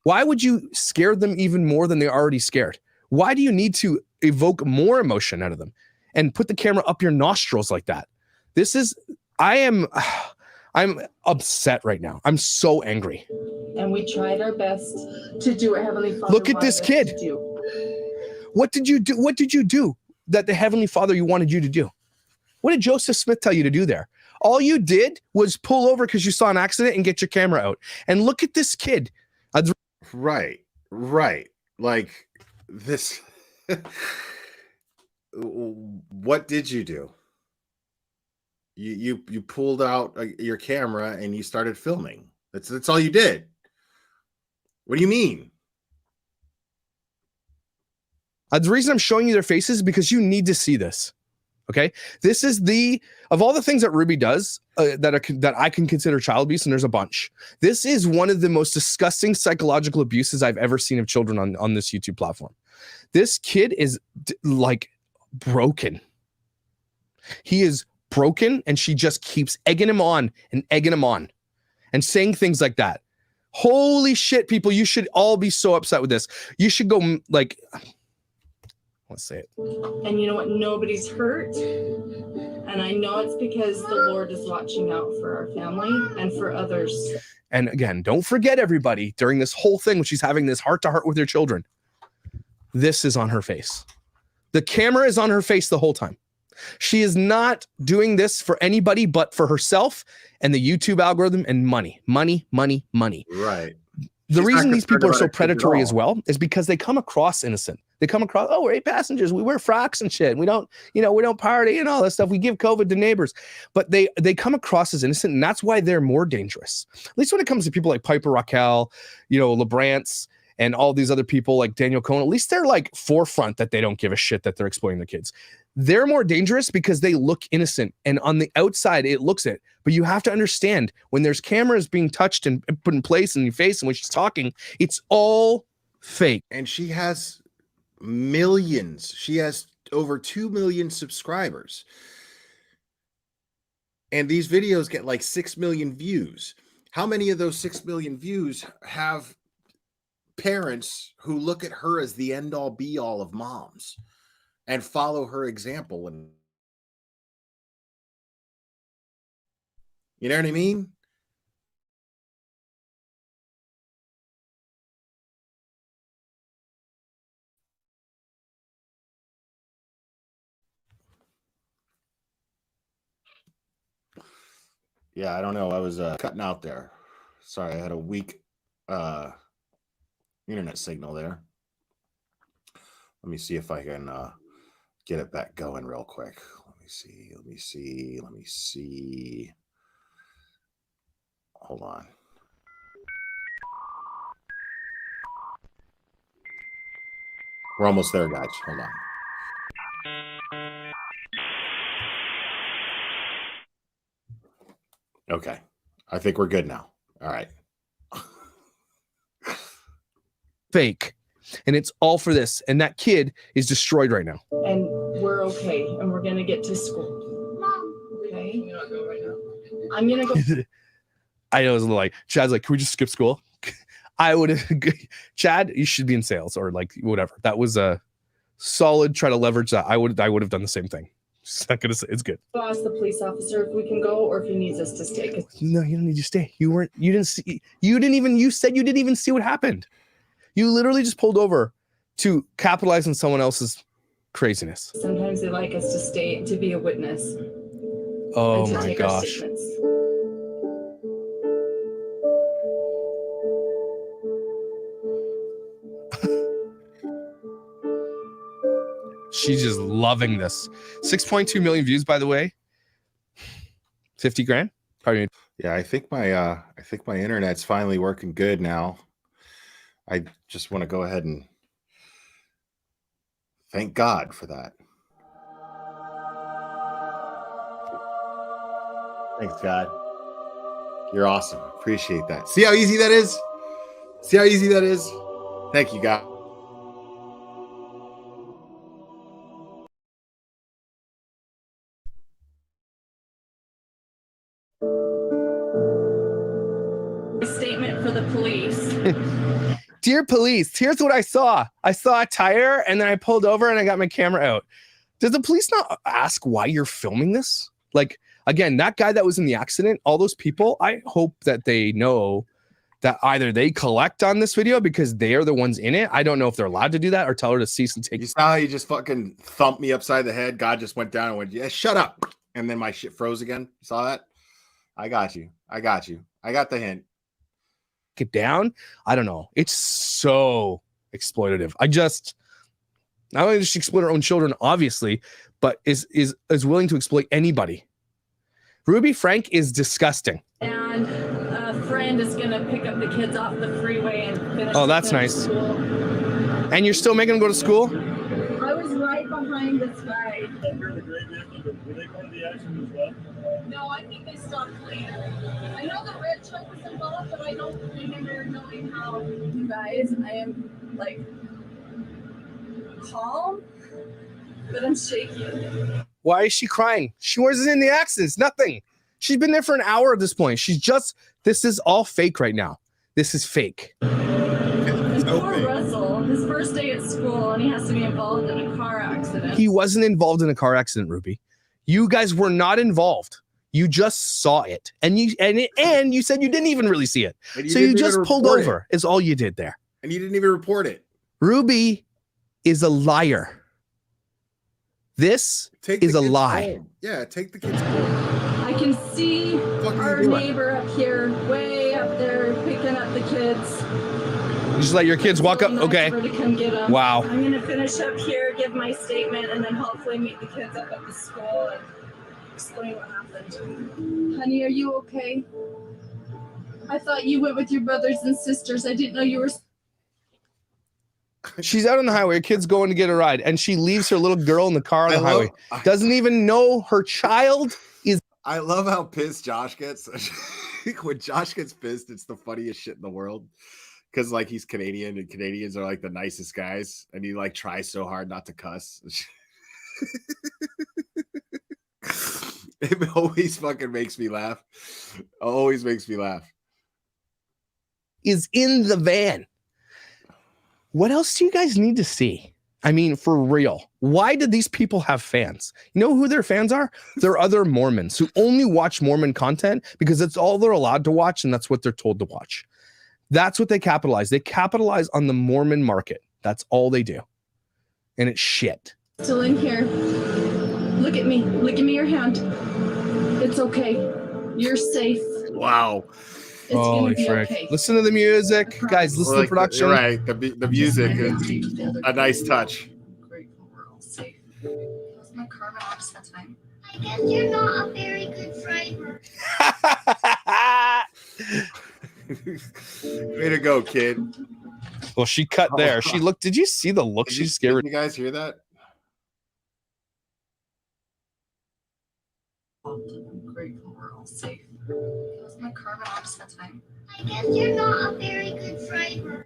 Why would you scare them even more than they're already scared? Why do you need to evoke more emotion out of them and put the camera up your nostrils like that? I'm upset right now. I'm so angry. And we tried our best to do what Heavenly Father Look at this kid. What did you do? What did you do that the Heavenly Father you wanted you to do? What did Joseph Smith tell you to do there? All you did was pull over because you saw an accident and get your camera out. And look at this kid. Right. Like this. What did you do? You pulled out your camera and you started filming. That's all you did. What do you mean? The reason I'm showing you their faces is because you need to see this. Okay, this is of all the things that Ruby does that I can consider child abuse, and there's a bunch. This is one of the most disgusting psychological abuses I've ever seen of children on this YouTube platform. This kid is like broken. He is broken, and she just keeps egging him on and saying things like that. Holy shit, people, you should all be so upset with this. You should go like... Let's say it. And you know what? Nobody's hurt. And I know it's because the Lord is watching out for our family and for others. And again, don't forget, everybody, during this whole thing when she's having this heart-to-heart with her children, this is on her face. The camera is on her face the whole time. She is not doing this for anybody but for herself and the YouTube algorithm and money. Right. The reason these people are so predatory as well is because they come across innocent. They come across, oh, we're 8 passengers. We wear frocks and shit. We don't party and all that stuff. We give COVID to neighbors. But they come across as innocent, and that's why they're more dangerous. At least when it comes to people like Piper Raquel, LeBrance, and all these other people like Daniel Cohen, at least they're like forefront that they don't give a shit that they're exploiting their kids. They're more dangerous because they look innocent, and on the outside it looks it. But you have to understand, when there's cameras being touched and put in place in your face and when she's talking, it's all fake. And she has millions. She has over 2 million subscribers. And these videos get like 6 million views. How many of those 6 million views have parents who look at her as the end all be all of moms and follow her example? And you know what I mean? Yeah, I don't know. I was cutting out there. Sorry, I had a weak internet signal there. Let me see if I can get it back going real quick. Let me see. Hold on. We're almost there, guys. Hold on. Okay. I think we're good now. All right. Fake. And it's all for this. And that kid is destroyed right now. And we're okay. And we're going to get to school. Mom. Okay. You're not going right now. I'm going to go. I know it was a little like, Chad's like, can we just skip school? I would have, Chad, you should be in sales or like whatever. That was a solid try to leverage that. I would have done the same thing. Just not gonna say it's good. I'll ask the police officer if we can go or if he needs us to stay. No, you don't need to stay. You said you didn't even see what happened. You literally just pulled over to capitalize on someone else's craziness. Sometimes they like us to stay to be a witness. Oh and to my take our gosh. statements. She's just loving this. 6.2 million views, by the way. 50 grand. Pardon me. Yeah, I think my internet's finally working good now. I just want to go ahead and thank God for that. Thanks, God. You're awesome. Appreciate that. See how easy that is? See how easy that is? Thank you, God. Statement for the police. Dear police, here's what I saw. I saw a tire and then I pulled over and I got my camera out. Does the police not ask why you're filming this? Like, again, that guy that was in the accident, all those people, I hope that they know that either they collect on this video because they are the ones in it. I don't know if they're allowed to do that or tell her to cease and take. You saw how you just fucking thumped me upside the head? God just went down and went, yeah, shut up. And then my shit froze again. You saw that? I got you. I got the hint. It down. I don't know. It's so exploitative. Not only does she exploit her own children, obviously, but is willing to exploit anybody. Ruby Frank is disgusting. And a friend is going to pick up the kids off the freeway and finish. Oh, that's nice. And you're still making them go to school? I was right behind this guy. No, I think they stopped later. I know the red truck was involved, but I don't remember knowing how. You guys, I am like calm, but I'm shaking. Why is she crying? She wasn't in the accidents. Nothing. She's been there for an hour at this point. This is all fake right now. This is fake. And poor Russell, his first day at school, and he has to be involved in a car accident. He wasn't involved in a car accident, Ruby. You guys were not involved. You just saw it. And you said you didn't even really see it. So you just pulled over is all you did there. And you didn't even report it. Ruby is a liar. This is a lie. Home. Yeah, take the kids home. I can see our neighbor up here, way up there, picking up the kids. You just let your kids walk up? Okay. To come get them. Wow. I'm going to finish up here, give my statement, and then hopefully meet the kids up at the school and explain what happened. Honey, are you okay? I thought you went with your brothers and sisters. I didn't know you were... She's out on the highway. Her kid's going to get a ride, and she leaves her little girl in the car on the highway. Doesn't even know her child is... I love how pissed Josh gets. When Josh gets pissed, it's the funniest shit in the world. Because like he's Canadian, and Canadians are like the nicest guys, and he like tries so hard not to cuss. It always fucking makes me laugh. Always makes me laugh. Is in the van. What else do you guys need to see? I mean, for real, why did these people have fans? You know who their fans are? They're other Mormons who only watch Mormon content because it's all they're allowed to watch and that's what they're told to watch. That's what they capitalize. They capitalize on the Mormon market. That's all they do. And it's shit. Still in here. Look at me. Look at me, your hand. It's okay. You're safe. Wow. It's Holy gonna be frick. okay. Listen to the music. Guys, listen to the production. You're right. The music is a nice touch. Safe. Was my carbon off that time? I guess you're not a very good driver. Way to go, kid. Well, she cut there. She looked. Did you see the look she's scared? Did you guys hear that? I'm grateful we're all safe. Was my carbon off that time? I guess you're not a very good driver.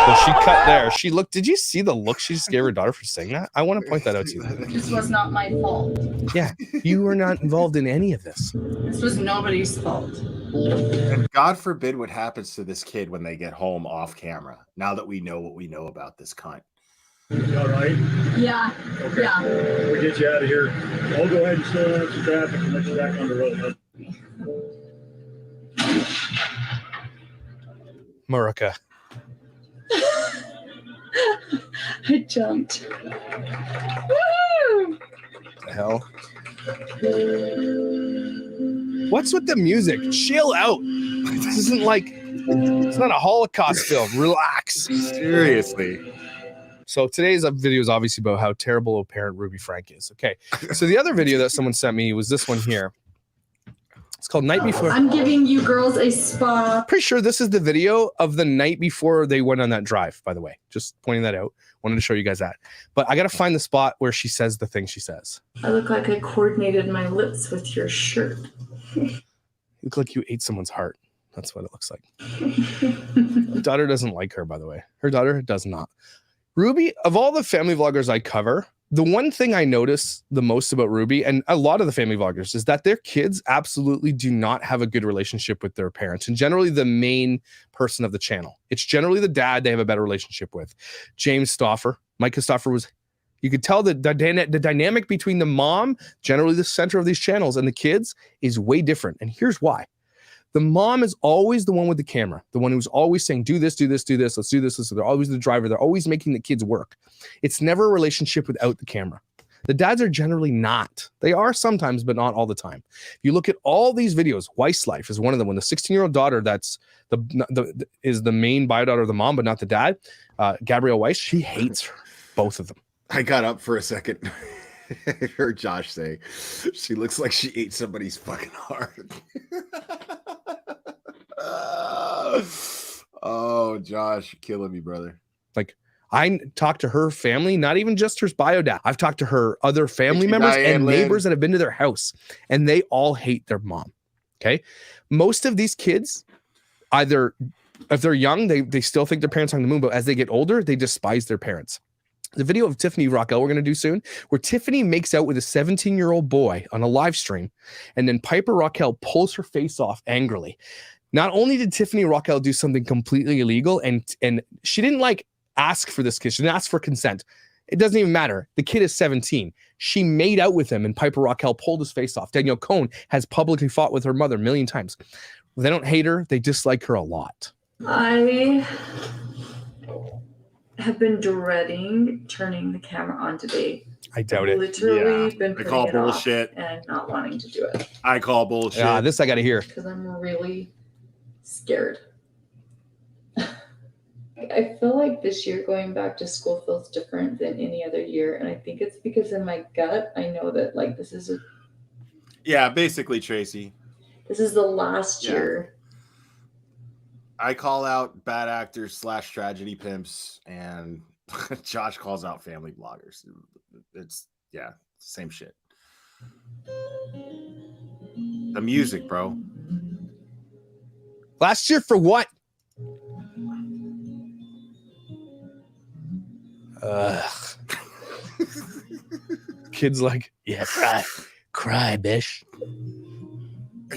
Well, she cut there. She looked. Did you see the look she just gave her daughter for saying that? I want to point that out to you. This was not my fault. Yeah, you were not involved in any of this. This was nobody's fault. And God forbid what happens to this kid when they get home off camera. Now that we know what we know about this cunt. You all right? Yeah. Okay. Yeah. We'll get you out of here. I'll go ahead and slow down some traffic and let you back on the road. Murica. I jumped. Woo! The hell? What's with the music? Chill out. This isn't like, it's not a Holocaust film. Relax. Seriously. So today's video is obviously about how terrible a parent Ruby Frank is. Okay. So the other video that someone sent me was this one here. It's called Night Before. I'm giving you girls a spa. Pretty sure this is the video of the night before they went on that drive, by the way. Just pointing that out. Wanted to show you guys that. But I got to find the spot where she says the thing she says. I look like I coordinated my lips with your shirt. You look like you ate someone's heart. That's what it looks like. Her daughter doesn't like her, by the way. Her daughter does not. Ruby, of all the family vloggers I cover, the one thing I notice the most about Ruby and a lot of the family vloggers is that their kids absolutely do not have a good relationship with their parents and generally the main person of the channel. It's generally the dad they have a better relationship with. James Stauffer, Micah Stauffer was, you could tell that the dynamic between the mom, generally the center of these channels, and the kids is way different. And here's why. The mom is always the one with the camera, the one who's always saying, do this, let's do this. So they're always the driver. They're always making the kids work. It's never a relationship without the camera. The dads are generally not. They are sometimes, but not all the time. If you look at all these videos, Weiss Life is one of them. When the 16-year-old daughter that's is the main bio daughter of the mom, but not the dad, Gabrielle Weiss, she hates both of them. I got up for a second. I heard Josh say, she looks like she ate somebody's fucking heart. Oh, Josh, you're killing me, brother. Like, I talked to her family, not even just her bio dad. I've talked to her other family members and neighbors that have been to their house, and they all hate their mom. Okay. Most of these kids, either if they're young, they still think their parents are on the moon, but as they get older, they despise their parents. The video of Tiffany Rockel we're going to do soon, where Tiffany makes out with a 17-year-old boy on a live stream, and then Piper Rockel pulls her face off angrily. Not only did Tiffany Rockel do something completely illegal, and she didn't like ask for this kid. She didn't ask for consent. It doesn't even matter. The kid is 17. She made out with him, and Piper Rockel pulled his face off. Danielle Cohn has publicly fought with her mother a million times. They don't hate her. They dislike her a lot. I have been dreading turning the camera on today. I doubt it. Literally been I putting call it bullshit. off and not wanting to do it I call bullshit. Yeah, this I got to hear. because I'm really scared. I feel like this year going back to school feels different than any other year, and I think it's because in my gut I know that like this is Basically, Tracy. this is the last year. I call out bad actors / tragedy pimps, and Josh calls out family bloggers. It's same shit. The music, bro. Last year for what? Kids like, yeah, cry, bish.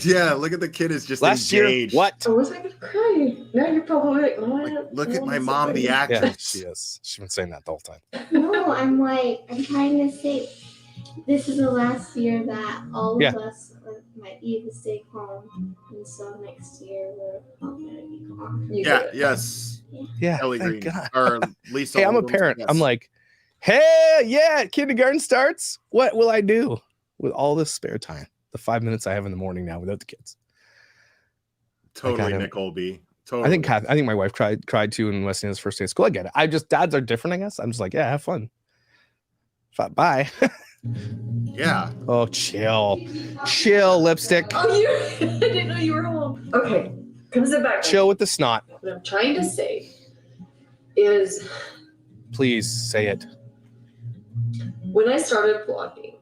Yeah, look at the kid is just Last year, engaged. what? I was I gonna cry? Now you're probably like, what? Look at Oh, my I'm so mom, the funny. actress. Yeah, she is. She's been saying that the whole time. No, I'm trying to say this is the last year that all Yeah. of us might be able to stay calm. And so next year we're all going to be calm. Yeah, yes. Yeah, Ellie thank Green. God. Or Lisa Hey, I'm a Oldham, parent. yes. I'm like, hey, yeah, kindergarten starts. What will I do with all this spare time? The 5 minutes I have in the morning now without the kids. Totally him. Nicole B. Totally. I think my wife cried too in Weston's first day of school. I get it. Dads are different, I guess. I'm just like, yeah, have fun. Bye. Yeah. Oh, chill, lipstick. Oh, I didn't know you were home. Okay, come sit back. Chill with the snot. What I'm trying to say is, Please say it. when I started vlogging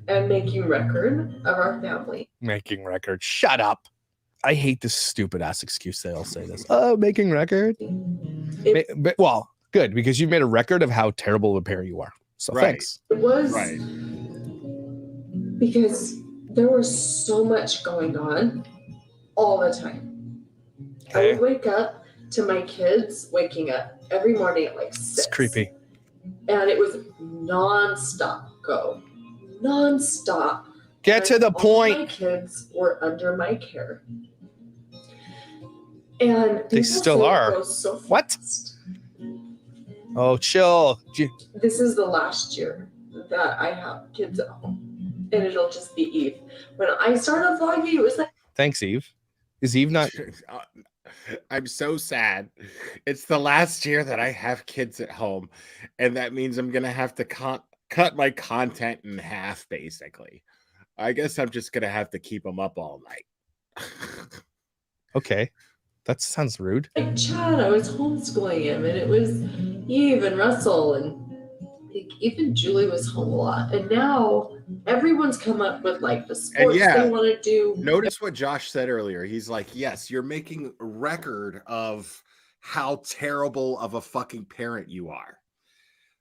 and making record of our family, Making record. Shut up. I hate this stupid ass excuse they all say this. Oh, making record. Well, good, because you've made a record of how terrible of a parent you are. So thanks. it was because there was so much going on all the time. I would wake up to my kids waking up every morning at like 6. It's creepy. And it was nonstop nonstop. Get to the point. My kids were under my care. And They still are. So what? Oh, chill. This is the last year that I have kids at home, and it'll just be Eve. When I started vlogging, it was like. Thanks, Eve. Is Eve not? I'm so sad. It's the last year that I have kids at home, and that means I'm gonna have to cut my content in half, basically. I guess I'm just gonna have to keep them up all night. Okay. That sounds rude. Like Chad, I was homeschooling him, and it was Eve and Russell, and even Julie was home a lot. And now everyone's come up with like the sports they want to do. Notice what Josh said earlier. He's like, yes, you're making record of how terrible of a fucking parent you are.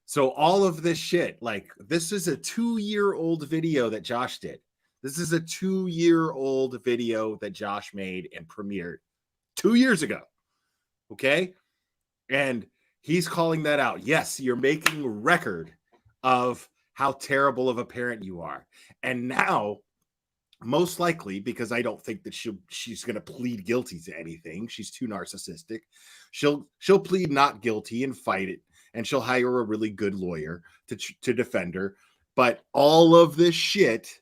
So all of this shit, like this is a 2-year-old video that Josh did. This is a 2-year-old video that Josh made and premiered 2 years ago. Okay. And he's calling that out. Yes, you're making record of how terrible of a parent you are. And now, most likely, because I don't think that she's going to plead guilty to anything. She's too narcissistic. She'll plead not guilty and fight it. And she'll hire a really good lawyer to defend her. But all of this shit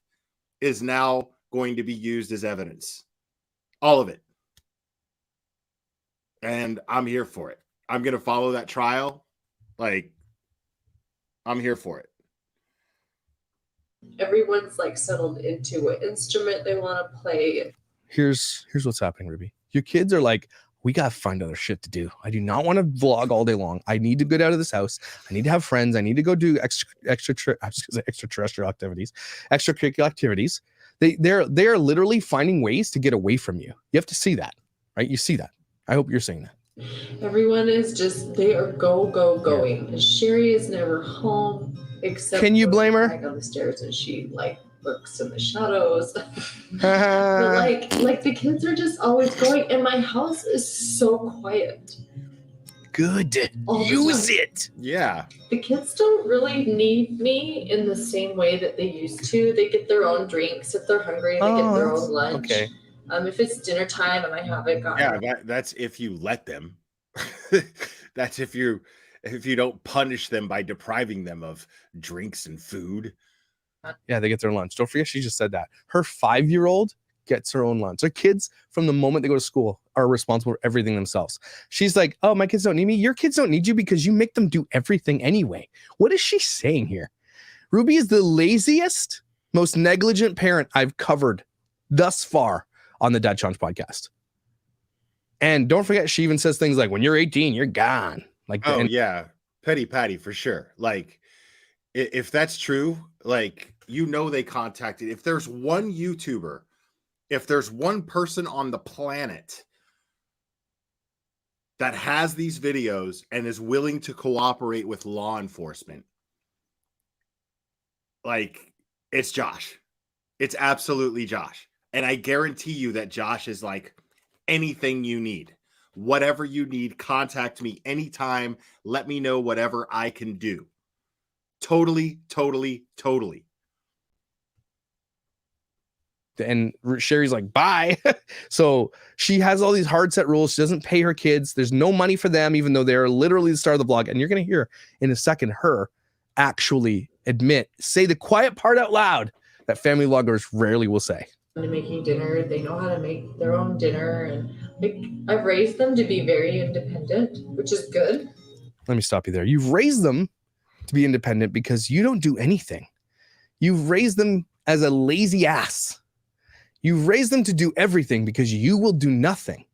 is now going to be used as evidence. All of it. And I'm here for it. I'm going to follow that trial. Like, I'm here for it. Everyone's like settled into what instrument they want to play. Here's what's happening, Ruby. Your kids are like, we got to find other shit to do. I do not want to vlog all day long. I need to get out of this house. I need to have friends. I need to go do extraterrestrial activities, extracurricular activities. They are literally finding ways to get away from you. You have to see that, right? You see that. I hope you're seeing that. Everyone is just, they are going. Sherry is never home except. Can you blame her? On the stairs, and she like lurks in the shadows. But like the kids are just always going, and my house is so quiet. Good. Use it. Yeah. The kids don't really need me in the same way that they used to. They get their own drinks if they're hungry. They get their own lunch. Okay. If it's dinner time and I haven't gotten. Yeah, that's if you let them. That's if you don't punish them by depriving them of drinks and food. Yeah, they get their lunch. Don't forget, she just said that. Her 5-year-old gets her own lunch. Her kids, from the moment they go to school, are responsible for everything themselves. She's like, oh, my kids don't need me. Your kids don't need you because you make them do everything anyway. What is she saying here? Ruby is the laziest, most negligent parent I've covered thus far on the Dad Challenge podcast. And don't forget, she even says things like, when you're 18, you're gone. Like, oh, yeah. Petty Patty, for sure. Like, if that's true, like, they contacted. If there's one YouTuber, if there's one person on the planet that has these videos and is willing to cooperate with law enforcement, like, it's Josh. It's absolutely Josh. And I guarantee you that Josh is like, anything you need, whatever you need, contact me anytime. Let me know whatever I can do. Totally. And Sherry's like, bye. So she has all these hard set rules. She doesn't pay her kids. There's no money for them, even though they're literally the star of the vlog. And you're going to hear in a second her actually say the quiet part out loud that family vloggers rarely will say. Making dinner, they know how to make their own dinner, and like, I've raised them to be very independent, which is good. Let me stop you there. You've raised them to be independent because you don't do anything. You've raised them as a lazy ass. You've raised them to do everything because you will do nothing.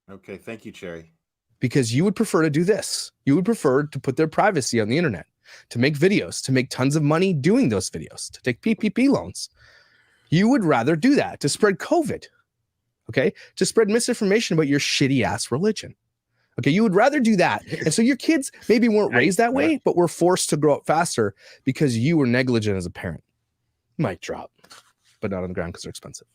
Okay, thank you, Cherry. Because you would prefer to do this. You would prefer to put their privacy on the internet, to make videos, to make tons of money doing those videos, to take PPP loans. You would rather do that, to spread COVID, okay? To spread misinformation about your shitty ass religion. Okay, you would rather do that. And so your kids maybe weren't raised that way, but were forced to grow up faster because you were negligent as a parent. Mic drop, but not on the ground because they're expensive.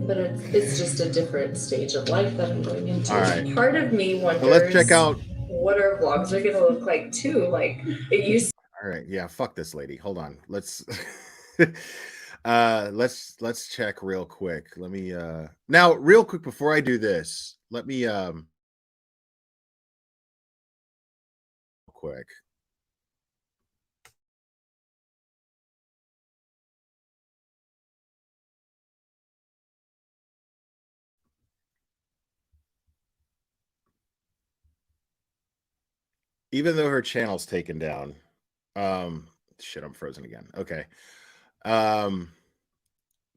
But it's just a different stage of life that I'm going into. All right. Part of me wonders, well, let's check out what our vlogs are going to look like too. Like, it used. All right, yeah, fuck this lady. Hold on. Let's let's check real quick. Let me now real quick before I do this, let me quick. Even though her channel's taken down. Shit, I'm frozen again. Okay.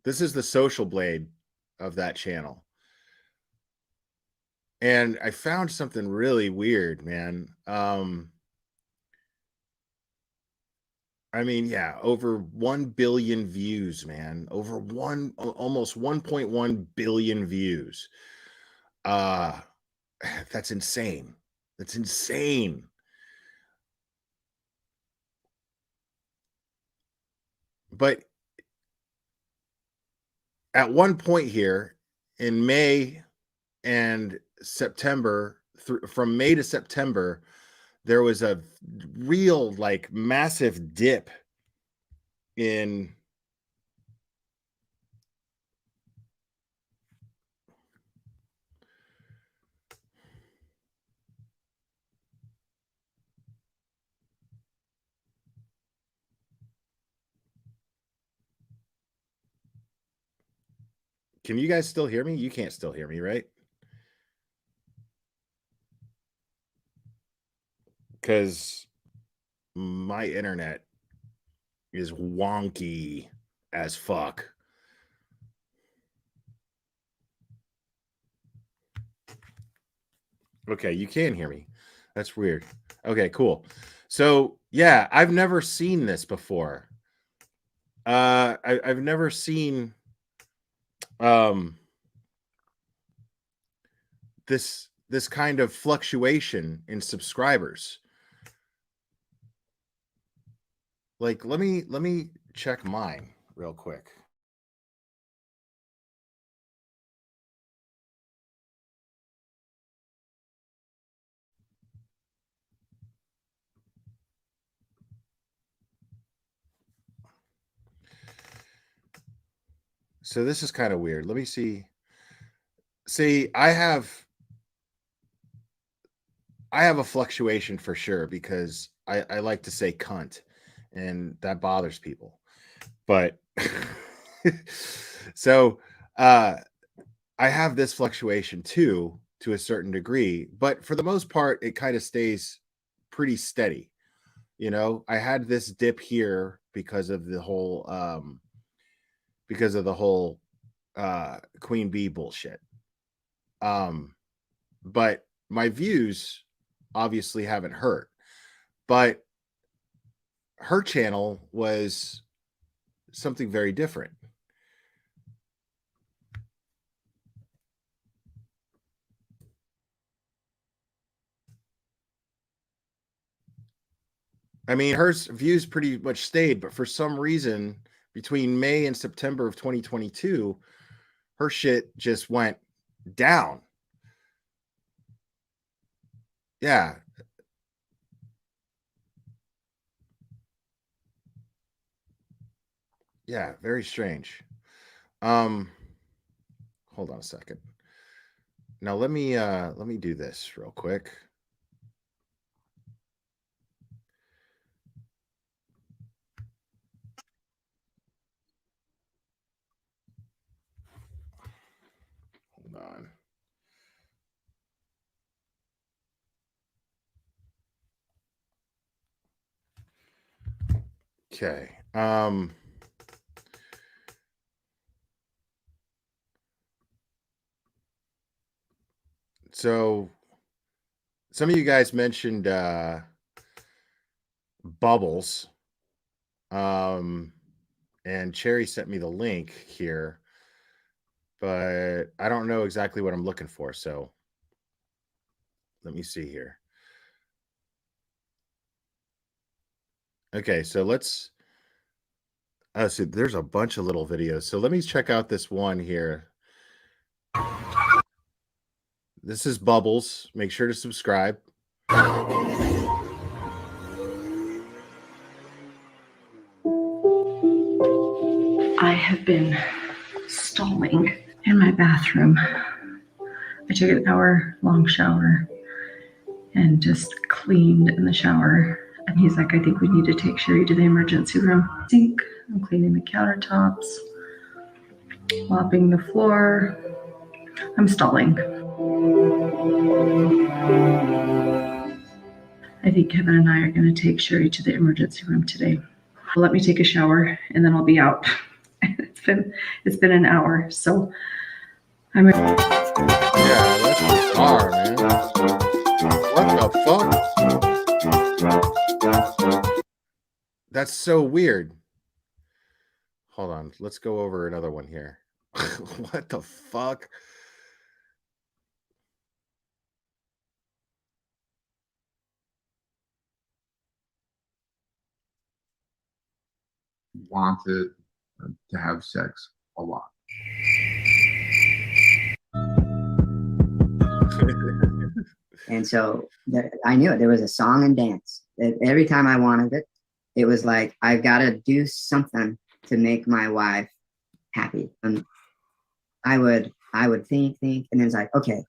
This is the social blade of that channel. And I found something really weird, man. I mean, yeah, over 1 billion views, man. Almost 1.1 billion views. That's insane. That's insane. But at one point here in May and September, from May to September, there was a real, like, massive dip in Can you guys still hear me? You can't still hear me, right? Because my internet is wonky as fuck. Okay, you can hear me. That's weird. Okay, cool. So yeah, I've never seen this before. I've never seen this kind of fluctuation in subscribers. Like, let me check mine real quick. So this is kind of weird. Let me see. See, I have a fluctuation for sure because I like to say cunt, and that bothers people. But so I have this fluctuation too, to a certain degree, but for the most part, it kind of stays pretty steady. You know, I had this dip here because of the whole Queen Bee bullshit. But my views obviously haven't hurt. But her channel was something very different. I mean, her views pretty much stayed, but for some reason, between May and September of 2022, her shit just went down. Yeah. Yeah, very strange. Hold on a second. Now let me do this real quick. Hold on. Okay. So some of you guys mentioned bubbles. And Cherry sent me the link here, but I don't know exactly what I'm looking for. So let me see here. Okay, so let's see, there's a bunch of little videos. So let me check out this one here. This is Bubbles. Make sure to subscribe. I have been stalling in my bathroom. I took an hour-long shower and just cleaned in the shower. And he's like, I think we need to take Sherry to the emergency room. Sink. I'm cleaning the countertops, mopping the floor. I'm stalling. I think Kevin and I are going to take Sherry to the emergency room today. Let me take a shower and then I'll be out. It's been an hour, so I'm. Yeah, that's bizarre, man. What the fuck? That's so weird. Hold on, let's go over another one here. What the fuck? Wanted to have sex a lot. And so I knew it. There was a song and dance. Every time I wanted it, it was like, I've got to do something to make my wife happy. And I would think, and then it's like, okay,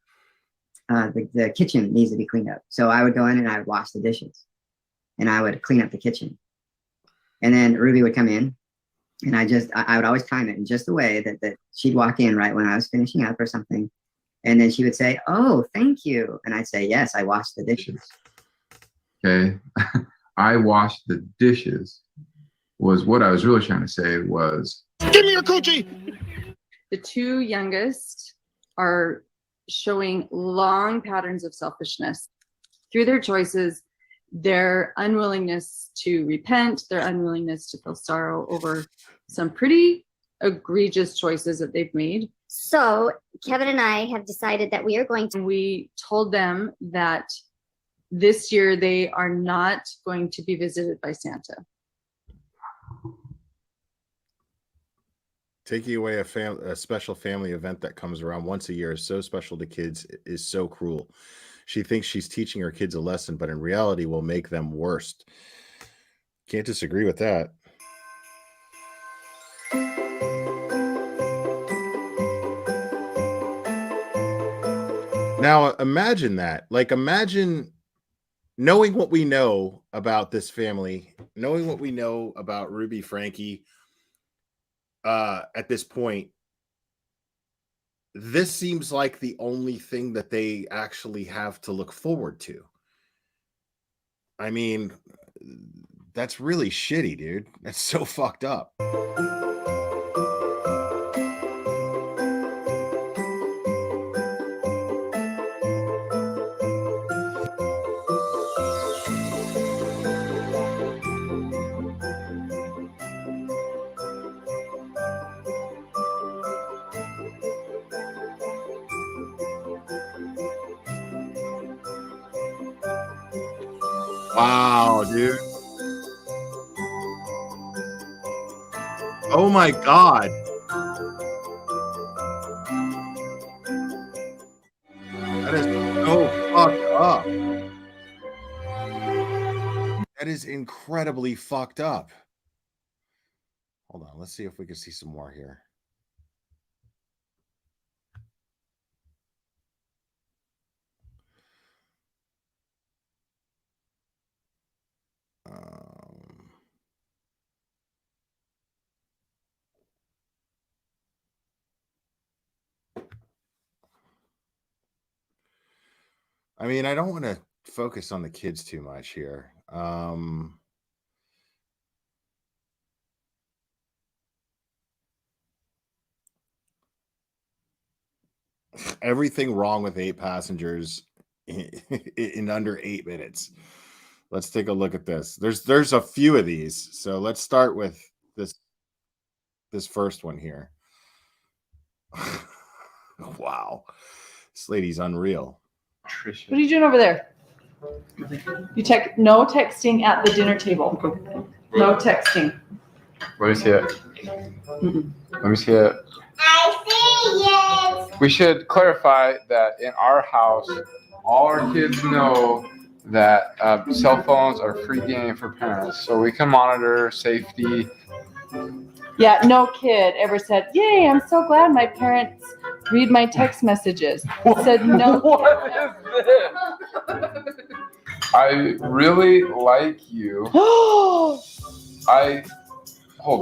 the kitchen needs to be cleaned up. So I would go in and I would wash the dishes and I would clean up the kitchen. And then Ruby would come in and I would always time it in just the way that she'd walk in right when I was finishing up or something. And then she would say, oh, thank you. And I'd say, yes, I washed the dishes. Okay. I washed the dishes was what I was really trying to say was, Give me your coochie! The two youngest are showing long patterns of selfishness through their choices, their unwillingness to repent, their unwillingness to feel sorrow over some pretty egregious choices that they've made. So Kevin and I have decided that we are going to. We told them that this year they are not going to be visited by Santa. Taking away a special family event that comes around once a year is so special to kids is so cruel. She thinks she's teaching her kids a lesson, but in reality will make them worse. Can't disagree with that. Now imagine that. Like, imagine knowing what we know about this family, knowing what we know about Ruby Franke, at this point, this seems like the only thing that they actually have to look forward to. I mean, that's really shitty, dude. That's so fucked up. Wow, dude. Oh my God. That is so fucked up. That is incredibly fucked up. Hold on, let's see if we can see some more here. I mean, I don't want to focus on the kids too much here. Everything wrong with 8 passengers in under 8 minutes. Let's take a look at this. There's a few of these. So let's start with this first one here. Wow. This lady's unreal. What are you doing over there? You no texting at the dinner table. No texting. Let me see it. Let me see it. I see it. We should clarify that in our house, all our kids know that cell phones are free game for parents, so we can monitor safety. Yeah, no kid ever said, "Yay, I'm so glad my parents read my text messages." Said no. What is this? I really like you. Hold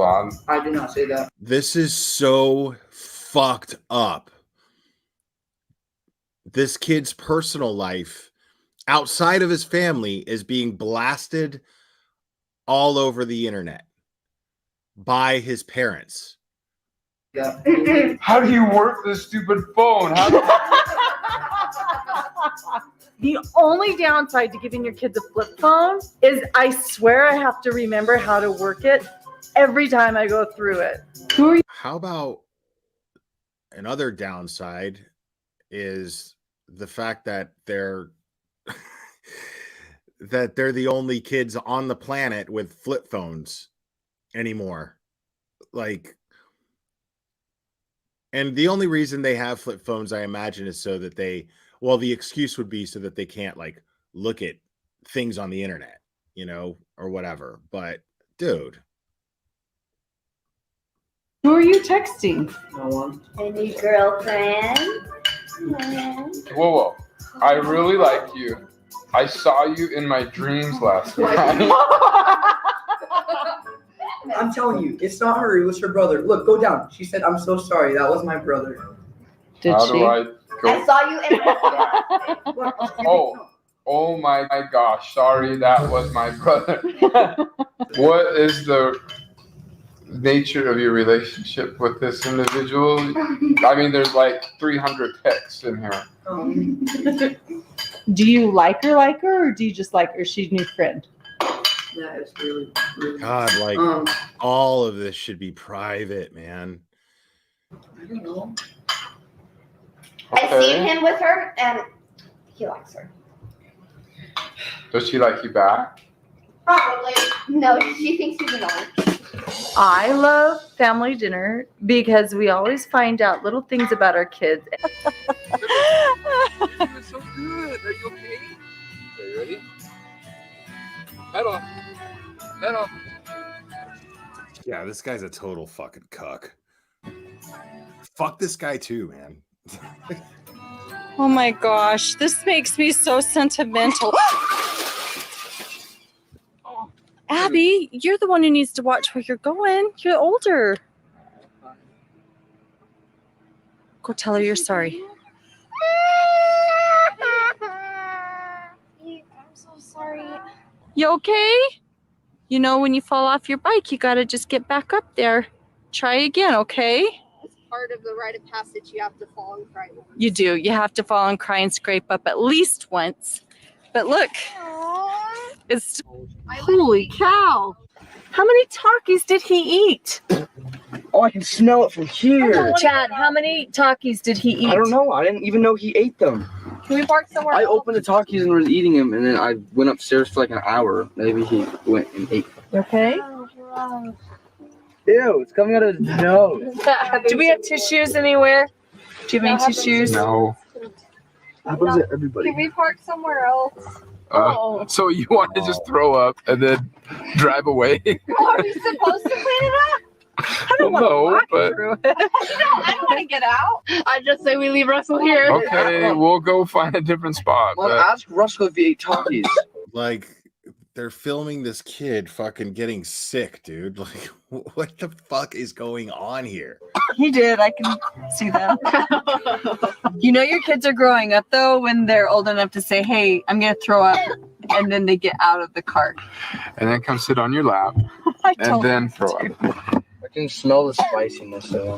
on. I did not say that. This is so fucked up. This kid's personal life outside of his family is being blasted all over the internet by his parents. Yeah. How do you work this stupid phone? The only downside to giving your kids a flip phone is I swear I have to remember how to work it every time I go through it. Who are you? How about another downside is the fact that they're the only kids on the planet with flip phones anymore. Like, and the only reason they have flip phones, I imagine, is so that the excuse would be so that they can't like look at things on the internet, or whatever. But dude. Who are you texting? No one. Any girlfriend? Whoa. I really like you. I saw you in my dreams last night. I'm telling you, it's not her. It was her brother. Look, go down. She said, "I'm so sorry. That was my brother." Did she? I saw you in Oh my gosh. Sorry, that was my brother. What is the nature of your relationship with this individual? I mean, there's like 300 texts in here. Do you like her, or do you just like her? She's new friend. Yeah, it's really, really. God, like all of this should be private, man. I don't know. I've seen him with her, and he likes her. Does she like you back? Probably. No, she thinks he's annoying. I love family dinner because we always find out little things about our kids. You're so good. Are you okay? Okay, you ready? Head on. Head on. Yeah, this guy's a total fucking cuck. Fuck this guy too, man. Oh my gosh, this makes me so sentimental. Abby, you're the one who needs to watch where you're going. You're older. Go tell her you're sorry. I'm so sorry. You okay? You know, when you fall off your bike, you gotta just get back up there. Try again, okay? As part of the rite of passage, you have to fall and cry once. You do. You have to fall and cry and scrape up at least once. But look, it's holy cow. How many Takis did he eat? Oh, I can smell it from here. Chad, how many Takis did he eat? I don't know. I didn't even know he ate them. Can we park somewhere I else? opened the Takis and was eating them, and then I went upstairs for like an hour. Maybe he went and ate. You okay? Ew, it's coming out of his nose. Do we have tissues anywhere? Do you have any tissues? No. Happens to everybody. Can we park somewhere else? So you want to just throw up and then drive away? Are we supposed to clean it up? I don't want to walk through it. I don't want to get out. I just say we leave Russell here. Okay, we'll go find a different spot. Well, ask Russell if he ate Takis. Like, they're filming this kid fucking getting sick, dude. Like, what the fuck is going on here? He did. I can see that. You know your kids are growing up, though, when they're old enough to say, hey, I'm going to throw up. And then they get out of the cart. And then come sit on your lap. And then throw up. I can smell the spiciness, though.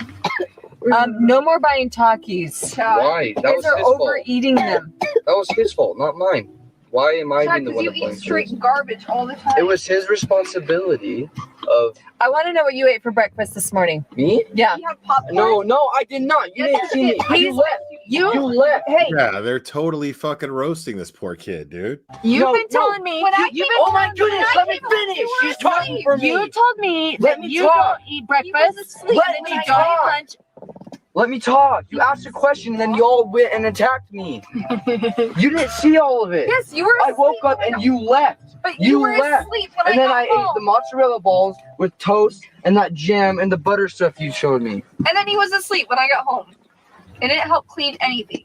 No more buying Takis. Why? That was Kids are his fault. overeating them. That was his fault, not mine. Why am I being the one to blame? Straight garbage all the time. It was his responsibility of I want to know what you ate for breakfast this morning. me? Yeah. No, I did not. You didn't see me. You left. You left. Hey, Yeah, they're totally fucking roasting this poor kid, dude. you've been telling me. Oh my goodness, let me finish. She's talking for me. You told me Let that me you talk. don't eat breakfast. Let me talk. Lunch. Let me talk. You asked a question, and then you all went and attacked me. You didn't see all of it. Yes, you were. I woke up and you left. But you were left. asleep when And I then got I home. ate the mozzarella balls with toast and that jam and the butter stuff you showed me. And then he was asleep when I got home. It didn't help clean anything.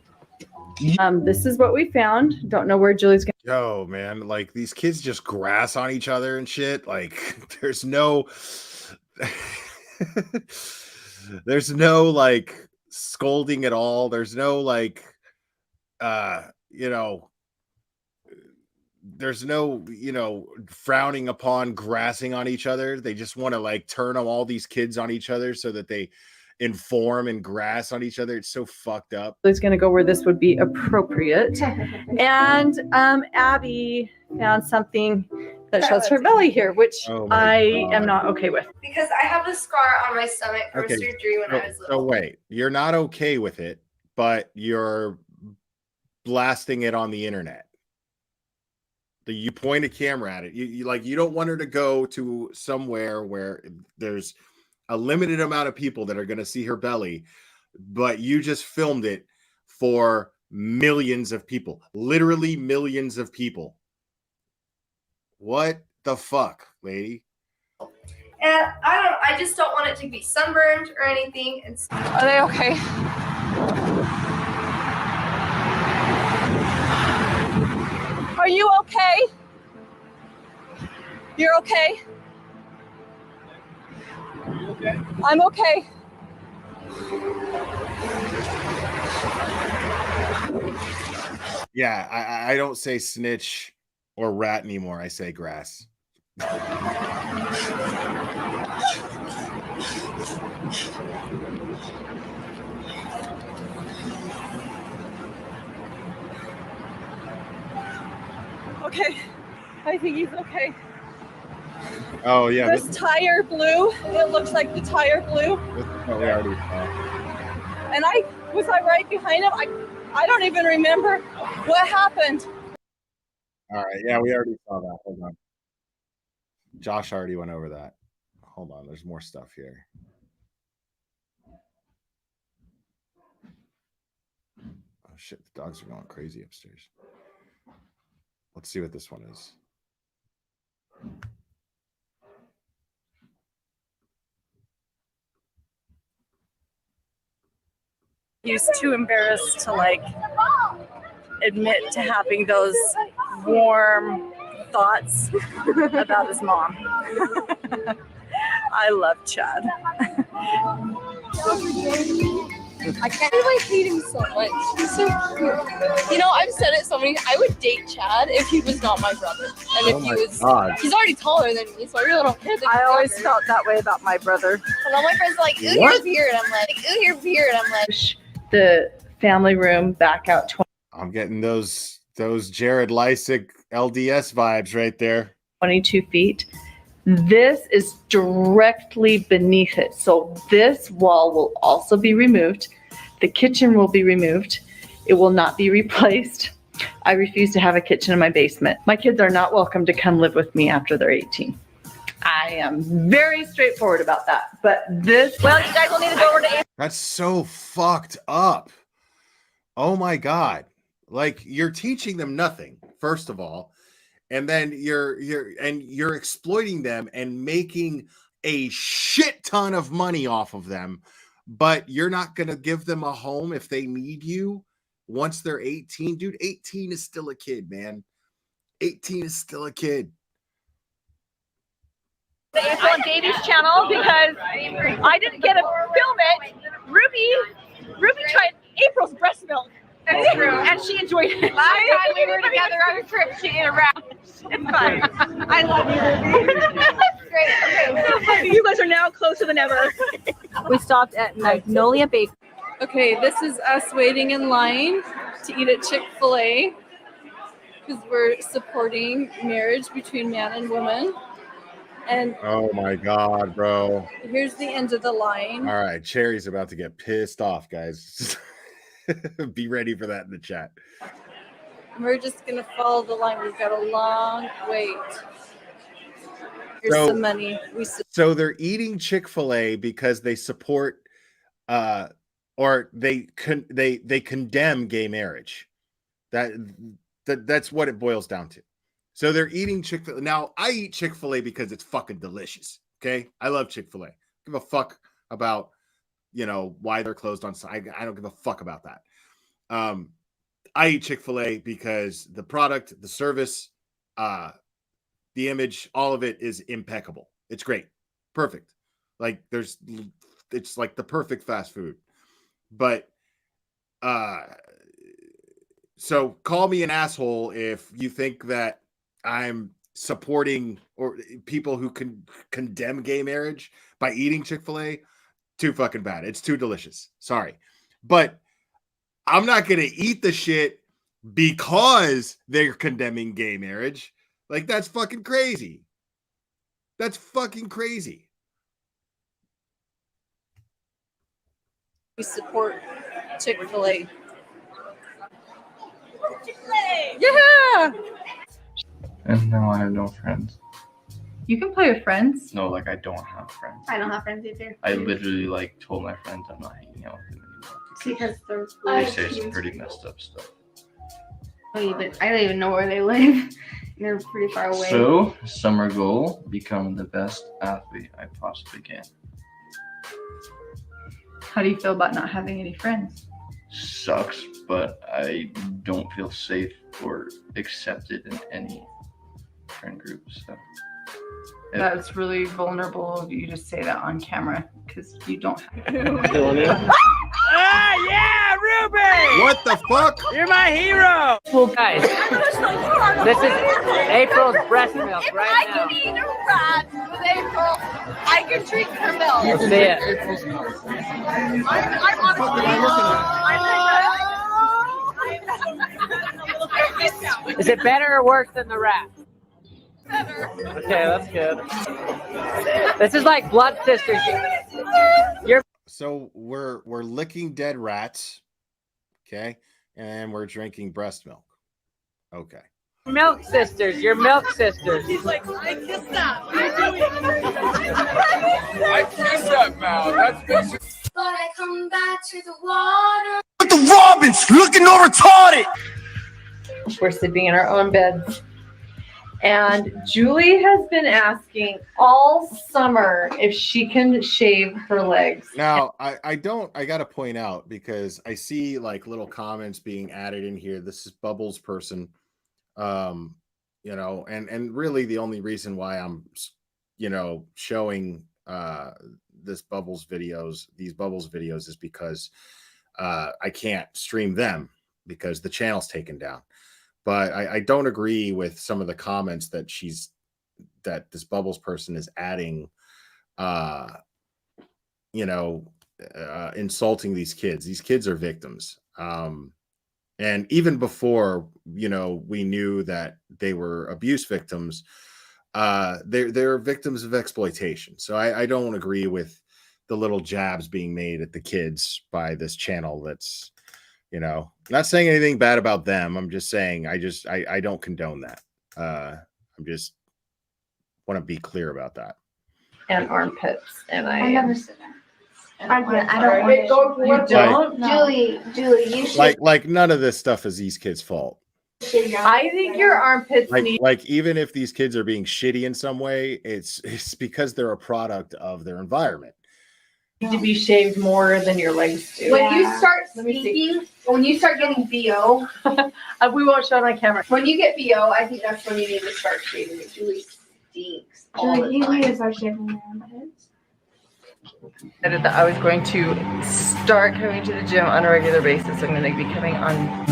This is what we found. Don't know where Julie's going. Yo, man, like these kids just grass on each other and shit. Like, there's no like scolding at all. There's no like there's no frowning upon grassing on each other. They just want to like turn all these kids on each other so that they inform and grass on each other. It's so fucked up. Julie's going to go where this would be appropriate. And Abby found something that shows her belly here, which I am not okay with. Because I have a scar on my stomach from Okay, surgery when I was So little. wait, you're not okay with it, but you're blasting it on the internet. You point a camera at it. You don't want her to go to somewhere where there's a limited amount of people that are going to see her belly, but you just filmed it for millions of people, literally millions of people. What the fuck, lady? And I just don't want it to be sunburned or anything. Are they okay? Are you okay? You're okay? Okay. I'm okay. Yeah, I don't say snitch or rat anymore. I say grass. Okay. I think he's okay. Oh yeah, This tire blew. It looks like the tire blew. this is what we already saw. And I right behind him? I don't even remember what happened. All right, yeah, we already saw that. Hold on. Josh already went over that. Hold on, there's more stuff here. Oh shit, the dogs are going crazy upstairs. Let's see what this one is. He's too embarrassed to like admit to having those warm thoughts about his mom. I love Chad. I can't believe I hate him so much. He's so cute. You know, I've said it so many. I would date Chad if he was not my brother, and if he was. God. He's already taller than me, so I really don't care. That I he's always younger. felt that way about my brother. And all my friends are like, ooh, What? your beard. I'm like, ooh, your beard. I'm like. The family room back out. I'm getting those Jared Lysick LDS vibes right there. 22 feet. This is directly beneath it. So this wall will also be removed. The kitchen will be removed. It will not be replaced. I refuse to have a kitchen in my basement. My kids are not welcome to come live with me after they're 18. I am very straightforward about that. But this, well, you guys will need to go over to. That's so fucked up. Oh my God. Like, you're teaching them nothing, first of all, and then you're exploiting them and making a shit ton of money off of them, but you're not going to give them a home if they need you once they're 18. Dude, 18 is still a kid, man. 18 is still a kid. The April and Davey's channel because I didn't get to film it. Ruby tried April's breast milk. That's true. And she enjoyed it. Last time we were together on a trip, she ate a rat. It's fine. I love you, Ruby. Great. Okay. You guys are now closer than ever. We stopped at Magnolia Bakery. Okay, this is us waiting in line to eat at Chick-fil-A because we're supporting marriage between man and woman. And Oh my God, bro. here's the end of the line. All right, Cherry's about to get pissed off, guys. Be ready for that in the chat. We're just gonna follow the line. We've got a long wait. Here's So- some money. So they're eating Chick-fil-A because they support or they condemn gay marriage. That's what it boils down to. So they're eating Chick-fil-A. Now, I eat Chick-fil-A because it's fucking delicious. Okay? I love Chick-fil-A. Give a fuck about, why they're closed on Sunday. I don't give a fuck about that. I eat Chick-fil-A because the product, the service, the image, all of it is impeccable. It's great. Perfect. Like it's like the perfect fast food. But so call me an asshole if you think that I'm supporting or people who can condemn gay marriage by eating Chick-fil-A. Too fucking bad. It's too delicious. Sorry. But I'm not going to eat the shit because they're condemning gay marriage. Like, that's fucking crazy. That's fucking crazy. We support Chick-fil-A. Yeah! And now I have no friends. You can play with friends. No, like, I don't have friends. I don't have friends either. I literally told my friends I'm not hanging out with them anymore. Because they're They say some pretty messed up stuff. I don't even know where they live. They're pretty far away. So, summer goal, become the best athlete I possibly can. How do you feel about not having any friends? Sucks, but I don't feel safe or accepted in any friend group. So That's really vulnerable of you to say that on camera because you don't have. Yeah, Ruby! What the fuck? You're my hero! Well, guys, this is April's breast milk If right I now. can eat a rat with April, I can drink her milk. You see it. Is it better or worse than the rat? Better. Okay, that's good. This is like blood sisters. You're So we're licking dead rats, okay, and we're drinking breast milk. Okay. milk sisters. You're milk sisters. He's like, I kissed that. I kiss that mouth. That's basically. But I come back to the water. With the Robins looking all retarded. We're sleeping in our own beds. And Julie has been asking all summer if she can shave her legs. Now, I got to point out because I see little comments being added in here. This is Bubbles person, and really the only reason why I'm, showing these Bubbles videos is because I can't stream them because the channel's taken down. But I don't agree with some of the comments that this Bubbles person is adding, insulting these kids. These kids are victims. And even before, we knew that they were abuse victims, they're victims of exploitation. So I don't agree with the little jabs being made at the kids by this channel. That's, not saying anything bad about them. I'm just saying I don't condone that. I'm just want to be clear about that. and armpits, and I never said that. I Right. don't want You don't? Julie, you should. Like none of this stuff is these kids' fault. I think your armpits need. Like even if these kids are being shitty in some way, it's because they're a product of their environment. To be shaved more than your legs do. When you start speaking, when you start getting BO, we won't show it on camera. When you get BO, I think that's when you need to start shaving it. Julie stinks. Julie, you need to start shaving your armpits. That I was going to start coming to the gym on a regular basis. I'm going to be coming on.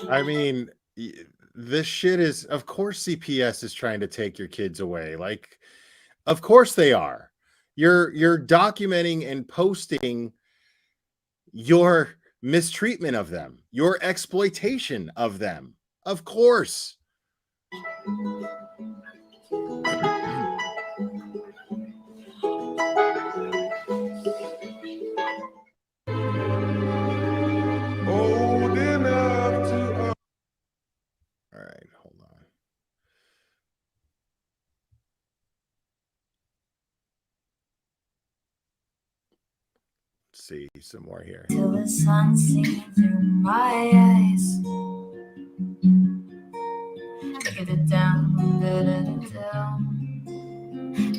I mean, this shit is, of course, CPS is trying to take your kids away. Like, of course they are. You're documenting and posting your mistreatment of them, your exploitation of them. Of course. All right, hold on. Let's see some more here. Till the sun singing through my eyes. Get it down, get it down.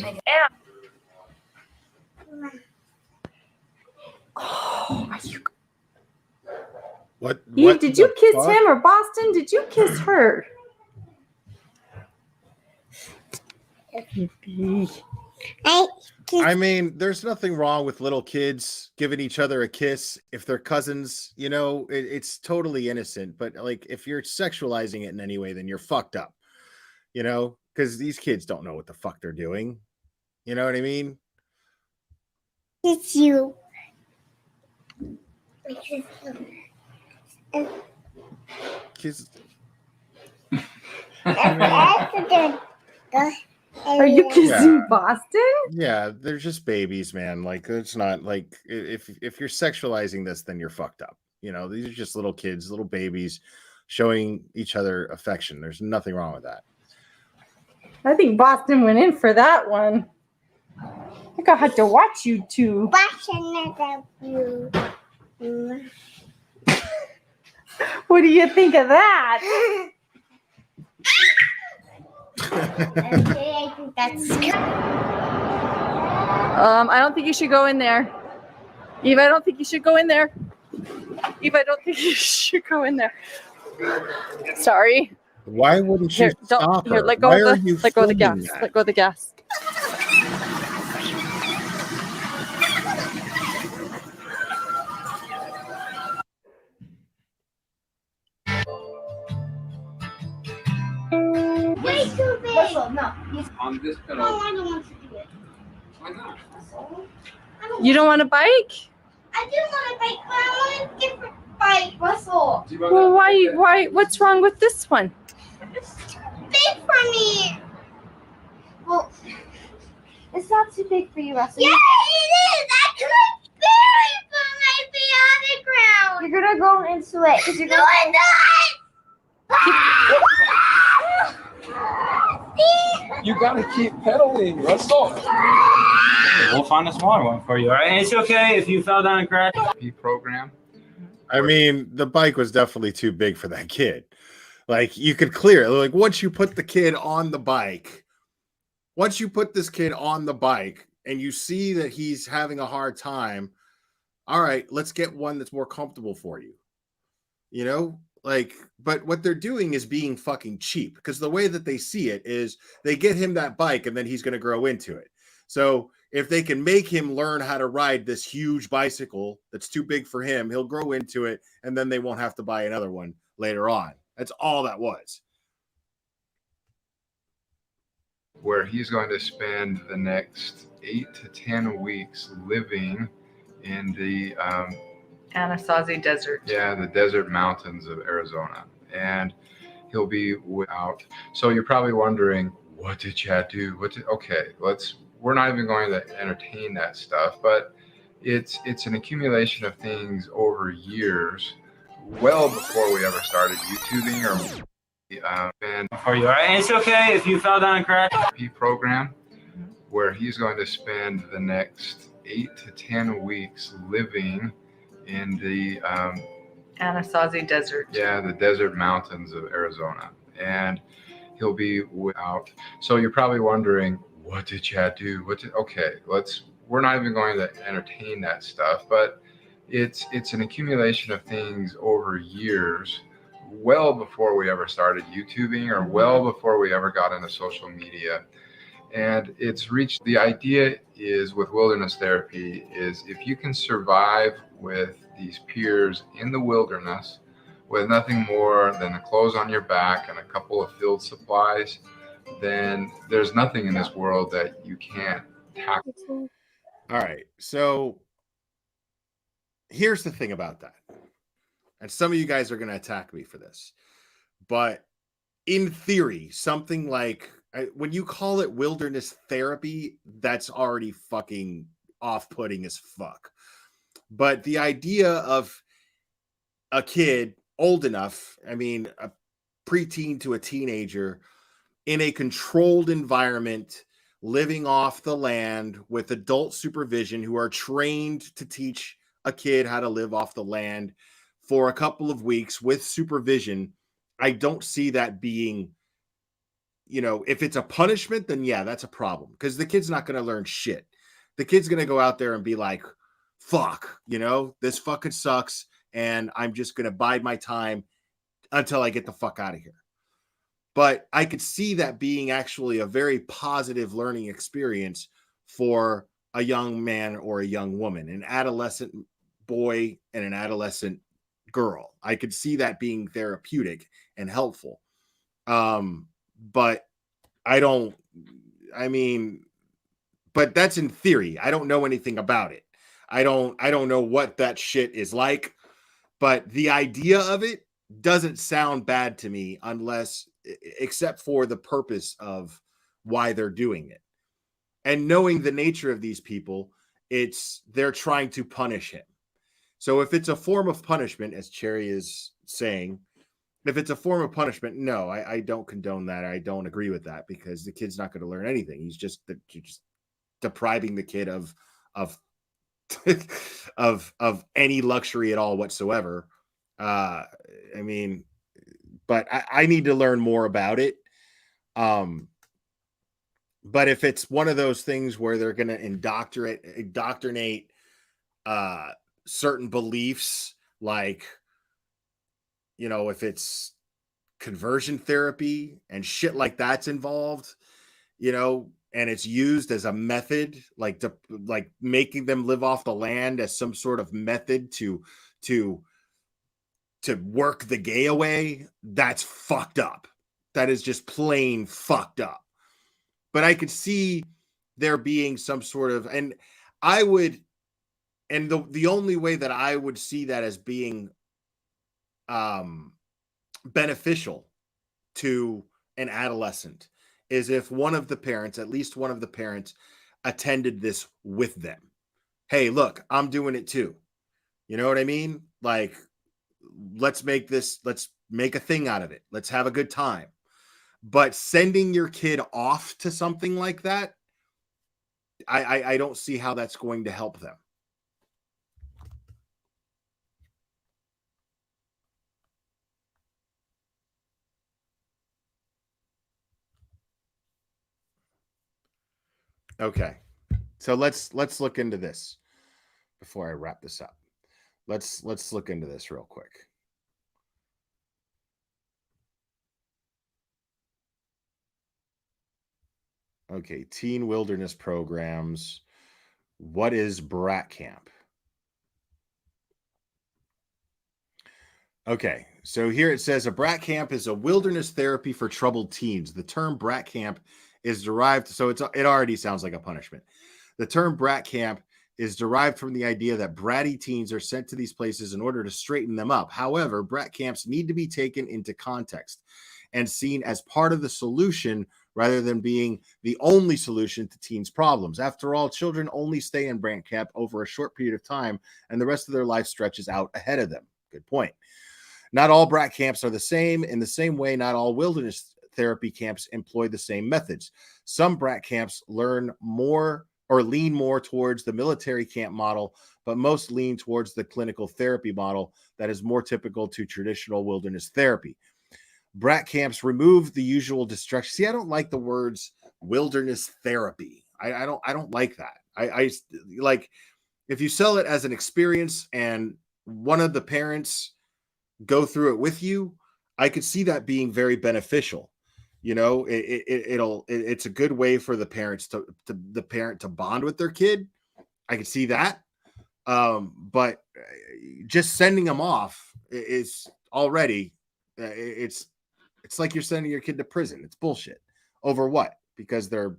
Make it out. Oh, are you? What? Eve, did you kiss fuck? him, or Boston? Did you kiss her? I mean, there's nothing wrong with little kids giving each other a kiss if they're cousins. You know, it's totally innocent. But like, if you're sexualizing it in any way, then you're fucked up. You know, because these kids don't know what the fuck they're doing. You know what I mean? It's you. Kids. Are you kissing Boston? Yeah, they're just babies, man. Like, it's not like if you're sexualizing this, then you're fucked up. You know, these are just little kids, little babies showing each other affection. There's nothing wrong with that. I think Boston went in for that one. I think I had to watch you two. What do you think of that? I think that's I don't think you should go in there. Eve, I don't think you should go in there. Eve, I don't think you should go in there. Sorry. Why wouldn't you Here, stop don't. Here, her? let go Why of are the. you Let go of the gas. filming that? Let go of the gas. way too big. Russell, no. On this No, pedal. I don't want to do it. Why not? You don't want a bike? I do want a bike, but I want a different bike. Russell. Well, why? What's wrong with this one? It's big for me. Well, it's not too big for you, Russell. Yeah, it is. I couldn't bear it from my beyond the ground. You're gonna go into it because you're No, gonna. I'm not. You gotta keep pedaling, Russell. We'll find a smaller one for you, all right? And it's okay if you fell down and crashed. Program. I mean, the bike was definitely too big for that kid. Like, you could clear it. Like, once you put the kid on the bike, once you put this kid on the bike and you see that he's having a hard time, all right, let's get one that's more comfortable for you. You know? Like, but what they're doing is being fucking cheap, because the way that they see it is they get him that bike and then he's going to grow into it. So if they can make him learn how to ride this huge bicycle that's too big for him, he'll grow into it, and then they won't have to buy another one later on. That's all that was. Where he's going to spend the next 8 to 10 weeks living in the Anasazi Desert. yeah, the desert mountains of Arizona. And he'll be out. So you're probably wondering, what did Chad do? Okay, we're not even going to entertain that stuff, but it's an accumulation of things over years, well before we ever started YouTubing or and For you, all right? And it's okay if you fell down and crashed. program where he's going to spend the next 8 to 10 weeks living in the Anasazi Desert. yeah, the desert mountains of Arizona. And he'll be out. So you're probably wondering, what did Chad do? Okay, we're not even going to entertain that stuff, but it's an accumulation of things over years, well before we ever started YouTubing or well before we ever got into social media. And it's reached, the idea is with wilderness therapy is if you can survive with these peers in the wilderness with nothing more than the clothes on your back and a couple of field supplies, then there's nothing in this world that you can't tackle. All right. So here's the thing about that. And some of you guys are going to attack me for this. But in theory, something like when you call it wilderness therapy, that's already fucking off-putting as fuck. But the idea of a kid old enough, I mean, a preteen to a teenager in a controlled environment, living off the land with adult supervision who are trained to teach a kid how to live off the land for a couple of weeks with supervision, I don't see that being, if it's a punishment, then yeah, that's a problem because the kid's not going to learn shit. The kid's going to go out there and be like, fuck, this fucking sucks. And I'm just going to bide my time until I get the fuck out of here. But I could see that being actually a very positive learning experience for a young man or a young woman, an adolescent boy and an adolescent girl. I could see that being therapeutic and helpful. But but that's in theory. I don't know anything about it. I don't know what that shit is like, but the idea of it doesn't sound bad to me except for the purpose of why they're doing it. And knowing the nature of these people, they're trying to punish him. So if it's a form of punishment, as Cherry is saying, if it's a form of punishment, no, I don't condone that. I don't agree with that because the kid's not going to learn anything. You're just depriving the kid of any luxury at all whatsoever. But I need to learn more about it. But if it's one of those things where they're going to indoctrinate certain beliefs, like, if it's conversion therapy and shit like that's involved, and it's used as a method, like making them live off the land as some sort of method to work the gay away, that's fucked up. That is just plain fucked up. But I could see there being some sort of, and the only way that I would see that as being beneficial to an adolescent is if one of the parents, at least one of the parents, attended this with them. Hey, look, I'm doing it too. You know what I mean? Like, let's make a thing out of it. Let's have a good time. But sending your kid off to something like that, I don't see how that's going to help them. Okay. So let's look into this before I wrap this up. Let's look into this real quick. Okay, teen wilderness programs. What is Brat Camp? Okay, so here it says a Brat Camp is a wilderness therapy for troubled teens. The term Brat Camp is derived, so it already sounds like a punishment. The term Brat Camp is derived from the idea that bratty teens are sent to these places in order to straighten them up. However, brat camps need to be taken into context and seen as part of the solution rather than being the only solution to teens' problems. After all, children only stay in brat camp over a short period of time, and the rest of their life stretches out ahead of them. Good point. Not all brat camps are the same. In the same way, not all wilderness therapy camps employ the same methods. Some brat camps learn more or lean more towards the military camp model, but most lean towards the clinical therapy model that is more typical to traditional wilderness therapy. Brat camps remove the usual distraction. See, I don't like the words wilderness therapy. I don't like that. I like if you sell it as an experience and one of the parents go through it with you, I could see that being very beneficial. You know, it's a good way for the parents to bond with their kid. I could see that. But just sending them off is already it's like you're sending your kid to prison. It's bullshit. Over what? Because they're,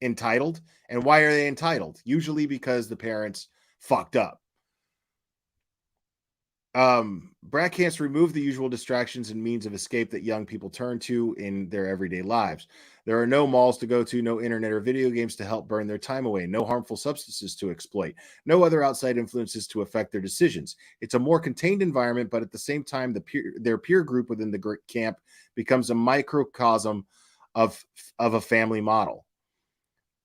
entitled. And why are they entitled? Usually because the parents fucked up. Brat camps remove the usual distractions and means of escape that young people turn to in their everyday lives. There are no malls to go to, no internet or video games to help burn their time away, no harmful substances to exploit, no other outside influences to affect their decisions. It's a more contained environment, but at the same time, their peer group within the camp becomes a microcosm of a family model.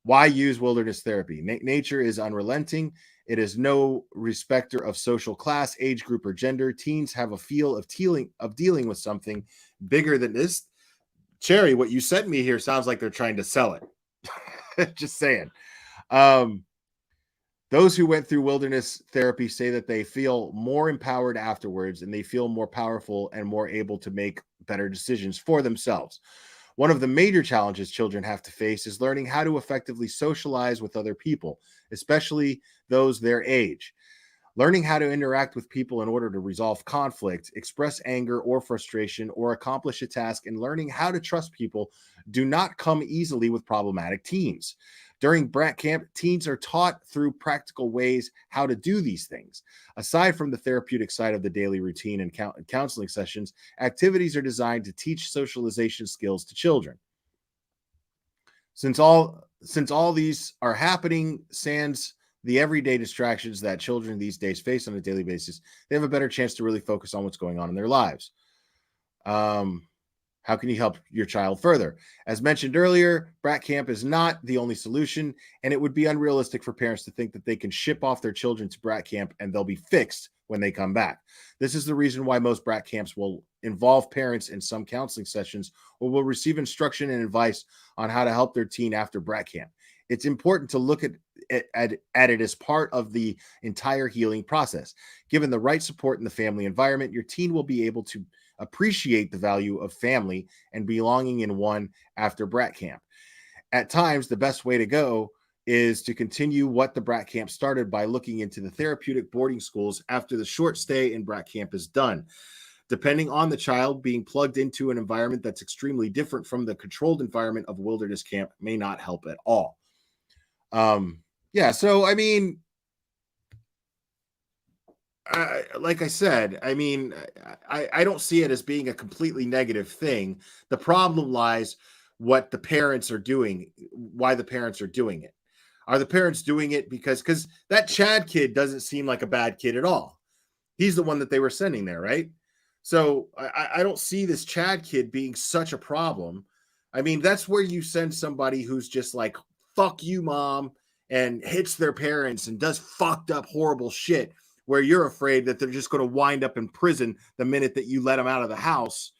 Why use wilderness therapy? Nature is unrelenting. It is no respecter of social class, age group, or gender. Teens have a feel of dealing with something bigger than this. Cherry, what you sent me here sounds like they're trying to sell it. Just saying. Those who went through wilderness therapy say that they feel more empowered afterwards, and they feel more powerful and more able to make better decisions for themselves. One of the major challenges children have to face is learning how to effectively socialize with other people, especially those their age. Learning how to interact with people in order to resolve conflict, express anger or frustration, or accomplish a task, and learning how to trust people do not come easily with problematic teens. During brat camp, teens are taught through practical ways how to do these things. Aside from the therapeutic side of the daily routine and counseling sessions, activities are designed to teach socialization skills to children. Since all these are happening, sans the everyday distractions that children these days face on a daily basis, they have a better chance to really focus on what's going on in their lives. How can you help your child further? As mentioned earlier, brat camp is not the only solution, and it would be unrealistic for parents to think that they can ship off their children to brat camp and they'll be fixed when they come back. This is the reason why most brat camps will involve parents in some counseling sessions or will receive instruction and advice on how to help their teen after brat camp. It's important to look at it as part of the entire healing process. Given the right support in the family environment, your teen will be able to appreciate the value of family and belonging in one after brat camp. At times, the best way to go is to continue what the brat camp started by looking into the therapeutic boarding schools after the short stay in brat camp is done. Depending on the child, being plugged into an environment that's extremely different from the controlled environment of wilderness camp may not help at all. So I mean, like I said, I mean, I don't see it as being a completely negative thing. The problem lies what the parents are doing, why the parents are doing it. Are the parents doing it because that Chad kid doesn't seem like a bad kid at all. He's the one that they were sending there, right? So I don't see this Chad kid being such a problem. I mean, that's where you send somebody who's just like, fuck you, mom, and hits their parents and does fucked up, horrible shit, where you're afraid that they're just going to wind up in prison the minute that you let them out of the house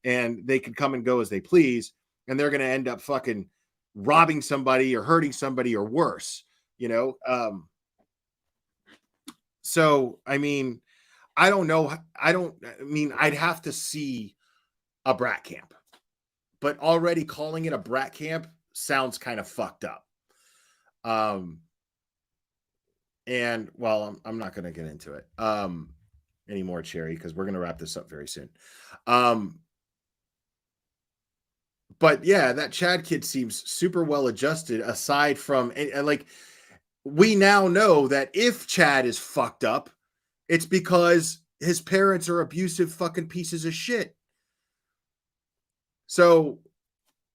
and they can come and go as they please. And they're going to end up fucking robbing somebody or hurting somebody or worse, So, I mean, I don't know. I'd have to see a brat camp, but already calling it a brat camp sounds kind of fucked up. And well, I'm not going to get into it anymore, Cherry, because we're going to wrap this up very soon. But yeah, that Chad kid seems super well adjusted aside from, and like we now know that if Chad is fucked up, it's because his parents are abusive fucking pieces of shit. So,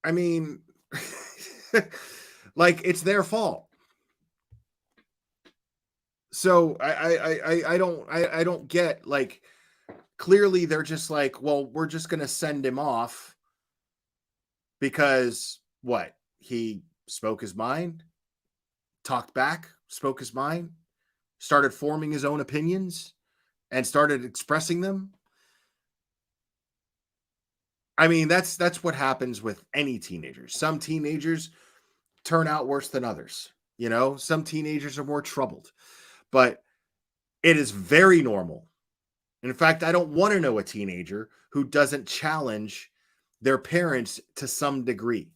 I mean, like, it's their fault. So I don't get, like, clearly they're just like, well, we're just gonna send him off because what? He spoke his mind, talked back, spoke his mind, started forming his own opinions, and started expressing them. I mean, that's what happens with any teenagers. Some teenagers turn out worse than others. You know, some teenagers are more troubled, but it is very normal. In fact, I don't want to know a teenager who doesn't challenge their parents to some degree.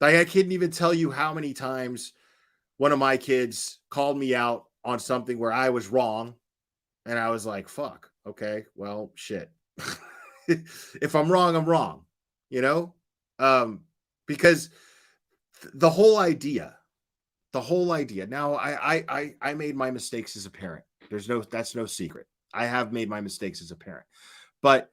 Like, I couldn't even tell you how many times one of my kids called me out on something where I was wrong. And I was like, fuck, okay, well, shit. If I'm wrong, I'm wrong, you know? Because the whole idea, now I made my mistakes as a parent. That's no secret. I have made my mistakes as a parent. But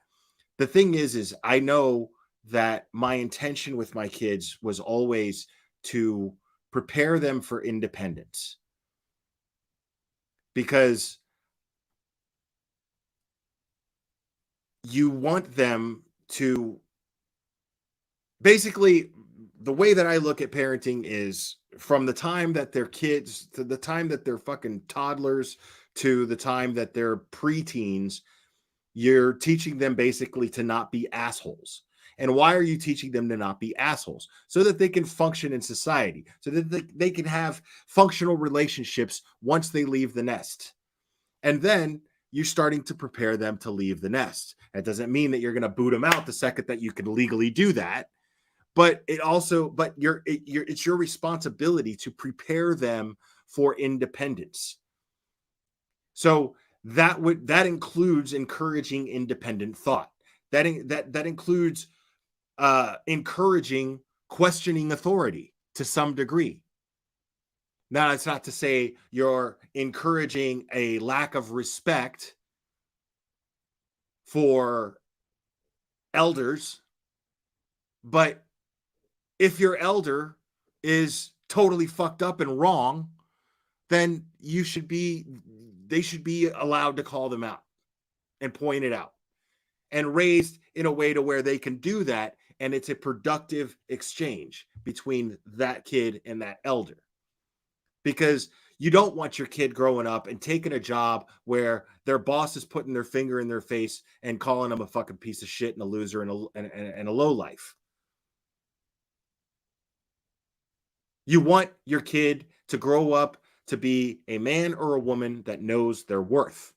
the thing is I know that my intention with my kids was always to prepare them for independence. Because you want them to, basically, the way that I look at parenting is from the time that they're kids to the time that they're fucking toddlers to the time that they're preteens, you're teaching them basically to not be assholes. And why are you teaching them to not be assholes? So that they can function in society, so that they can have functional relationships once they leave the nest. And then you're starting to prepare them to leave the nest. That doesn't mean that you're going to boot them out the second that you can legally do that. But it's your responsibility to prepare them for independence. So that includes encouraging independent thought. That includes encouraging questioning authority to some degree. Now, it's not to say you're encouraging a lack of respect for elders, but if your elder is totally fucked up and wrong, then they should be allowed to call them out and point it out and raised in a way to where they can do that. And it's a productive exchange between that kid and that elder. Because you don't want your kid growing up and taking a job where their boss is putting their finger in their face and calling them a fucking piece of shit and a loser and a lowlife. You want your kid to grow up to be a man or a woman that knows their worth.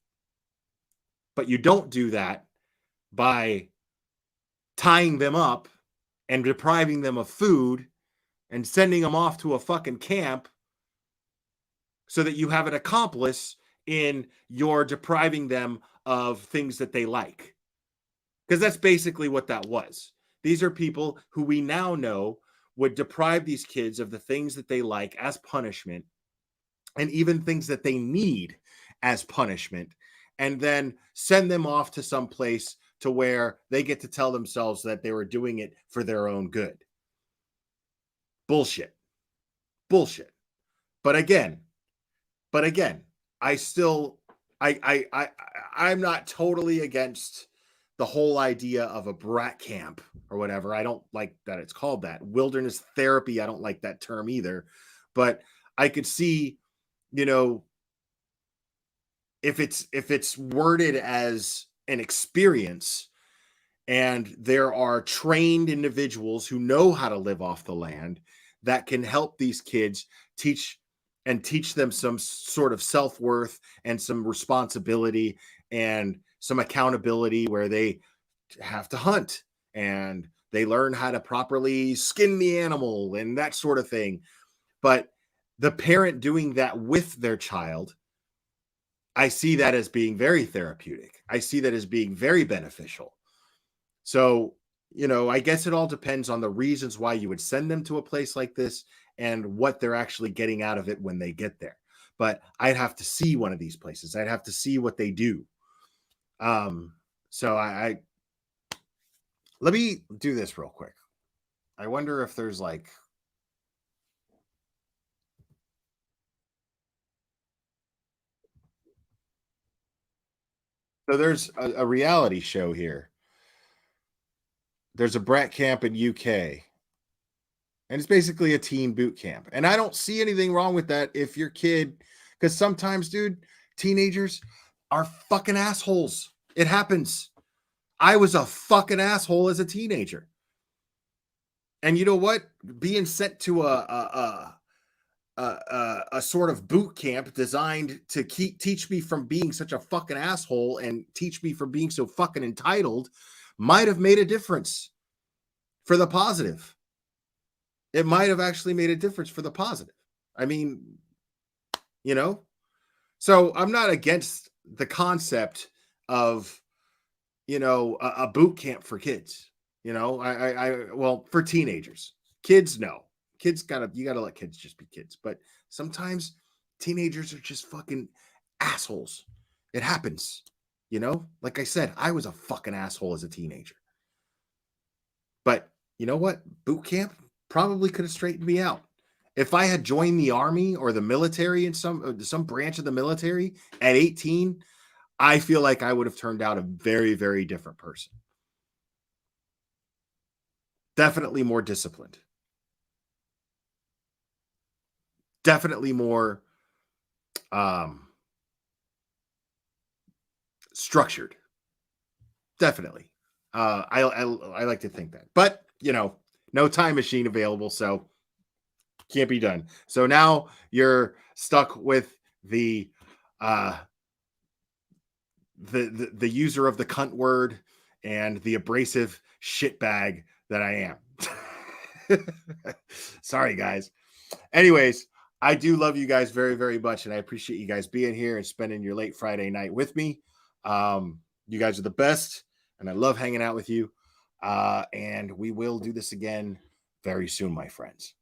But you don't do that by tying them up and depriving them of food and sending them off to a fucking camp so that you have an accomplice in your depriving them of things that they like. Because that's basically what that was. These are people who we now know would deprive these kids of the things that they like as punishment, and even things that they need as punishment, and then send them off to some place to where they get to tell themselves that they were doing it for their own good. Bullshit. But again, I'm not totally against the whole idea of a brat camp or whatever. I don't like that it's called that. Wilderness therapy, I don't like that term either. But I could see, you know, if it's worded as an experience and there are trained individuals who know how to live off the land that can help these kids teach them some sort of self-worth and some responsibility and some accountability, where they have to hunt and they learn how to properly skin the animal and that sort of thing. But the parent doing that with their child, I see that as being very therapeutic. I see that as being very beneficial. So, you know, I guess it all depends on the reasons why you would send them to a place like this and what they're actually getting out of it when they get there. But I'd have to see one of these places. I'd have to see what they do. So I let me do this real quick. I wonder if there's like so there's a reality show here. There's a brat camp in UK, and it's basically a teen boot camp. And I don't see anything wrong with that if your kid, because sometimes, dude, teenagers are fucking assholes. It happens. I was a fucking asshole as a teenager. And you know what? Being sent to a sort of boot camp designed to teach me from being such a fucking asshole and teach me from being so fucking entitled might have made a difference for the positive. It might have actually made a difference for the positive. I mean, you know, so I'm not against the concept of, you know, a boot camp for kids. You know, well, for teenagers, kids, no. Kids you gotta let kids just be kids. But sometimes teenagers are just fucking assholes. It happens, you know. Like I said, I was a fucking asshole as a teenager. But you know what? Boot camp probably could have straightened me out. If I had joined the army or the military in some branch of the military at 18, I feel like I would have turned out a very, very different person. Definitely more disciplined. Definitely more structured. Definitely. I like to think that. But, you know, no time machine available, so can't be done. So now you're stuck with the user of the cunt word and the abrasive shitbag that I am. Sorry, guys. Anyways, I do love you guys very, very much, and I appreciate you guys being here and spending your late Friday night with me. You guys are the best, and I love hanging out with you. And we will do this again very soon, my friends.